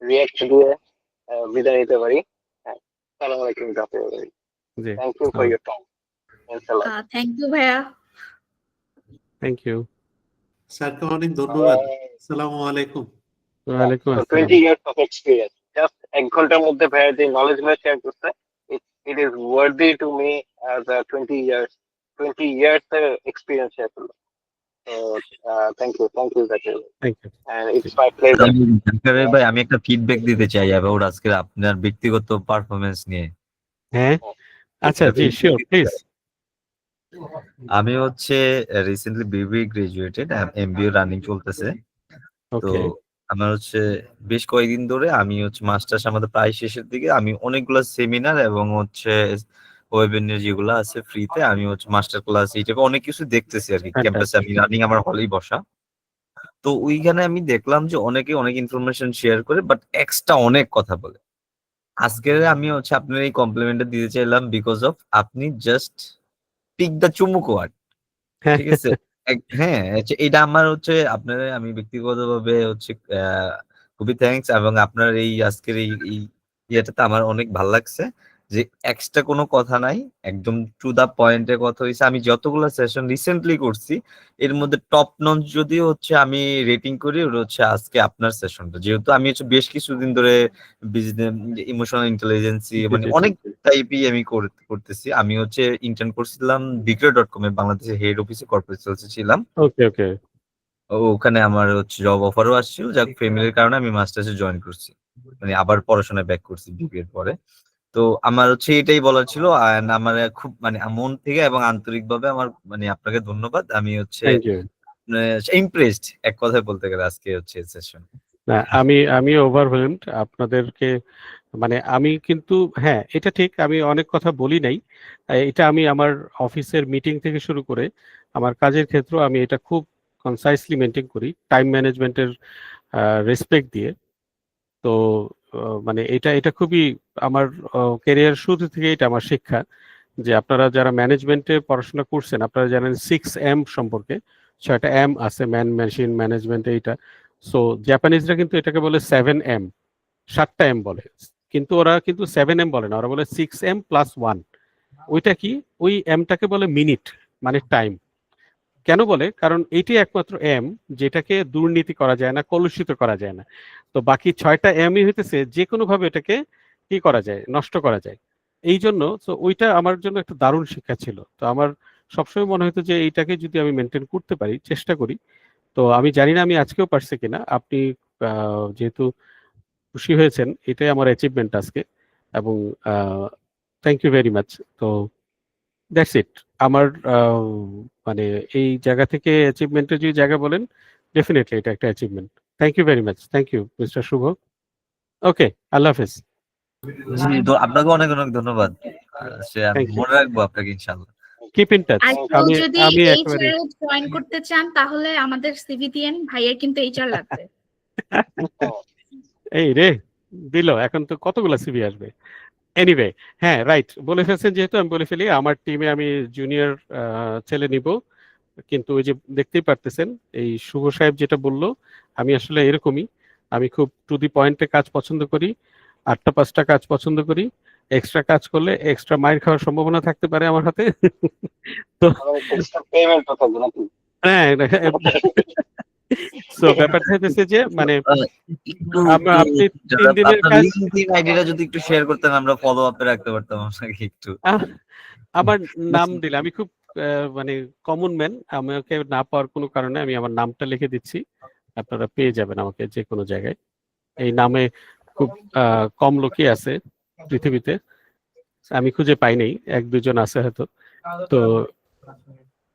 A: রিয়াক্ট দিয়ে বিদায় নিতে পারি। হ্যাঁ, আসসালামু আলাইকুম জাকির ভাই।
B: জি,
A: Thank you for your time. Thanks a lot.
C: Thank you, ভাইয়া।
B: Thank you.
G: স্যারকে অনেক ধন্যবাদ। আসসালামু আলাইকুম।
B: ওয়ালাইকুম
A: So
B: আসসালাম।
A: 20 years of experience. Just 1 ঘন্টার মধ্যে ভাইয়া যে নলেজ গুলো শেয়ার করছে, it is worthy to me as a 20 years experience share করলো। So thank you Zakir.
B: Thank you.
A: And it's my pleasure.
F: Zakaria ভাই, আমি একটা ফিডব্যাক দিতে চাই অ্যাবাউট আজকে আপনার ব্যক্তিগত পারফরমেন্স নিয়ে।
B: হ্যাঁ, আচ্ছা, জি শিওর প্লিজ।
F: আমি হচ্ছে recently BBA graduated, MBA running চলতেছে। তো
B: ওকে,
F: আমার হচ্ছে বেশ কয়েকদিন ধরে আমি হচ্ছে মাস্টার্স আমাদের প্রায় শেষের দিকে, আমি অনেকগুলো সেমিনার এবং হচ্ছে ওয়েবিনার যেগুলো আছে ফ্রিতে, আমি হচ্ছে মাস্টার ক্লাস এই টাইপের অনেক কিছু দেখতেছি আর কি। ক্যাম্পাসে আমি রানিং আমার হলেই বসা। তো ওইখানে আমি দেখলাম যে অনেকে অনেক ইনফরমেশন শেয়ার করে, বাট এক্সট্রা অনেক কথা বলে। আজকে আমি হচ্ছে আপনার এই কমপ্লিমেন্টটা দিতে চাইলাম বিকজ অফ আপনি জাস্ট পিক দ্য চুমুক ওয়ার্ড, ঠিক আছে? হ্যাঁ, এটা আমার হচ্ছে আপনার, আমি ব্যক্তিগতভাবে হচ্ছে খুবই থ্যাঙ্কস, এবং আপনার এই আজকের এই ইয়েটাতে আমার অনেক ভালো লাগছে যে এক্সট্রা কোনো কথা নাই, একদম টু দা পয়েন্টে কথা হয়েছে। আমি যতগুলো সেশন রিসেন্টলি করছি এর মধ্যে টপ নচ যদি হচ্ছে আমি রেটিং করি, ওটা হচ্ছে আজকে আপনার সেশনটা। যেহেতু আমি হচ্ছে বেশ কিছুদিন ধরে বিজনেস, ইমোশনাল ইন্টেলিজেন্সি মানে অনেক টাইপই আমি করতেছি। আমি হচ্ছে ইন্টার্ন করছিলাম বিক্রয়.com এর বাংলাদেশের হেড অফিসে, কর্পোরেট সেলসে ছিলাম।
B: ওকে।
F: ওখানে আমার হচ্ছে জব অফারও আসছিল, যাক ফ্যামিলির কারণে আমি মাস্টার্সে জয়েন করছি, মানে আবার পড়াশোনায় ব্যাক করছি বিবিএর পরে। তো আমার হচ্ছে এটাই বলার ছিল, and আমার খুব মানে মন থেকে এবং আন্তরিকভাবে আমার মানে আপনাকে ধন্যবাদ। আমি হচ্ছে
B: থ্যাংক ইউ।
F: ইমপ্রেসড এক কথায় বলতে গেলে আজকে হচ্ছে সেশন।
B: না, আমি ওভারওয়েলমড আপনাদেরকে, মানে আমি কিন্তু হ্যাঁ এটা ঠিক, আমি অনেক কথা বলি নাই। এটা আমি আমার অফিসের মিটিং থেকে শুরু করে আমার কাজের ক্ষেত্রে আমি এটা খুব কনসাইসলি মেনটেন করি, টাইম ম্যানেজমেন্টের রেসপেক্ট দিয়ে। তো মানে এটা খুবই আমার ক্যারিয়ার শুরু থেকে এটা আমার শিক্ষা, যে আপনারা যারা ম্যানেজমেন্টে পড়াশোনা করছেন আপনারা জানেন 6M সম্পর্কে। 6টা M আছে, ম্যান মেশিন ম্যানেজমেন্ট এইটা। সো জাপানিজরা কিন্তু এটাকে বলে 7M, 7টা M বলে, কিন্তু ওরা কিন্তু 7M বলে না, ওরা বলে 6M+1। ওইটা কি, ওই এমটাকে বলে মিনিট, মানে টাইম। কেন বলে? কারণ এটি একমাত্র এম যেটাকে দুর্নীতি করা যায় না, কলুষিত করা যায় না। তো বাকি 6টা এমই হইতেছে যে কোনোভাবে এটাকে কি করা যায়, নষ্ট করা যায়। এই জন্য তো ওইটা আমার জন্য একটা দারুণ শিক্ষা ছিল। তো আমার সবসময় মনে হতো যে এইটাকে যদি আমি মেনটেন করতে পারি, চেষ্টা করি। তো আমি জানি না আমি আজকেও পারছি কিনা। আপনি যেহেতু খুশি হয়েছেন, এটাই আমার অ্যাচিভমেন্ট আজকে। এবং থ্যাংক ইউ ভেরি মাচ। তো দ্যাটস ইট। আমার মানে এই জায়গা থেকে অ্যাচিভমেন্টের যদি জায়গা বলেন, ডেফিনেটলি এটা একটা achievement. Thank you very much. Thank you mister Shuvo. Okay, আল্লাহ হাফেজ।
K: জি, আপনাকে অনেক অনেক ধন্যবাদ। সে আমি
B: থ্যাংক ইউ।
K: মনে রাখবো আপনাকে ইনশাল্লাহ।
B: Keep in touch.
C: আর কেউ
B: আমি
C: যদি
B: আমি
C: এইচআর
B: একেবারে
C: এ জয়েন করতে চান তাহলে আমাদের সিভি দিয়েন, ভাইয়ের কিন্তু এইচআর লাগবে।
B: এই রে দিল, এখন তো কতগুলো সিভি আসবে। এনিওয়ে, হ্যাঁ রাইট, বলে ফেলছেন যেহেতু আমি বলে ফেলি, আমার টিমে আমি জুনিয়র ছেলে নিব। কিন্তু ওই যে দেখতেই পারতেছেন এই শুভ সাহেব যেটা বললো, আমি আসলে এরকমই। আমি খুব টু দি পয়েন্টে কাজ পছন্দ করি, 8টা 5টা কাজ পছন্দ করি। এক্সট্রা কাজ করলে এক্সট্রা মাইর খাওয়ার সম্ভাবনা থাকতে পারে আমার হাতে। তো
A: এক্সট্রা পেমেন্ট থাকবে নাকি?
B: হ্যাঁ, সো ব্যাপারটা হচ্ছে যে মানে
K: একটু
B: আপনি 3 দিনের
K: আপনার
B: কাজ,
K: লিঙ্কডইন আইডিটা যদি একটু শেয়ার করতেন আমরা ফলো আপে রাখতে পারতাম আপনাকে একটু।
B: আমার নাম দিলে আমি খুব মানে কমন ম্যান, আমাকে না পাওয়ার কোনো কারণে আমি আমার নামটা লিখে দিচ্ছি, আপনারা পেয়ে যাবেন আমাকে যে কোনো জায়গায়। এই নামে খুব কম লোকই আছে পৃথিবীতে, আমি খুঁজে পাই নাই, 1-2 জন আছে হয়তো। তো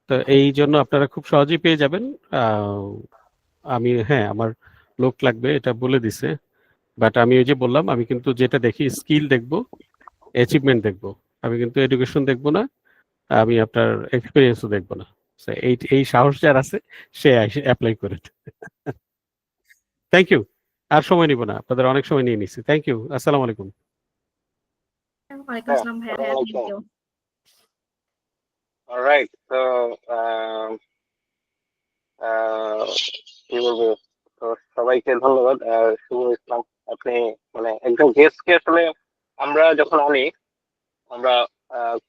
B: তো এই জন্য আপনারা খুব সহজেই পেয়ে যাবেন। আমি হ্যাঁ আমার লোক লাগবে এটা বলে দিছে, বাট আমি ওই যে বললাম আমি কিন্তু যেটা দেখি স্কিল দেখবো, অ্যাচিভমেন্ট দেখবো, আমি কিন্তু এডুকেশন দেখবো না, আমি আপনার এক্সপিরিয়েন্সও দেখবো না। So, এই সাহস যার আছে সে অ্যাপ্লাই করে। Thank you. আর সময় নিব না, আপনাদের অনেক সময় নিয়ে নিচ্ছি। Thank you. আসসালামু আলাইকুম।
C: ওয়ালাইকুম আসসালাম ভাইয়া, থ্যাংক ইউ।
A: অলরাইট, তো কি বলবো, তো সবাইকে ধন্যবাদ। শুভ ইসলাম, আপনি মানে একজন গেস্টকে আসলে আমরা যখন আনি আমরা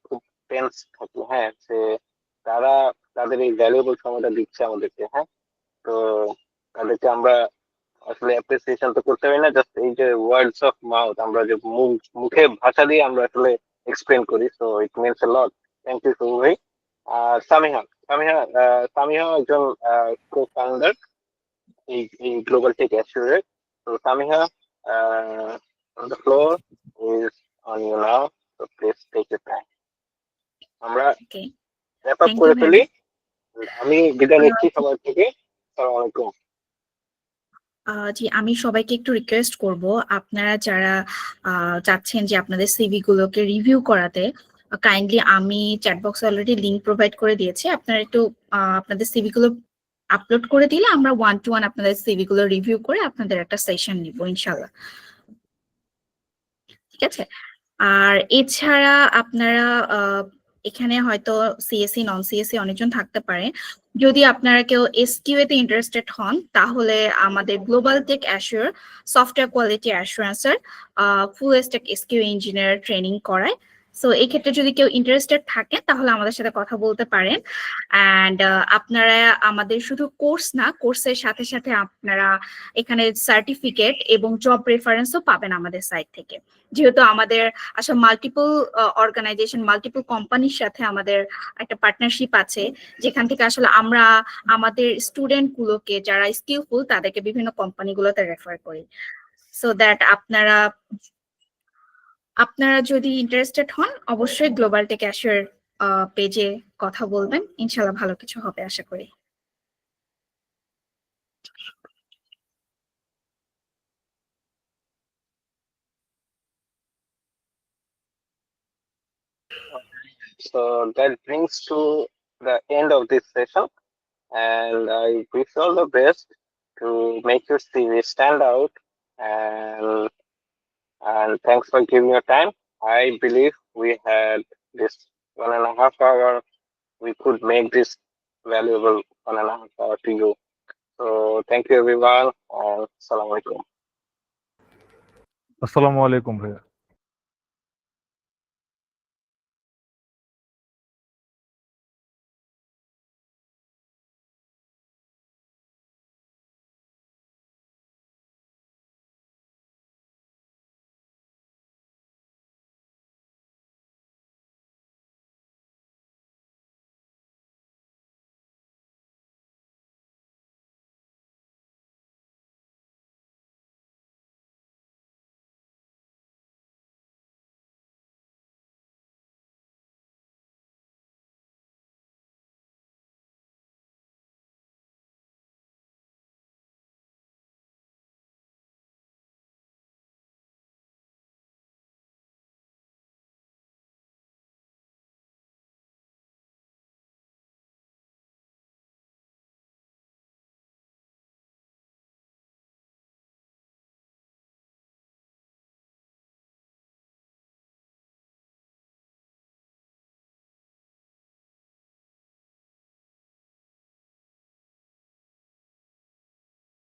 A: খুব টেন্স থাকি, হ্যাঁ, যে তারা তাদের এই ভ্যালুয়েবল সময়টা দিচ্ছে আমাদেরকে, হ্যাঁ। তো তাদেরকে আমরা আসলে অ্যাপ্রিসিয়েশন তো করতে পারি না, জাস্ট এই যে ওয়ার্ডস অফ মাউথ, আমরা যে মুখে ভাষা দিয়ে আমরা আসলে এক্সপ্লেন করি, so it means a lot. Thank you Shuvo ভাই। আর সামিহা একজন কো ফাউন্ডার এই গ্লোবাল টেক অ্যাসিওরের। তো Samiha, the floor is on you now, so please take your time. আমরা
C: ওকে,
A: র্যাপ আপ
C: থ্যাংক
A: করে
C: ইউ
A: ফেলি।
C: ভাইয়া।
A: আমি বিদায় নিচ্ছি সবার থেকে। আসসালামু আলাইকুম।
C: জি, আমি সবাইকে একটু রিকোয়েস্ট করব, আপনারা যারা চাচ্ছেন যে আপনাদের সিভি গুলোকে রিভিউ করাতে, কাইন্ডলি আমি চ্যাট বক্সে অলরেডি লিংক প্রোভাইড করে দিয়েছি, আপনারা একটু আপনাদের সিভি গুলো আপলোড করে দিলে আমরা 1-to-1 আপনাদের সিভি গুলো রিভিউ করে আপনাদের একটা সেশন নিব ইনশাল্লাহ। ঠিক আছে। আর এছাড়া আপনারা এখানে হয়তো সিএসসি নন সিএসসি অনেকজন থাকতে পারে, যদি আপনারা কেউ এসকিউ তে ইন্টারেস্টেড হন তাহলে আমাদের global tech assure software quality অ্যাসুরেন্সের full stack SQ engineer training করায়। সো এই ক্ষেত্রে যদি কেউ ইন্টারেস্টেড থাকে তাহলে আমাদের সাথে কথা বলতে পারেন। অ্যান্ড আপনারা আমাদের শুধু কোর্স না, কোর্সের সাথে সাথে আপনারা এখানে সার্টিফিকেট এবং জব রেফারেন্সও পাবেন আমাদের সাইট থেকে, যেহেতু আমাদের আসলে মাল্টিপল অর্গানাইজেশন, মাল্টিপল কোম্পানির সাথে আমাদের একটা পার্টনারশিপ আছে, যেখান থেকে আসলে আমরা আমাদের স্টুডেন্ট গুলোকে যারা স্কিলফুল তাদেরকে বিভিন্ন কোম্পানিগুলোতে রেফার করি। সো দ্যাট আপনারা যদি ইন্টারেস্টেড হন অবশ্যই গ্লোবাল টেক অ্যাশিওর পেজে কথা বলবেন, ইনশাল্লাহ ভালো কিছু হবে আশা করি।
A: So that brings to the end of this session, and I wish you all the best to make your CV stand out. And thanks for giving your time. I believe we had this 1.5 hour. We could make this valuable 1.5 hour to you. So thank you everyone, and assalamu alaikum.
L: আসসালামু আলাইকুম ভাইয়া।